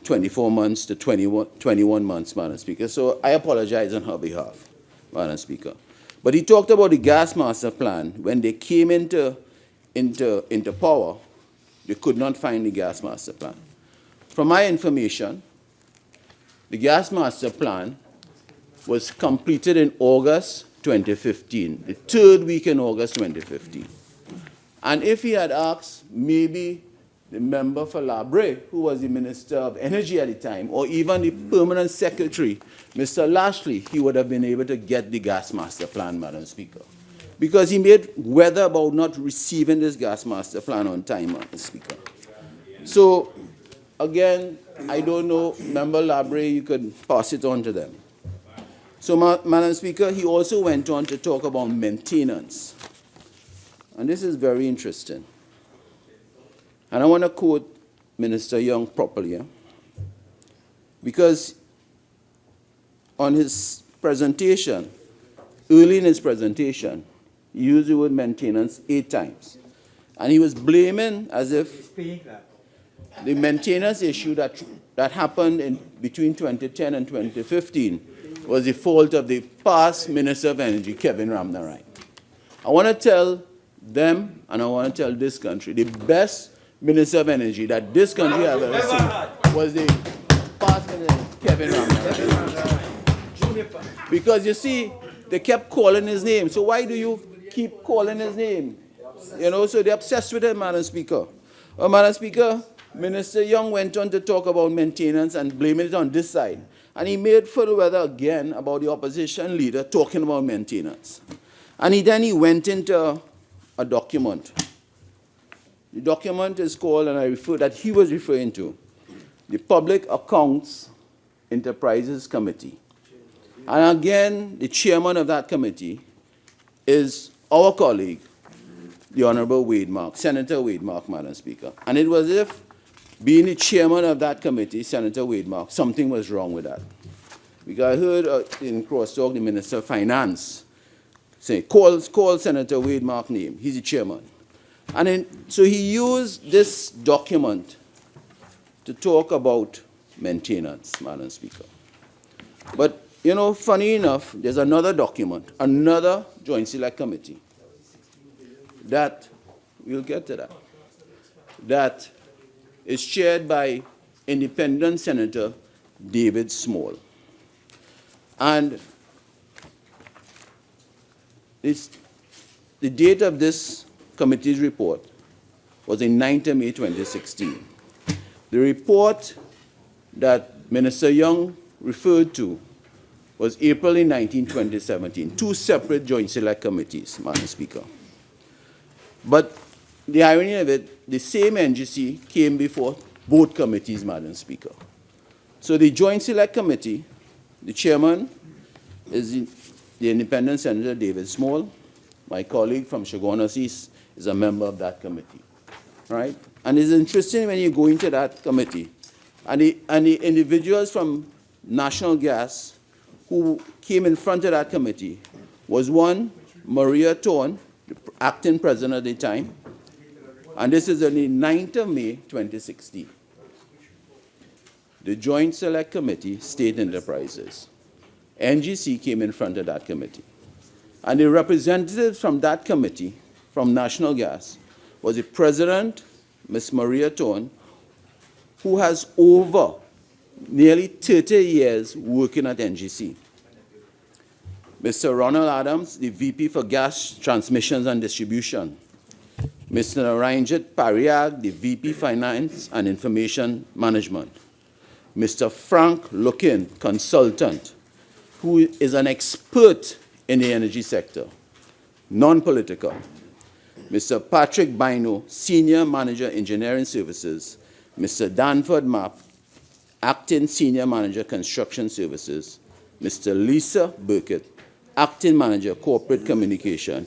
Speaker 7: 24 months to 21 months, Madam Speaker. So I apologize on her behalf, Madam Speaker. But he talked about the gas master plan. When they came into power, they could not find the gas master plan. From my information, the gas master plan was completed in August 2015, the third week in August 2015. And if he had asked maybe the member for Labre, who was the Minister of Energy at the time, or even the Permanent Secretary, Mr. Lashley, he would have been able to get the gas master plan, Madam Speaker. Because he made weather about not receiving this gas master plan on time, Madam Speaker. So, again, I don't know, Member Labre, you could pass it on to them. So, Madam Speaker, he also went on to talk about maintenance. And this is very interesting. And I want to quote Minister Young properly, because on his presentation, early in his presentation, he used the word maintenance 8 times. And he was blaming as if the maintenance issue that happened between 2010 and 2015 was the fault of the past Minister of Energy, Kevin Ramnarine. I want to tell them, and I want to tell this country, the best Minister of Energy that this country has ever seen was the past Minister, Kevin Ramnarine. Because you see, they kept calling his name. So why do you keep calling his name? You know, so they're obsessed with him, Madam Speaker. Well, Madam Speaker, Minister Young went on to talk about maintenance and blaming it on this side. And he made further weather again about the opposition leader talking about maintenance. And then he went into a document. The document is called, and that he was referring to, the Public Accounts Enterprises Committee. And again, the chairman of that committee is our colleague, the Honorable Wade Mark, Senator Wade Mark, Madam Speaker. And it was as if, being the chairman of that committee, Senator Wade Mark, something was wrong with that. Because I heard in crosstalk the Minister of Finance say, call Senator Wade Mark's name. He's the chairman. And then, so he used this document to talk about maintenance, Madam Speaker. But, you know, funny enough, there's another document, another Joint Select Committee, that, we'll get to that, that is chaired by Independent Senator David Small. And the date of this committee's report was in 9th of May 2016. The report that Minister Young referred to was April 19, 2017, 2 separate Joint Select Committees, Madam Speaker. But the irony of it, the same NGC came before both committees, Madam Speaker. So the Joint Select Committee, the chairman is the Independent Senator David Small. My colleague from Chaguanas East is a member of that committee, right? And it's interesting when you go into that committee, and the individuals from National Gas who came in front of that committee was one, Maria Thorne, the acting president at the time, and this is on the 9th of May, 2016. The Joint Select Committee, State Enterprises. NGC came in front of that committee. And the representatives from that committee, from National Gas, was the president, Ms. Maria Thorne, who has over nearly 30 years working at NGC. Mr. Ronald Adams, the VP for Gas Transmissions and Distribution. Mr. Naranjit Pariag, the VP Finance and Information Management. Mr. Frank Lukin, consultant, who is an expert in the energy sector, non-political. Mr. Patrick Bino, Senior Manager, Engineering Services. Mr. Danford Mapp, Acting Senior Manager, Construction Services. Mr. Lisa Burkett, Acting Manager, Corporate Communication.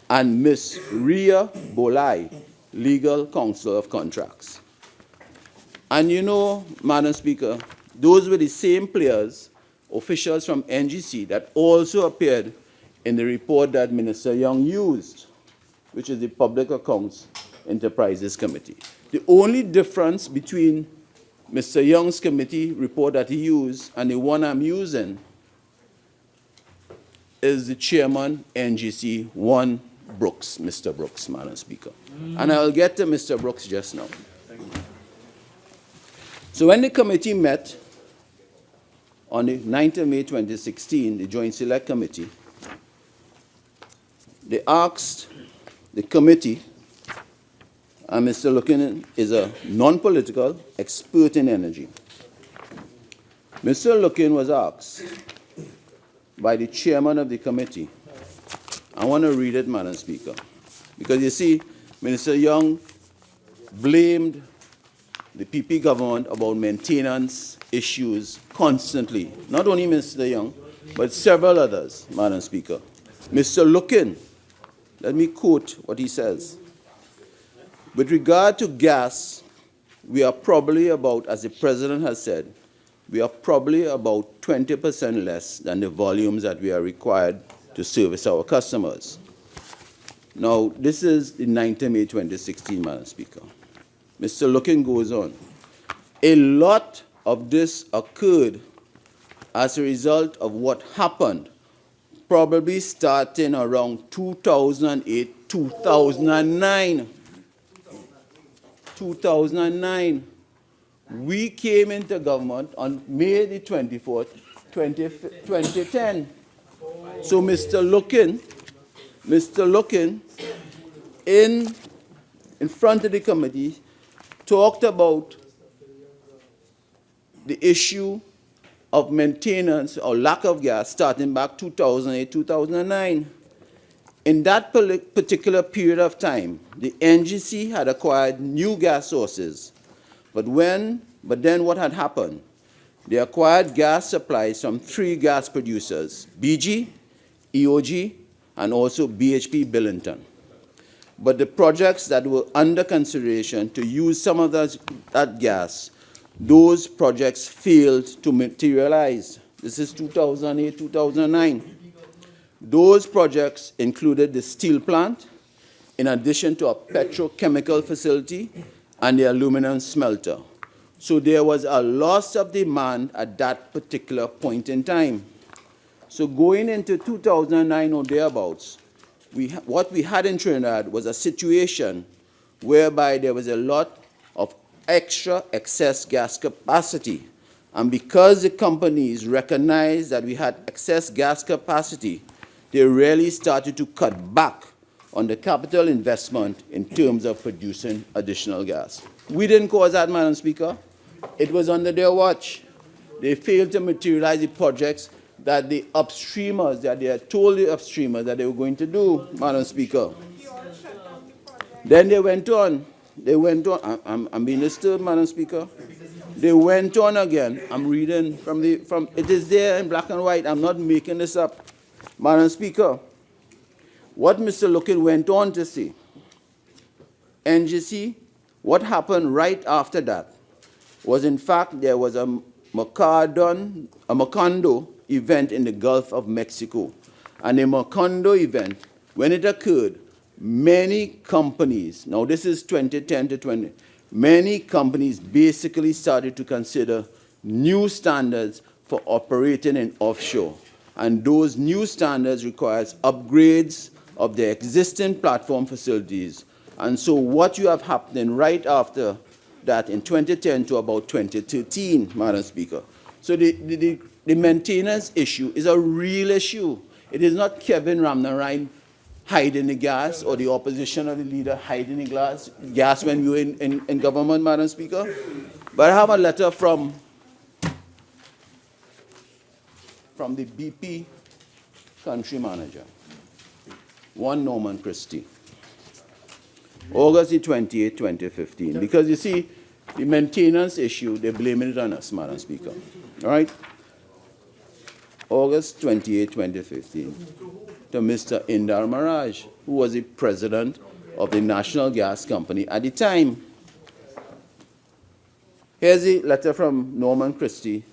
Speaker 7: And Ms. Ria Bolai, Legal Counsel of Contracts. And you know, Madam Speaker, those were the same players, officials from NGC, that also appeared in the report that Minister Young used, which is the Public Accounts Enterprises Committee. The only difference between Mr. Young's committee report that he used and the one I'm using is the chairman, NGC, one Brooks, Mr. Brooks, Madam Speaker. And I'll get to Mr. Brooks just now. So when the committee met on the 9th of May 2016, the Joint Select Committee, they asked the committee, and Mr. Lookin is a non-political expert in energy. Mr. Lookin was asked by the chairman of the committee. I want to read it, Madam Speaker, because you see, Minister Young blamed the PP government about maintenance issues constantly. Not only Mr. Young, but several others, Madam Speaker. Mr. Lookin, let me quote what he says. With regard to gas, we are probably about, as the President has said, we are probably about 20% less than the volumes that we are required to service our customers. Now, this is the 9th of May 2016, Madam Speaker. Mr. Lookin goes on. A lot of this occurred as a result of what happened, probably starting around 2008, 2009. 2009. We came into government on May the 24th, 2010. So Mr. Lookin, in front of the committee, talked about the issue of maintenance or lack of gas starting back 2008, 2009. In that particular period of time, the NGC had acquired new gas sources. But then what had happened? They acquired gas supplies from 3 gas producers, BG, EOG, and also BHP Billington. But the projects that were under consideration to use some of that gas, those projects failed to materialize. This is 2008, 2009. Those projects included the steel plant, in addition to a petrochemical facility and the aluminum smelter. So there was a loss of demand at that particular point in time. So going into 2009 or thereabouts, what we had in Trinidad was a situation whereby there was a lot of excess gas capacity. And because the companies recognized that we had excess gas capacity, they really started to cut back on the capital investment in terms of producing additional gas. We didn't cause that, Madam Speaker. It was under their watch. They failed to materialize the projects that the upstreamers, that they had told the upstreamers that they were going to do, Madam Speaker. Then they went on. I'm being disturbed, Madam Speaker. They went on again. I'm reading from it is there in black and white. I'm not making this up. Madam Speaker, what Mr. Lookin went on to say, NGC, what happened right after that was, in fact, there was a Macondo event in the Gulf of Mexico. And the Macondo event, when it occurred, many companies, now this is 2010 to 20, many companies basically started to consider new standards for operating in offshore. And those new standards requires upgrades of the existing platform facilities. And so what you have happening right after that in 2010 to about 2013, Madam Speaker. So the maintenance issue is a real issue. It is not Kevin Ramnarine hiding the gas or the opposition or the leader hiding the gas when we were in government, Madam Speaker. But I have a letter from the BP country manager, one Norman Christie, August 28, 2015. Because you see, the maintenance issue, they're blaming it on us, Madam Speaker. All right? August 28, 2015, to Mr. Indar Maharaj, who was the president of the National Gas Company at the time. Here's a letter from Norman Christie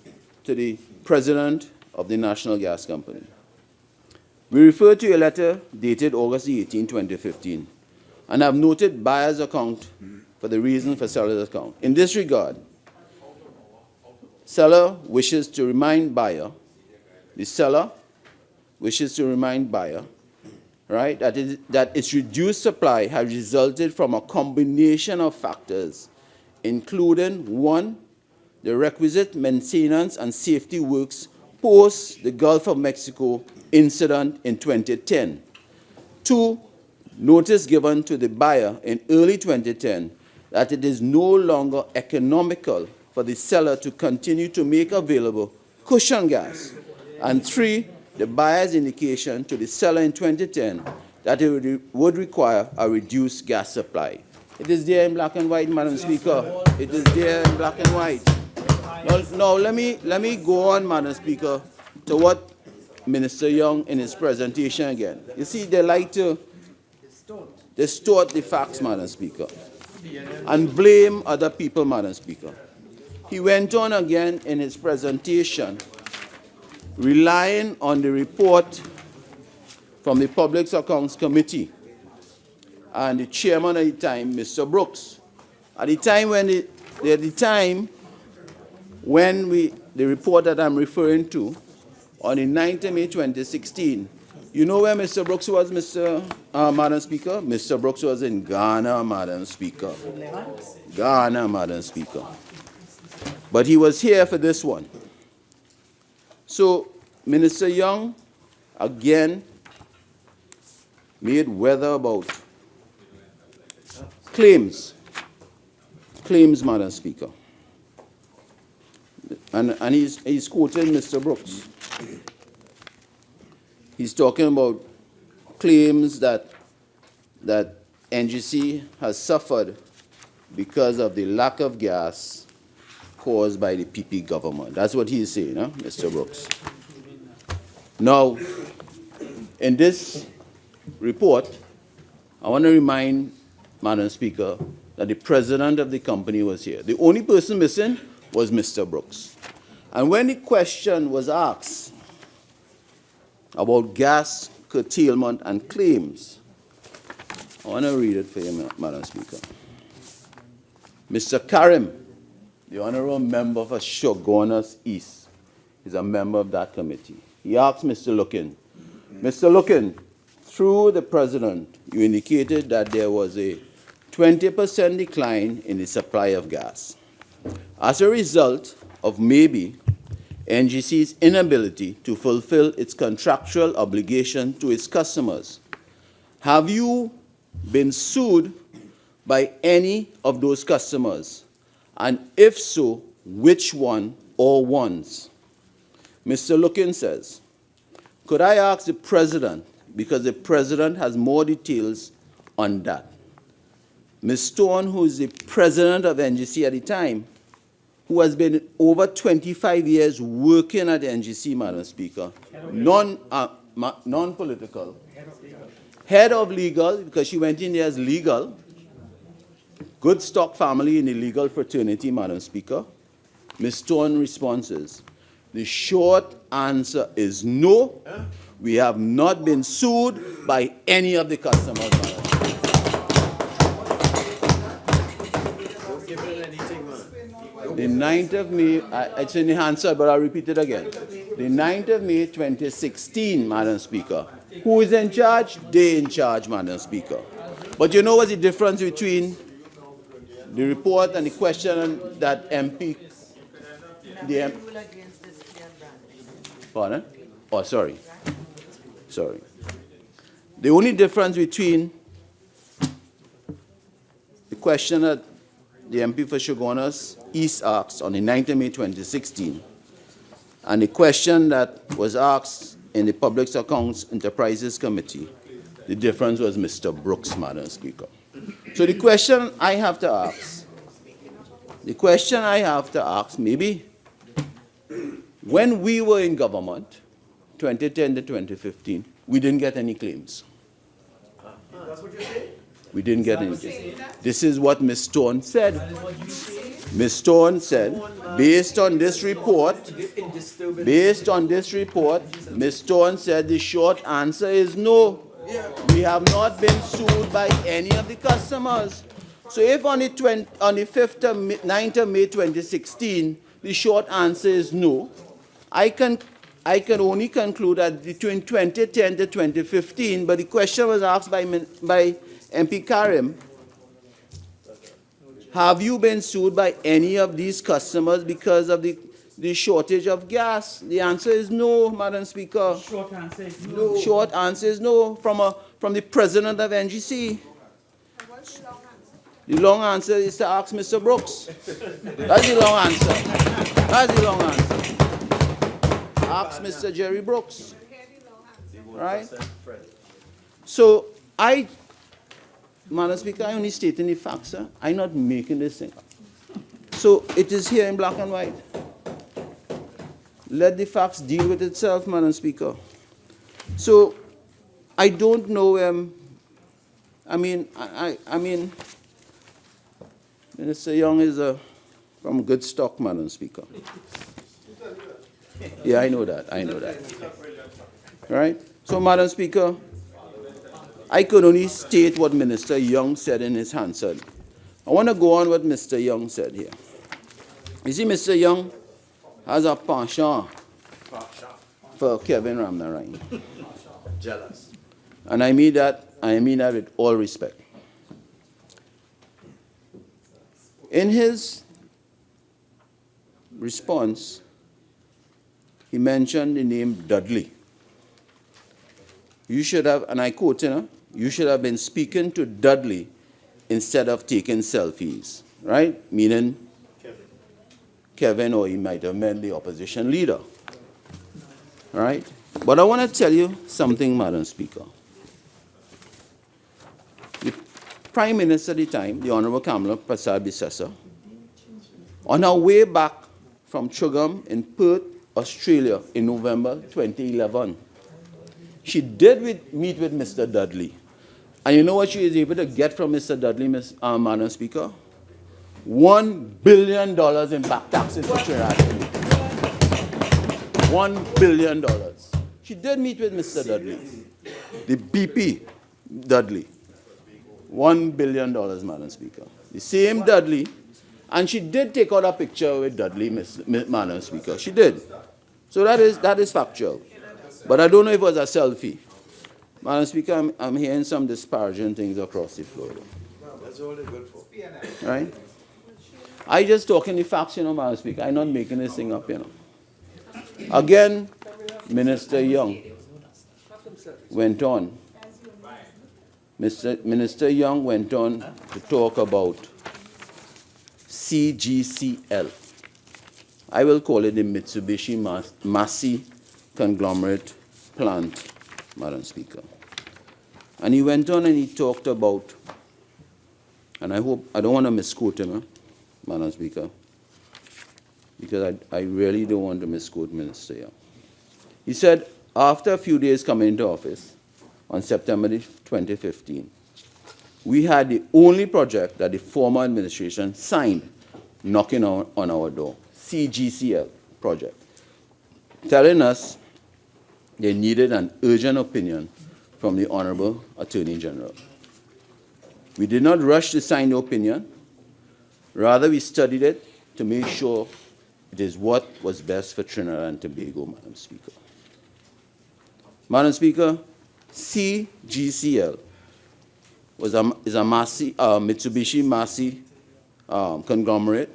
Speaker 7: to the president of the National Gas Company. We refer to a letter dated August 18, 2015, and have noted buyer's account for the reason for seller's account. In this regard, seller wishes to remind buyer, the seller wishes to remind buyer, right, that its reduced supply has resulted from a combination of factors, including 1, the requisite maintenance and safety works post the Gulf of Mexico incident in 2010. 2, notice given to the buyer in early 2010 that it is no longer economical for the seller to continue to make available cushion gas. And 3, the buyer's indication to the seller in 2010 that it would require a reduced gas supply. It is there in black and white, Madam Speaker. It is there in black and white. Now let me go on, Madam Speaker, to what Minister Young in his presentation again. You see, they like to distort the facts, Madam Speaker, and blame other people, Madam Speaker. He went on again in his presentation, relying on the report from the Public Accounts Committee and the chairman at the time, Mr. Brooks. At the time when the report that I'm referring to, on the 9th of May 2016, you know where Mr. Brooks was, Madam Speaker? Mr. Brooks was in Ghana, Madam Speaker. Ghana, Madam Speaker. But he was here for this one. So, Minister Young, again, made weather about claims, Madam Speaker. And he's quoting Mr. Brooks. He's talking about claims that NGC has suffered because of the lack of gas caused by the PP government. That's what he's saying, huh, Mr. Brooks. Now, in this report, I want to remind Madam Speaker that the president of the company was here. The only person missing was Mr. Brooks. And when the question was asked about gas curtailment and claims, I want to read it for you, Madam Speaker. Mr. Karim, the honorable member for Shogunas East, is a member of that committee. He asked Mr. Lookin, Mr. Lookin, through the president, you indicated that there was a 20% decline in the supply of gas. As a result of maybe NGC's inability to fulfill its contractual obligation to its customers, have you been sued by any of those customers? And if so, which one or ones? Mr. Lookin says, could I ask the president, because the president has more details on that. Ms. Stone, who is the president of NGC at the time, who has been over 25 years working at NGC, Madam Speaker, non-political, head of legal, because she went in there as legal, good stock family in the legal fraternity, Madam Speaker. Ms. Stone responses, the short answer is no. We have not been sued by any of the customers, Madam Speaker. The 9th of May, it's in the answer, but I'll repeat it again. The 9th of May 2016, Madam Speaker. Who is in charge? They in charge, Madam Speaker. But you know what's the difference between the report and the question that MP... Pardon? Oh, sorry. Sorry. The only difference between the question that the MP for Shogunas East asked on the 9th of May 2016 and the question that was asked in the Public Accounts Enterprises Committee, the difference was Mr. Brooks, Madam Speaker. So the question I have to ask, maybe when we were in government, 2010 to 2015, we didn't get any claims.
Speaker 4: That's what you're saying?
Speaker 7: We didn't get any claims. This is what Ms. Stone said. Ms. Stone said, based on this report, Ms. Stone said the short answer is no. We have not been sued by any of the customers. So if on the 9th of May 2016, the short answer is no, I can only conclude that between 2010 to 2015, but the question was asked by MP Karim, have you been sued by any of these customers because of the the shortage of gas? The answer is no, Madam Speaker.
Speaker 9: Short answer is no.
Speaker 7: Short answer is no from the president of NGC. The long answer is to ask Mr. Brooks. That's the long answer. That's the long answer. Ask Mr. Jerry Brooks. Right? So Madam Speaker, I only stating the facts, sir. I'm not making this thing up. So it is here in black and white. Let the facts deal with itself, Madam Speaker. So I don't know. I mean, Minister Young is from good stock, Madam Speaker. Yeah, I know that. I know that. Right? So, Madam Speaker, I could only state what Minister Young said in his Hansard. I want to go on what Mr. Young said here. You see, Mr. Young has a penchant for Kevin Ramnarine.
Speaker 1: Jealous.
Speaker 7: And I mean that with all respect. In his response, he mentioned the name Dudley. You should have, and I quote, you should have been speaking to Dudley instead of taking selfies, right? Meaning Kevin, or he might have meant the opposition leader, right? But I want to tell you something, Madam Speaker. The Prime Minister at the time, the Honorable Kamala Prasad-Bissessar, on her way back from Chugam in Perth, Australia, in November 2011, she did meet with Mr. Dudley. And you know what she was able to get from Mr. Dudley, Madam Speaker? $1 billion in back taxes for Trinidad. $1 billion. She did meet with Mr. Dudley, the BP Dudley. $1 billion, Madam Speaker. The same Dudley. And she did take out a picture with Dudley, Madam Speaker. She did. So that is factual. But I don't know if it was a selfie. Madam Speaker, I'm hearing some disparaging things across the floor.
Speaker 1: That's all they're good for.
Speaker 7: Right? I just talking the facts, Madam Speaker. I'm not making this thing up, Again, Minister Young went on. Minister Young went on to talk about CGCL. I will call it the Mitsubishi Massey Conglomerate Plant, Madam Speaker. And he went on and he talked about, and I don't want to misquote him, Madam Speaker, because I really don't want to misquote Minister Young. He said, after a few days coming into office, on September 2015, we had the only project that the former administration signed knocking on our door, CGCL project, telling us they needed an urgent opinion from the Honorable Attorney General. We did not rush to sign the opinion. Rather, we studied it to make sure it is what was best for Trinidad and Tobago, Madam Speaker. Madam Speaker, CGCL is a Mitsubishi Massey conglomerate.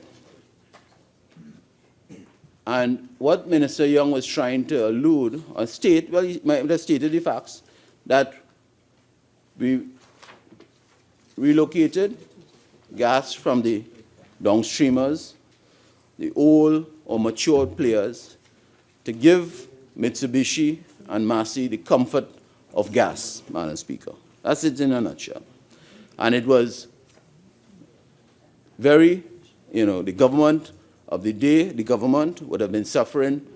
Speaker 7: And what Minister Young was trying to allude or state, well, he might have stated the facts, that we relocated gas from the downstreamers, the old or matured players, to give Mitsubishi and Massey the comfort of gas, Madam Speaker. That's it in a nutshell. And it was very, the government of the day, the government would have been suffering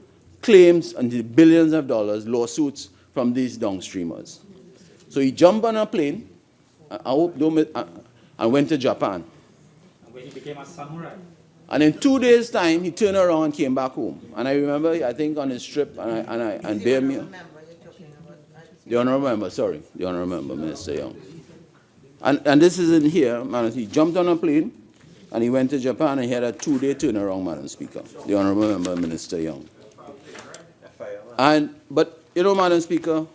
Speaker 7: claims and the billions of dollars, lawsuits from these downstreamers. So he jumped on a plane, and went to Japan.
Speaker 9: And when he became a samurai.
Speaker 7: And in 2 days' time, he turned around and came back home. And I remember, I think on his trip, and bear me. The honourable member, sorry, the honourable member, Minister Young. And this is in here, man. He jumped on a plane, and he went to Japan, and he had a 2-day turnaround, Madam Speaker. The honourable member, Minister Young. But Madam Speaker,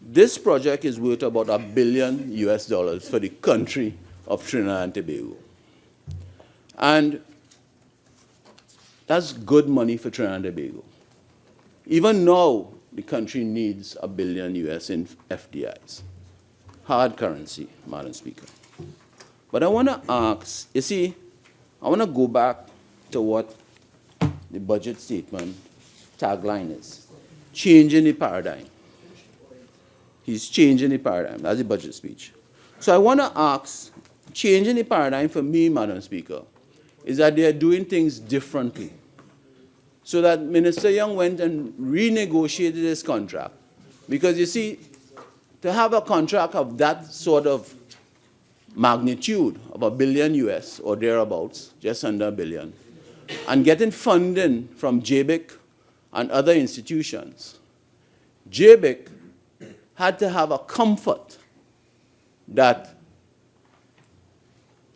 Speaker 7: this project is worth about $1 billion for the country of Trinidad and Tobago. And That's good money for Trinidad and Tobago. Even now, the country needs $1 billion US in FDIs. Hard currency, Madam Speaker. But I want to ask, you see, I want to go back to what the budget statement tagline is. Changing the paradigm. He's changing the paradigm. That's the budget speech. So I want to ask, changing the paradigm for me, Madam Speaker, is that they are doing things differently. So that Minister Young went and renegotiated his contract. Because you see, to have a contract of that sort of magnitude, of $1 billion US or thereabouts, just under $1 billion, and getting funding from JBIC and other institutions, JBIC had to have a comfort that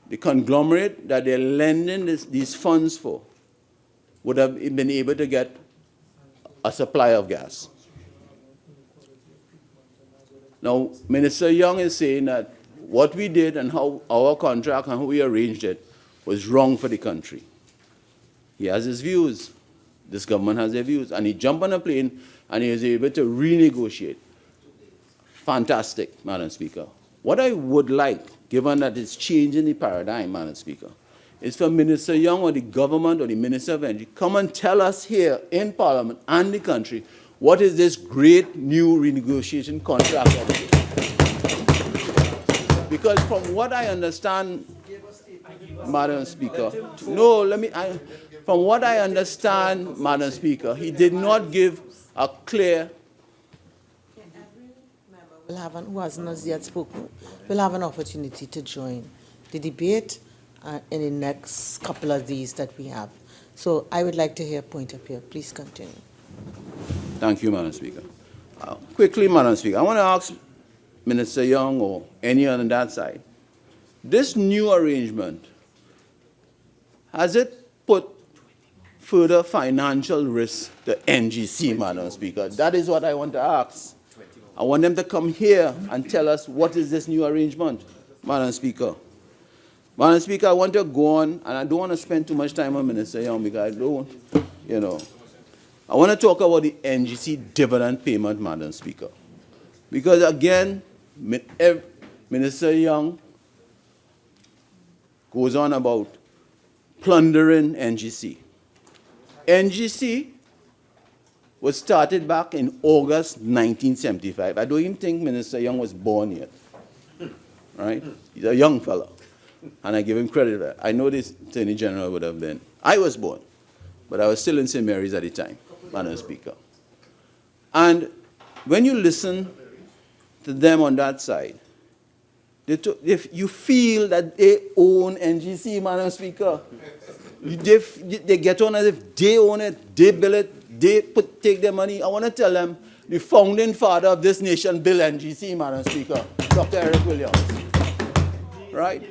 Speaker 7: the conglomerate that they're lending these funds for would have been able to get a supply of gas. Now, Minister Young is saying that what we did and how our contract and how we arranged it was wrong for the country. He has his views. This government has their views. And he jumped on a plane and he was able to renegotiate. Fantastic, Madam Speaker. What I would like, given that it's changing the paradigm, Madam Speaker, is for Minister Young or the government or the Minister of Energy come and tell us here in Parliament and the country what is this great new renegotiation contract of it. Because from what I understand, Madam Speaker, from what I understand, Madam Speaker, he did not give a clear.
Speaker 2: Who hasn't as yet spoken, will have an opportunity to join the debate in the next couple of days that we have. So I would like to hear a point of view. Please continue.
Speaker 7: Thank you, Madam Speaker. Quickly, Madam Speaker, I want to ask Minister Young or anyone on that side, this new arrangement, has it put further financial risk to NGC, Madam Speaker? That is what I want to ask. I want them to come here and tell us what is this new arrangement, Madam Speaker. Madam Speaker, I want to go on, and I don't want to spend too much time on Minister Young because I don't, I want to talk about the NGC dividend payment, Madam Speaker. Because again, Minister Young goes on about plundering NGC. NGC was started back in August 1975. I don't even think Minister Young was born yet, right? He's a young fellow, and I give him credit for that. I know this Attorney General would have been. I was born, but I was still in St. Mary's at the time, Madam Speaker. And when you listen to them on that side, if you feel that they own NGC, Madam Speaker, they get on as if they own it, they build it, they take their money. I want to tell them the founding father of this nation built NGC, Madam Speaker, Dr. Eric Williams. Right?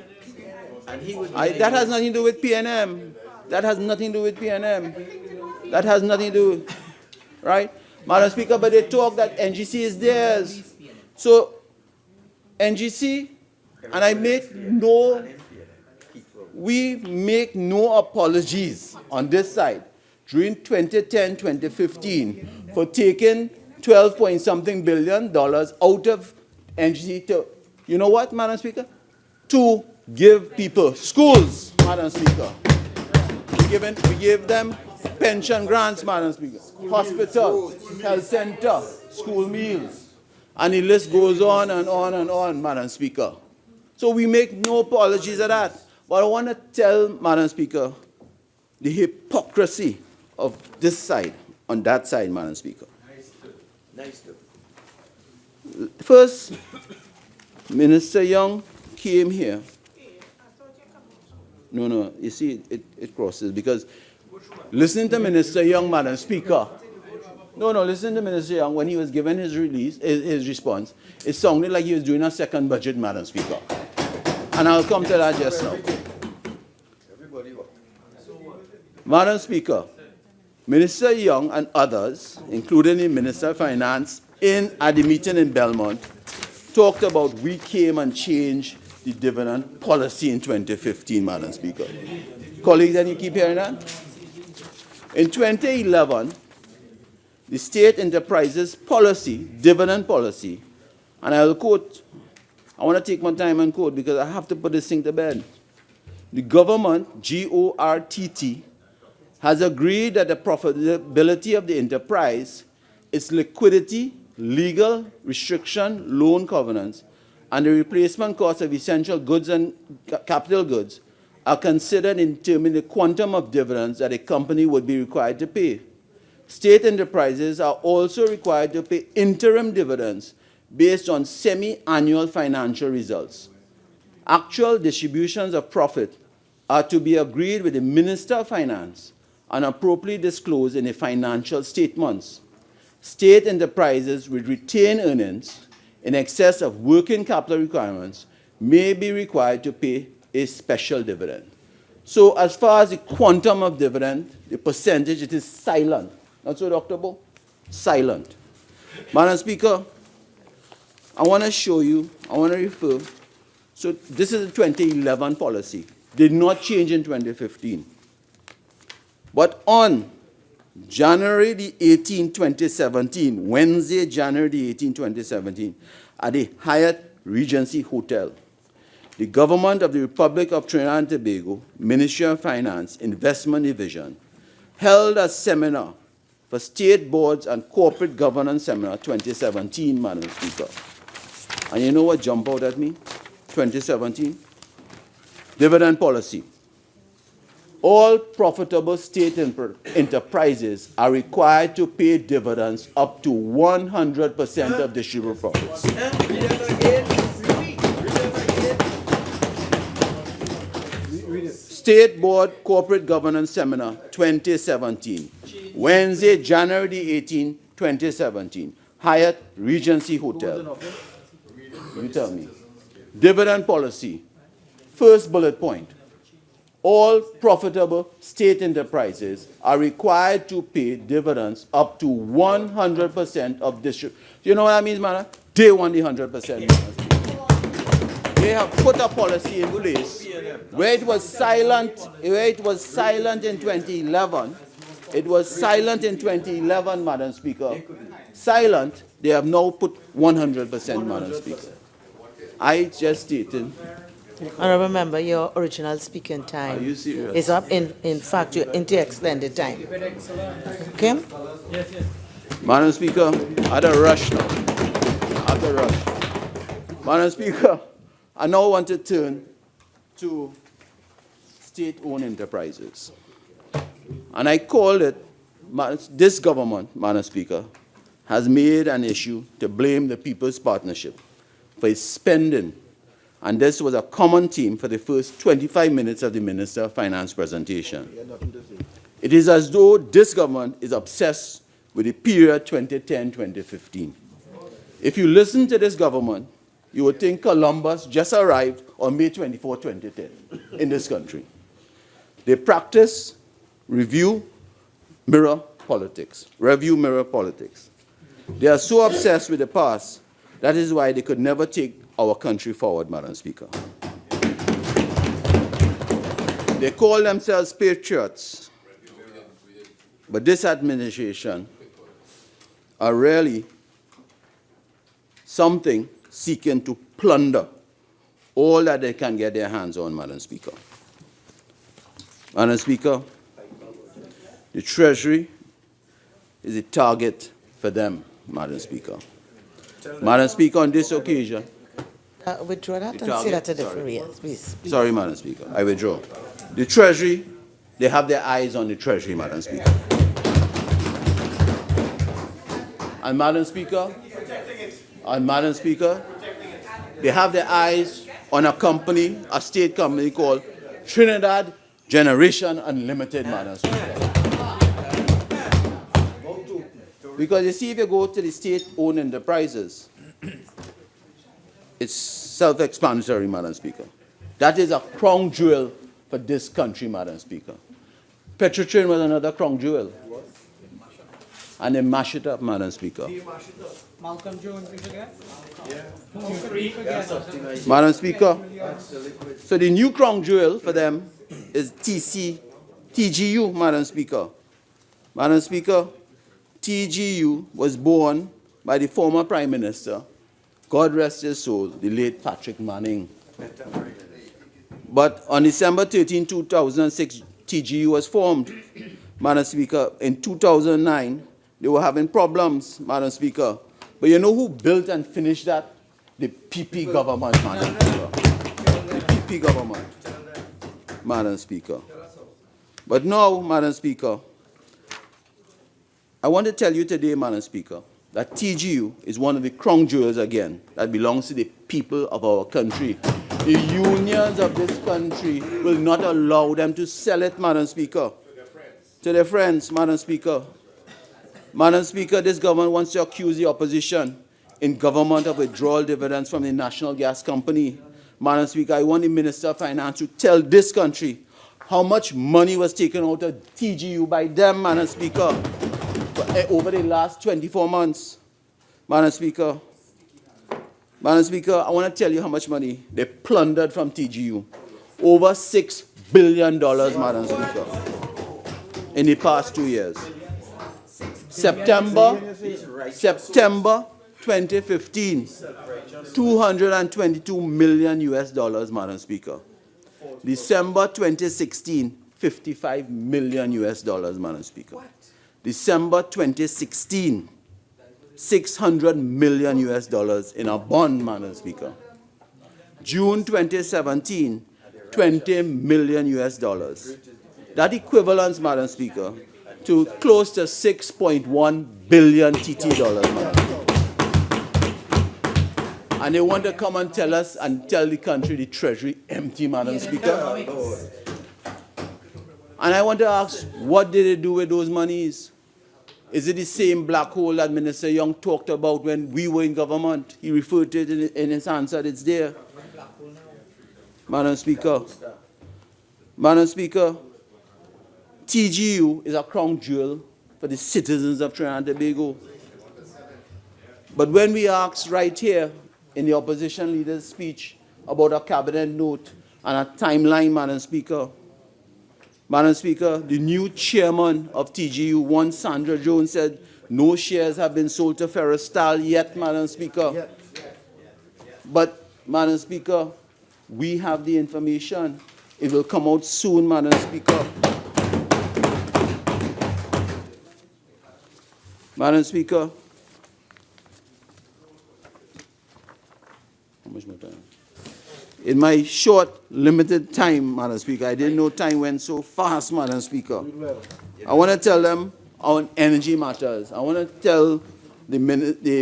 Speaker 7: That has nothing to do with PNM. That has nothing to do with PNM. That has nothing to do, right? Madam Speaker, but they talk that NGC is theirs. So, NGC, and we make no apologies on this side during 2010, 2015 for taking 12-point-something billion dollars out of NGC to, you know what, Madam Speaker? To give people schools, Madam Speaker. We gave them pension grants, Madam Speaker, hospital, health center, school meals, and the list goes on and on and on, Madam Speaker. So we make no apologies at that. But I want to tell, Madam Speaker, the hypocrisy of this side, on that side, Madam Speaker.
Speaker 1: Nice too.
Speaker 7: First, Minister Young came here. No, you see, it crosses, because listening to Minister Young, Madam Speaker, listen to Minister Young, when he was given his response, it sounded like he was doing a second budget, Madam Speaker. And I'll come to that just now. Madam Speaker, Minister Young and others, including the Minister of Finance, at the meeting in Belmont, talked about we came and changed the dividend policy in 2015, Madam Speaker. Colleagues, and you keep hearing that? In 2011, the state enterprises policy, dividend policy, and I will quote, I want to take my time and quote because I have to put this thing to bed. The government, GORTT, has agreed that the profitability of the enterprise, its liquidity, legal restriction, loan covenants, and the replacement cost of essential goods and capital goods are considered in determining the quantum of dividends that a company would be required to pay. State enterprises are also required to pay interim dividends based on semi-annual financial results. Actual distributions of profit are to be agreed with the Minister of Finance and appropriately disclosed in the financial statements. State enterprises with retained earnings in excess of working capital requirements may be required to pay a special dividend. So as far as the quantum of dividend, the percentage, it is silent. Not so, Dr. Bo? Silent. Madam Speaker, I want to show you, I want to refer. So this is a 2011 policy. Did not change in 2015. But on January the 18th, 2017, Wednesday, January the 18th, 2017, at the Hyatt Regency Hotel, the government of the Republic of Trinidad and Tobago, Ministry of Finance, Investment Division, held a seminar for State Boards and Corporate Governance Seminar 2017, Madam Speaker. And you know what jumped out at me? 2017? Dividend policy. All profitable state enterprises are required to pay dividends up to 100% of distributable profits. State Board Corporate Governance Seminar 2017, Wednesday, January the 18th, 2017, Hyatt Regency Hotel. You tell me. Dividend policy. First bullet point. All profitable state enterprises are required to pay dividends up to 100% of district. You know what that means, man? They want the 100%. They have put a policy in place where it was silent, in 2011. It was silent in 2011, Madam Speaker. Silent, they have now put 100%, Madam Speaker. I just stated.
Speaker 2: Honourable Member, your original speaking time
Speaker 7: Are you serious?
Speaker 2: is up. In fact, you're into extended time. Okay?
Speaker 7: Madam Speaker, I had a rush now. I had a rush. Madam Speaker, I now want to turn to state-owned enterprises. And I call it, this government, Madam Speaker, has made an issue to blame the People's Partnership for its spending. And this was a common theme for the first 25 minutes of the Minister of Finance presentation. It is as though this government is obsessed with the period 2010-2015. If you listen to this government, you would think Columbus just arrived on May 24, 2010 in this country. They practice review, mirror politics. Review, mirror politics. They are so obsessed with the past, that is why they could never take our country forward, Madam Speaker. They call themselves patriots. But this administration are really something seeking to plunder all that they can get their hands on, Madam Speaker. Madam Speaker, the Treasury is a target for them, Madam Speaker. Madam Speaker, on this occasion...
Speaker 2: Withdraw that and say that a different way, please.
Speaker 7: Sorry, Madam Speaker, I withdraw. The Treasury, they have their eyes on the Treasury, Madam Speaker. And Madam Speaker, they have their eyes on a company, a state company called Trinidad Generation Unlimited, Madam Speaker. Because you see, if you go to the state-owned enterprises, it's self-explanatory, Madam Speaker. That is a crown jewel for this country, Madam Speaker. Petrotrin was another crown jewel. And they mash it up, Madam Speaker.
Speaker 9: Malcolm Jones, we forget?
Speaker 7: Madam Speaker, so the new crown jewel for them is TGU, Madam Speaker. Madam Speaker, TGU was born by the former Prime Minister, God rest his soul, the late Patrick Manning. But on December 13, 2006, TGU was formed, Madam Speaker. In 2009, they were having problems, Madam Speaker. But you know who built and finished that? The PP government, Madam Speaker. The PP government, Madam Speaker. But now, Madam Speaker, I want to tell you today, Madam Speaker, that TGU is one of the crown jewels again that belongs to the people of our country. The unions of this country will not allow them to sell it, Madam Speaker. To their friends, Madam Speaker. Madam Speaker, this government wants to accuse the opposition in government of withdrawal dividends from the National Gas Company. Madam Speaker, I want the Minister of Finance to tell this country how much money was taken out of TGU by them, Madam Speaker, over the last 24 months. Madam Speaker, Madam Speaker, I want to tell you how much money they plundered from TGU. Over $6 billion, Madam Speaker, in the past 2 years. September 2015, $222 million US, Madam Speaker. December 2016, $55 million US, Madam Speaker. December 2016, $600 million US in a bond, Madam Speaker. June 2017, $20 million US. That equivalents, Madam Speaker, to close to 6.1 billion TT dollars, Madam Speaker. And they want to come and tell us and tell the country the treasury empty, Madam Speaker. And I want to ask, what did they do with those monies? Is it the same black hole that Minister Young talked about when we were in government? He referred to it in his answer. It's there. Madam Speaker. Madam Speaker, TGU is a crown jewel for the citizens of Trinidad and Tobago. But when we ask right here in the opposition leader's speech about a cabinet note and a timeline, Madam Speaker, the new chairman of TGU, one Sandra Jones, said no shares have been sold to Ferrostal yet, Madam Speaker. But, Madam Speaker, we have the information. It will come out soon, Madam Speaker. Madam Speaker, how much more time? In my short, limited time, Madam Speaker, I didn't know time went so fast, Madam Speaker. I want to tell them on energy matters. I want to tell the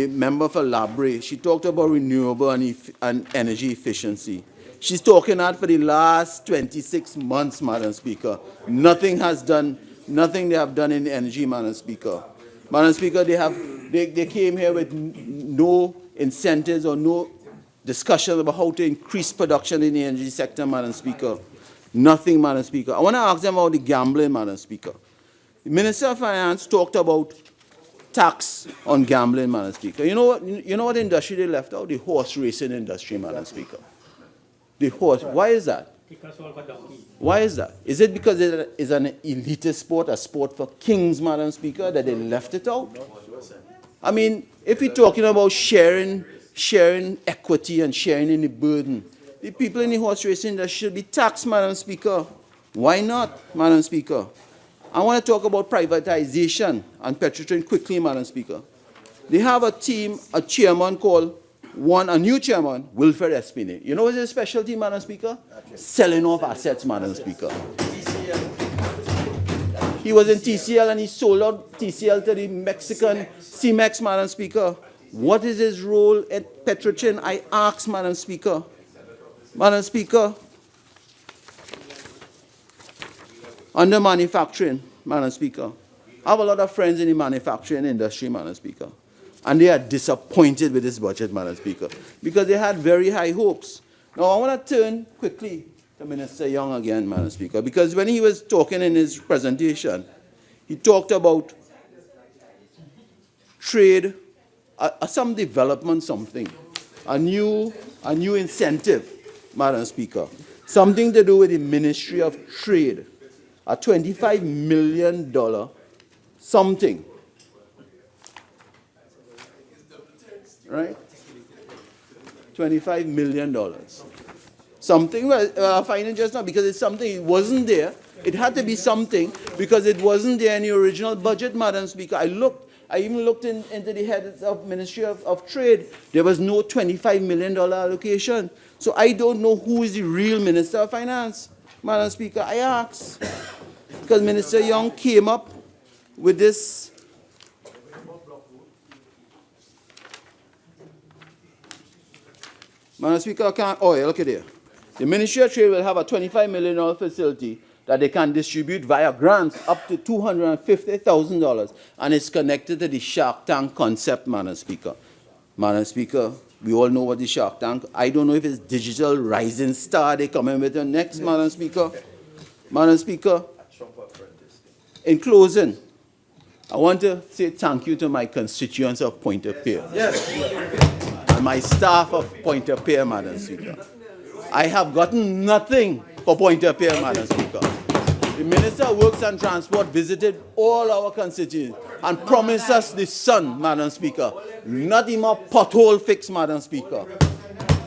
Speaker 7: member for Labre, she talked about renewable and energy efficiency. She's talking that for the last 26 months, Madam Speaker. Nothing they have done in energy, Madam Speaker. Madam Speaker, they came here with no incentives or no discussion about how to increase production in the energy sector, Madam Speaker. Nothing, Madam Speaker. I want to ask them about the gambling, Madam Speaker. The Minister of Finance talked about tax on gambling, Madam Speaker. You know what industry they left out? The horse racing industry, Madam Speaker. The horse. Why is that? Why is that? Is it because it is an elitist sport, a sport for kings, Madam Speaker, that they left it out? I mean, if we're talking about sharing equity and sharing in the burden, the people in the horse racing industry should be taxed, Madam Speaker. Why not, Madam Speaker? I want to talk about privatization and Petrotrin quickly, Madam Speaker. They have a chairman called a new chairman, Wilfred Espine. You know what's his specialty, Madam Speaker? Selling off assets, Madam Speaker. He was in TCL and he sold out TCL to the Mexican CEMEX, Madam Speaker. What is his role at Petrotrin? I ask, Madam Speaker. Madam Speaker, under manufacturing, Madam Speaker, I have a lot of friends in the manufacturing industry, Madam Speaker. And they are disappointed with this budget, Madam Speaker, because they had very high hopes. Now, I want to turn quickly to Minister Young again, Madam Speaker, because when he was talking in his presentation, he talked about trade, some development, a new incentive, Madam Speaker, something to do with the Ministry of Trade, a $25 million something. Right? $25 million. Something, well, I find it just now because it's something, it wasn't there. It had to be something because it wasn't there in the original budget, Madam Speaker. I even looked into the heads of Ministry of Trade. There was no $25 million allocation. So I don't know who is the real Minister of Finance, Madam Speaker. I asked. Because Minister Young came up with this. Madam Speaker, look at there. The Ministry of Trade will have a $25 million facility that they can distribute via grants up to $250,000, and it's connected to the Shark Tank concept, Madam Speaker. Madam Speaker, we all know what the Shark Tank, I don't know if it's digital rising star they come in with next, Madam Speaker. Madam Speaker, in closing, I want to say thank you to my constituents of Pointe-a-Pierre. Yes. And my staff of Pointe-a-Pierre, Madam Speaker. I have gotten nothing for Pointe-a-Pierre, Madam Speaker. The Minister of Works and Transport visited all our constituents and promised us the sun, Madam Speaker. Not even a pothole fix, Madam Speaker.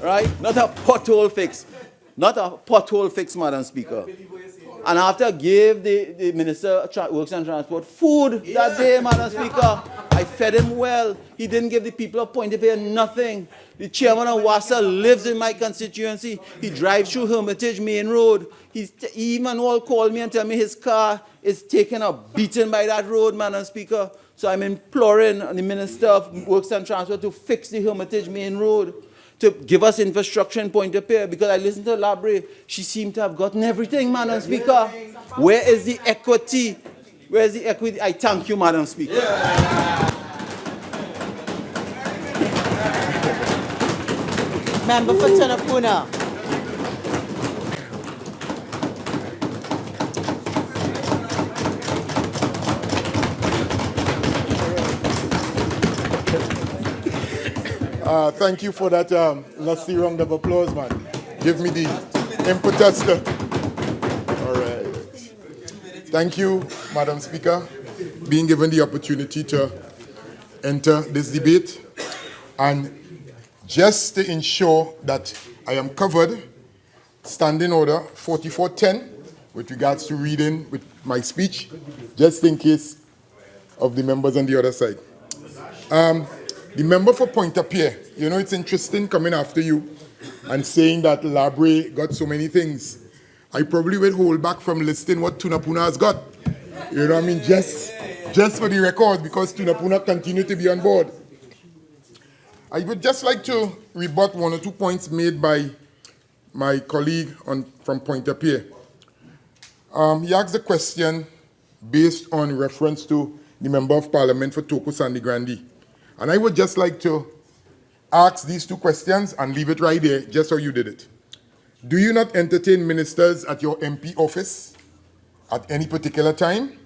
Speaker 7: Right? Not a pothole fix. Not a pothole fix, Madam Speaker. And after I gave the Minister of Works and Transport food that day, Madam Speaker, I fed him well. He didn't give the people of Pointe-a-Pierre nothing. The chairman of WASA lives in my constituency. He drives through Hermitage Main Road. He even all called me and tell me his car is taking a beating by that road, Madam Speaker. So I'm imploring the Minister of Works and Transport to fix the Hermitage Main Road, to give us infrastructure in Pointe-a-Pierre, because I listened to Labre. She seemed to have gotten everything, Madam Speaker. Where is the equity? Where is the equity? I thank you, Madam Speaker.
Speaker 2: Member for Tunapuna.
Speaker 10: Thank you for that lusty round of applause, man. Give me the impetus to... All right. Thank you, Madam Speaker, being given the opportunity to enter this debate. And just to ensure that I am covered, Standing Order 4410, with regards to reading with my speech, just in case of the members on the other side. The member for Pointe-a-Pierre, you know, it's interesting coming after you and saying that Labre got so many things. I probably will hold back from listing what Tunapuna has got. You know what I mean? Just for the record, because Tunapuna continue to be on board. I would just like to rebut one or two points made by my colleague from Pointe-a-Pierre. He asked a question based on reference to the Member of Parliament for Toko Sandy Grande. And I would just like to ask these two questions and leave it right there, just how you did it. Do you not entertain ministers at your MP office at any particular time?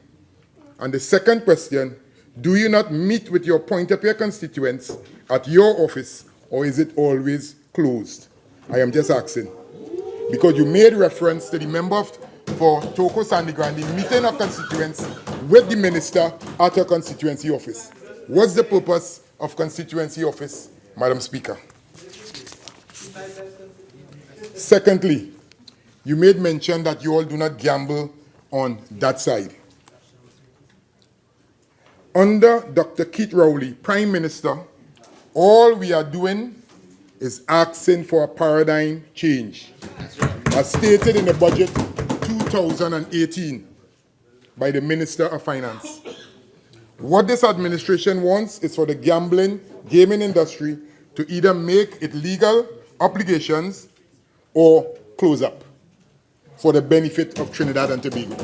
Speaker 10: And the second question, do you not meet with your Pointe-a-Pierre constituents at your office, or is it always closed? I am just asking. Because you made reference to the member for Toko Sandy Grande meeting her constituents with the minister at her constituency office. What's the purpose of constituency office, Madam Speaker? Secondly, you made mention that you all do not gamble on that side. Under Dr. Keith Rowley, Prime Minister, all we are doing is asking for a paradigm change, as stated in the budget 2018 by the Minister of Finance. What this administration wants is for the gaming industry to either make it legal obligations or close up for the benefit of Trinidad and Tobago.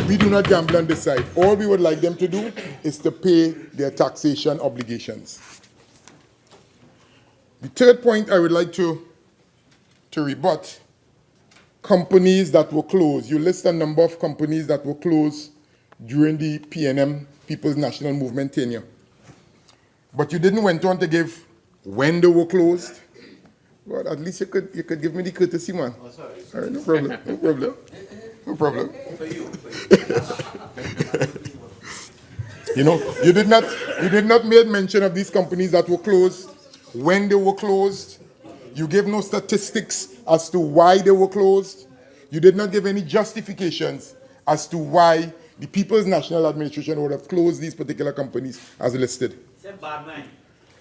Speaker 10: We do not gamble on this side. All we would like them to do is to pay their taxation obligations. The third point I would like to rebut, companies that were closed. You list a number of companies that were closed during the PNM, People's National Movement tenure. But you didn't went on to give when they were closed. Well, at least you could give me the courtesy, man. Oh, sorry. All right, no problem, no problem. No problem. You know, you did not make mention of these companies that were closed, when they were closed. You gave no statistics as to why they were closed. You did not give any justifications as to why the People's National Administration would have closed these particular companies as listed.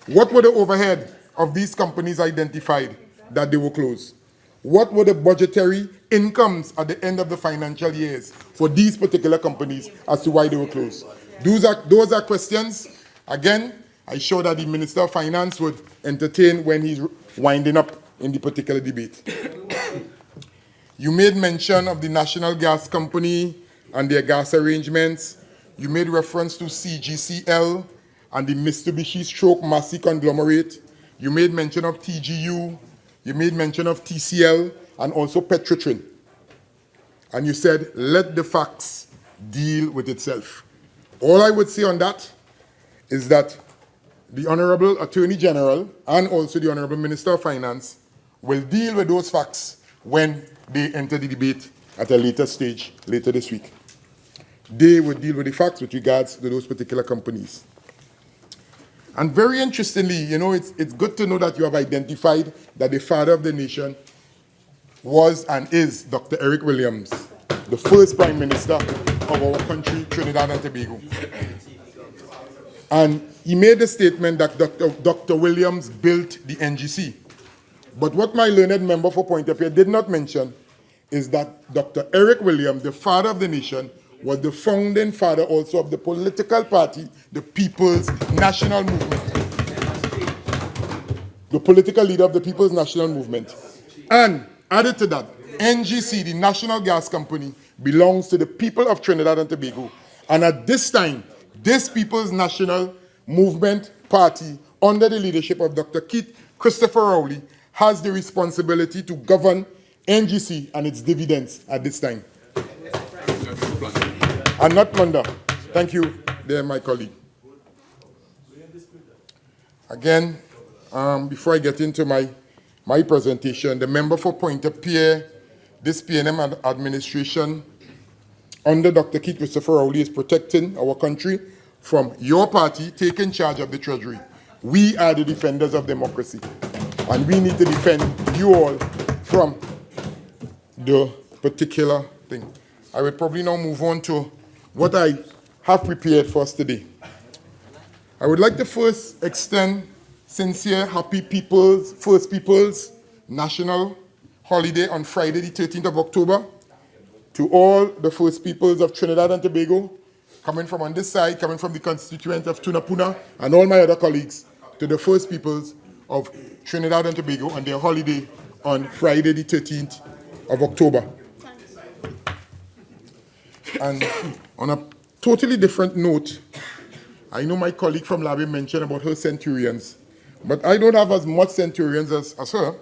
Speaker 10: What were the overhead of these companies identified that they were closed? What were the budgetary incomes at the end of the financial years for these particular companies as to why they were closed? Those are questions, again, I'm sure that the Minister of Finance would entertain when he's winding up in the particular debate. You made mention of the National Gas Company and their gas arrangements. You made reference to CGCL and the Mitsubishi/Massey conglomerate. You made mention of TGU. You made mention of TCL and also Petrotrin. And you said, let the facts deal with itself. All I would say on that is that the Honorable Attorney General and also the Honorable Minister of Finance will deal with those facts when they enter the debate at a later stage, later this week. They will deal with the facts with regards to those particular companies. And very interestingly, you know, it's good to know that you have identified that the father of the nation was and is Dr. Eric Williams, the first Prime Minister of our country, Trinidad and Tobago. And he made the statement that Dr. Williams built the NGC. But what my learned member for Pointe-a-Pierre did not mention is that Dr. Eric Williams, the father of the nation, was the founding father also of the political party, the People's National Movement. The political leader of the People's National Movement. And added to that, NGC, the National Gas Company, belongs to the people of Trinidad and Tobago. And at this time, this People's National Movement Party, under the leadership of Dr. Keith Christopher Rowley, has the responsibility to govern NGC and its dividends at this time. And not plunder. Thank you, there, my colleague. Again, before I get into my presentation, the member for Pointe-a-Pierre, this PNM administration, under Dr. Keith Christopher Rowley, is protecting our country from your party taking charge of the Treasury. We are the defenders of democracy, and we need to defend you all from the particular thing. I will probably now move on to what I have prepared for us today. I would like to first extend sincere happy First People's National Holiday on Friday the 13th of October to all the First Peoples of Trinidad and Tobago, coming from on this side, coming from the constituent of Tunapuna, and all my other colleagues, to the First Peoples of Trinidad and Tobago on their holiday on Friday the 13th of October. And on a totally different note, I know my colleague from Labe mentioned about her centurions, but I don't have as much centurions as her,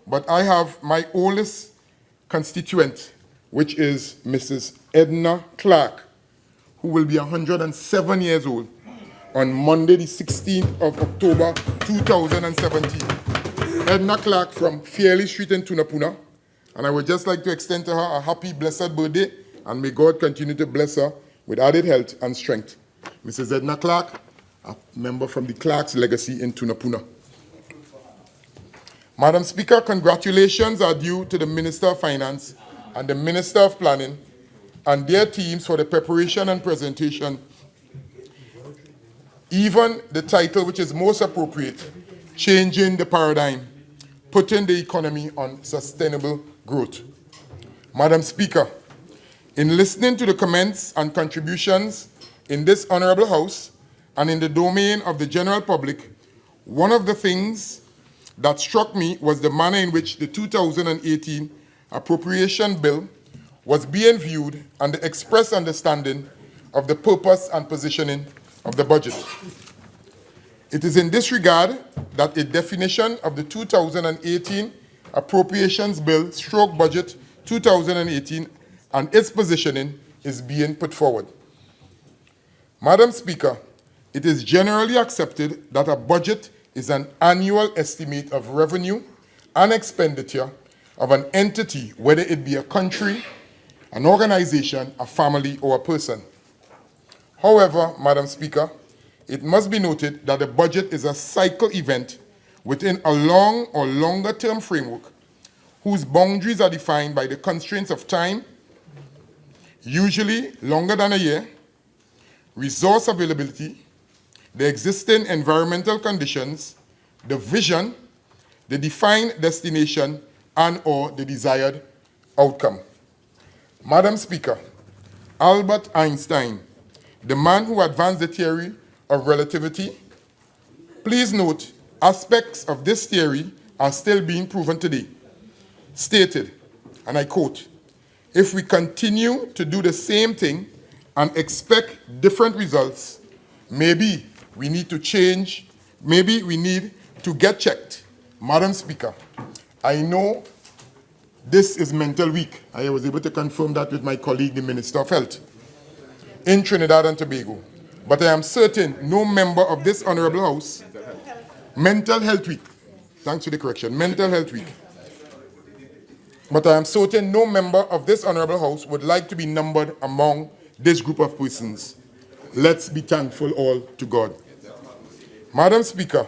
Speaker 10: but I have my oldest constituent, which is Mrs. Edna Clark, who will be 107 years old on Monday the 16th of October 2017. Edna Clark from Fairley Street in Tunapuna, and I would just like to extend to her a happy, blessed birthday, and may God continue to bless her with added health and strength. Mrs. Edna Clark, a member from the Clark's Legacy in Tunapuna. Madam Speaker, congratulations are due to the Minister of Finance and the Minister of Planning and their teams for the preparation and presentation. Even the title, which is most appropriate, Changing the Paradigm, Putting the Economy on Sustainable Growth. Madam Speaker, in listening to the comments and contributions in this Honorable House and in the domain of the general public, one of the things that struck me was the manner in which the 2018 appropriation bill was being viewed and the express understanding of the purpose and positioning of the budget. It is in this regard that a definition of the 2018 appropriations bill / budget 2018 and its positioning is being put forward. Madam Speaker, it is generally accepted that a budget is an annual estimate of revenue and expenditure of an entity, whether it be a country, an organization, a family, or a person. However, Madam Speaker, it must be noted that the budget is a cycle event within a long or longer term framework whose boundaries are defined by the constraints of time, usually longer than a year, resource availability, the existing environmental conditions, the vision, the defined destination, and/or the desired outcome. Madam Speaker, Albert Einstein, the man who advanced the theory of relativity, please note aspects of this theory are still being proven today, stated, and I quote, "If we continue to do the same thing and expect different results, maybe we need to change, maybe we need to get checked." Madam Speaker, I know this is Mental Week. I was able to confirm that with my colleague, the Minister of Health, in Trinidad and Tobago. But I am certain no member of this Honorable House, Mental Health Week, thanks for the correction, Mental Health Week. But I am certain no member of this Honorable House would like to be numbered among this group of persons. Let's be thankful all to God. Madam Speaker,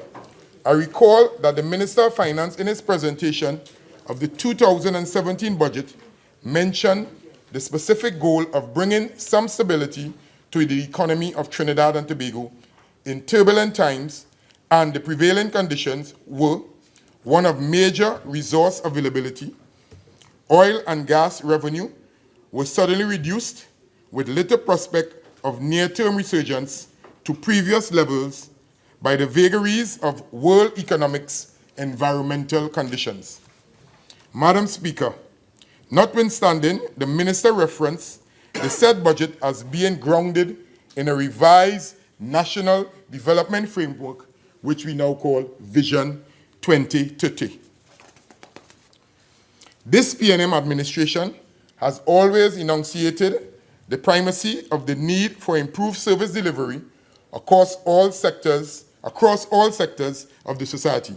Speaker 10: I recall that the Minister of Finance in his presentation of the 2017 budget mentioned the specific goal of bringing some stability to the economy of Trinidad and Tobago in turbulent times, and the prevailing conditions were one of major resource availability. Oil and gas revenue was suddenly reduced with little prospect of near-term resurgence to previous levels by the vagaries of world economics environmental conditions. Madam Speaker, notwithstanding the Minister reference the said budget as being grounded in a revised National Development Framework, which we now call Vision 2030. This PNM administration has always enunciated the primacy of the need for improved service delivery across all sectors of the society.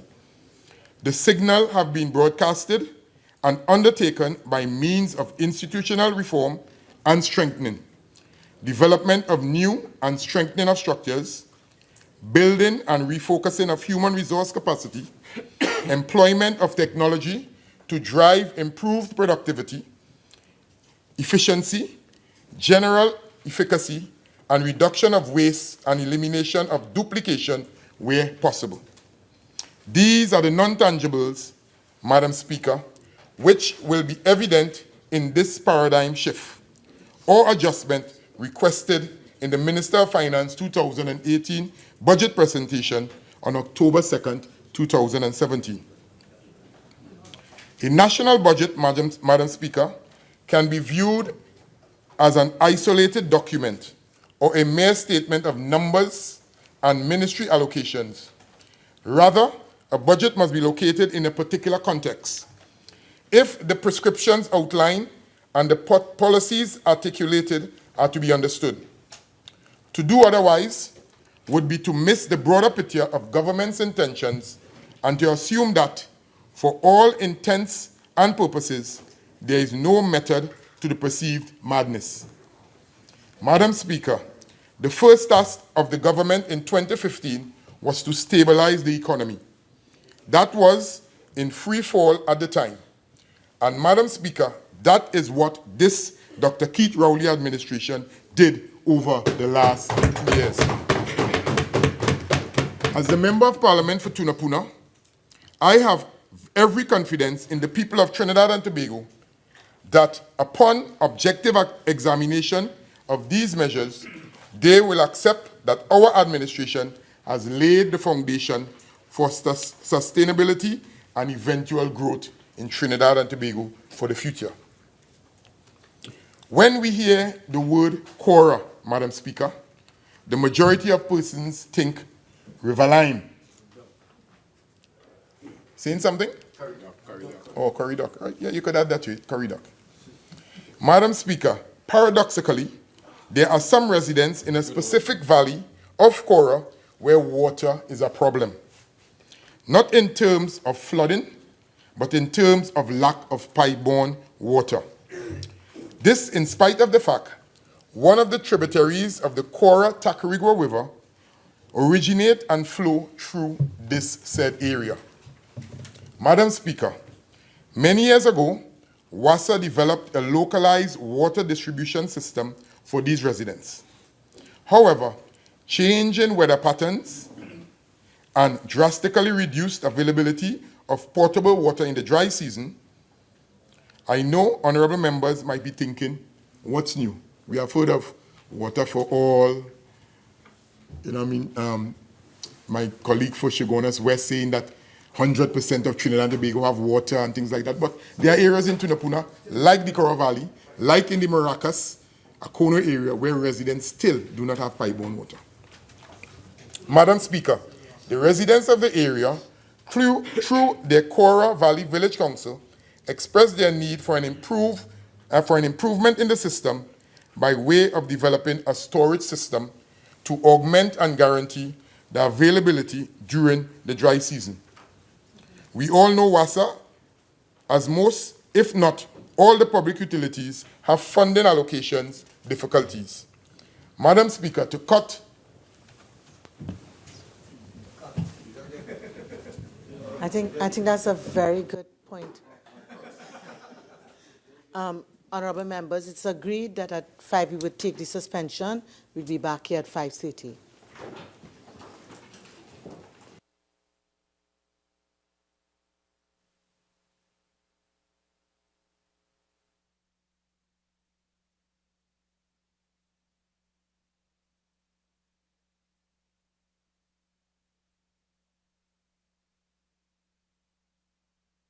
Speaker 10: The signal have been broadcasted and undertaken by means of institutional reform and strengthening, development of new and strengthening of structures, building and refocusing of human resource capacity, employment of technology to drive improved productivity, efficiency, general efficacy, and reduction of waste and elimination of duplication where possible. These are the non-tangibles, Madam Speaker, which will be evident in this paradigm shift or adjustment requested in the Minister of Finance 2018 budget presentation on October 2nd, 2017. A national budget, Madam Speaker, can be viewed as an isolated document or a mere statement of numbers and ministry allocations. Rather, a budget must be located in a particular context. If the prescriptions outlined and the policies articulated are to be understood. To do otherwise would be to miss the broader picture of government's intentions and to assume that, for all intents and purposes, there is no method to the perceived madness. Madam Speaker, the first task of the government in 2015 was to stabilize the economy. That was in free fall at the time. And Madam Speaker, that is what this Dr. Keith Rowley administration did over the last 2 years. As the Member of Parliament for Tunapuna, I have every confidence in the people of Trinidad and Tobago that upon objective examination of these measures, they will accept that our administration has laid the foundation for sustainability and eventual growth in Trinidad and Tobago for the future. When we hear the word Quora, Madam Speaker, the majority of persons think Riverline. Saying something? Corridor. Oh, corridor. Right. Yeah, you could add that to it, corridor. Madam Speaker, paradoxically, there are some residents in a specific valley of Quora where water is a problem. Not in terms of flooding, but in terms of lack of pipe-borne water. This in spite of the fact one of the tributaries of the Cora-Tacarigua River, originate and flow through this said area. Madam Speaker, many years ago, WASA developed a localized water distribution system for these residents. However, change in weather patterns and drastically reduced availability of potable water in the dry season, I know honorable members might be thinking, what's new? We have heard of water for all. You know what I mean? My colleague for Shigonas West saying that 100% of Trinidad and Tobago have water and things like that. But there are areas in Tunapuna, like the Cora Valley, like in the Maracas, a corner area where residents still do not have pipe-borne water. Madam Speaker, the residents of the area, through their Cora Valley Village Council, expressed their need for an improvement in the system by way of developing a storage system to augment and guarantee the availability during the dry season. We all know WASA, as most, if not all the public utilities, have funding allocations difficulties. Madam Speaker, to cut
Speaker 2: I think that's a very good point. Honorable members, it's agreed that at 5 we would take the suspension. We'll be back here at 5:30.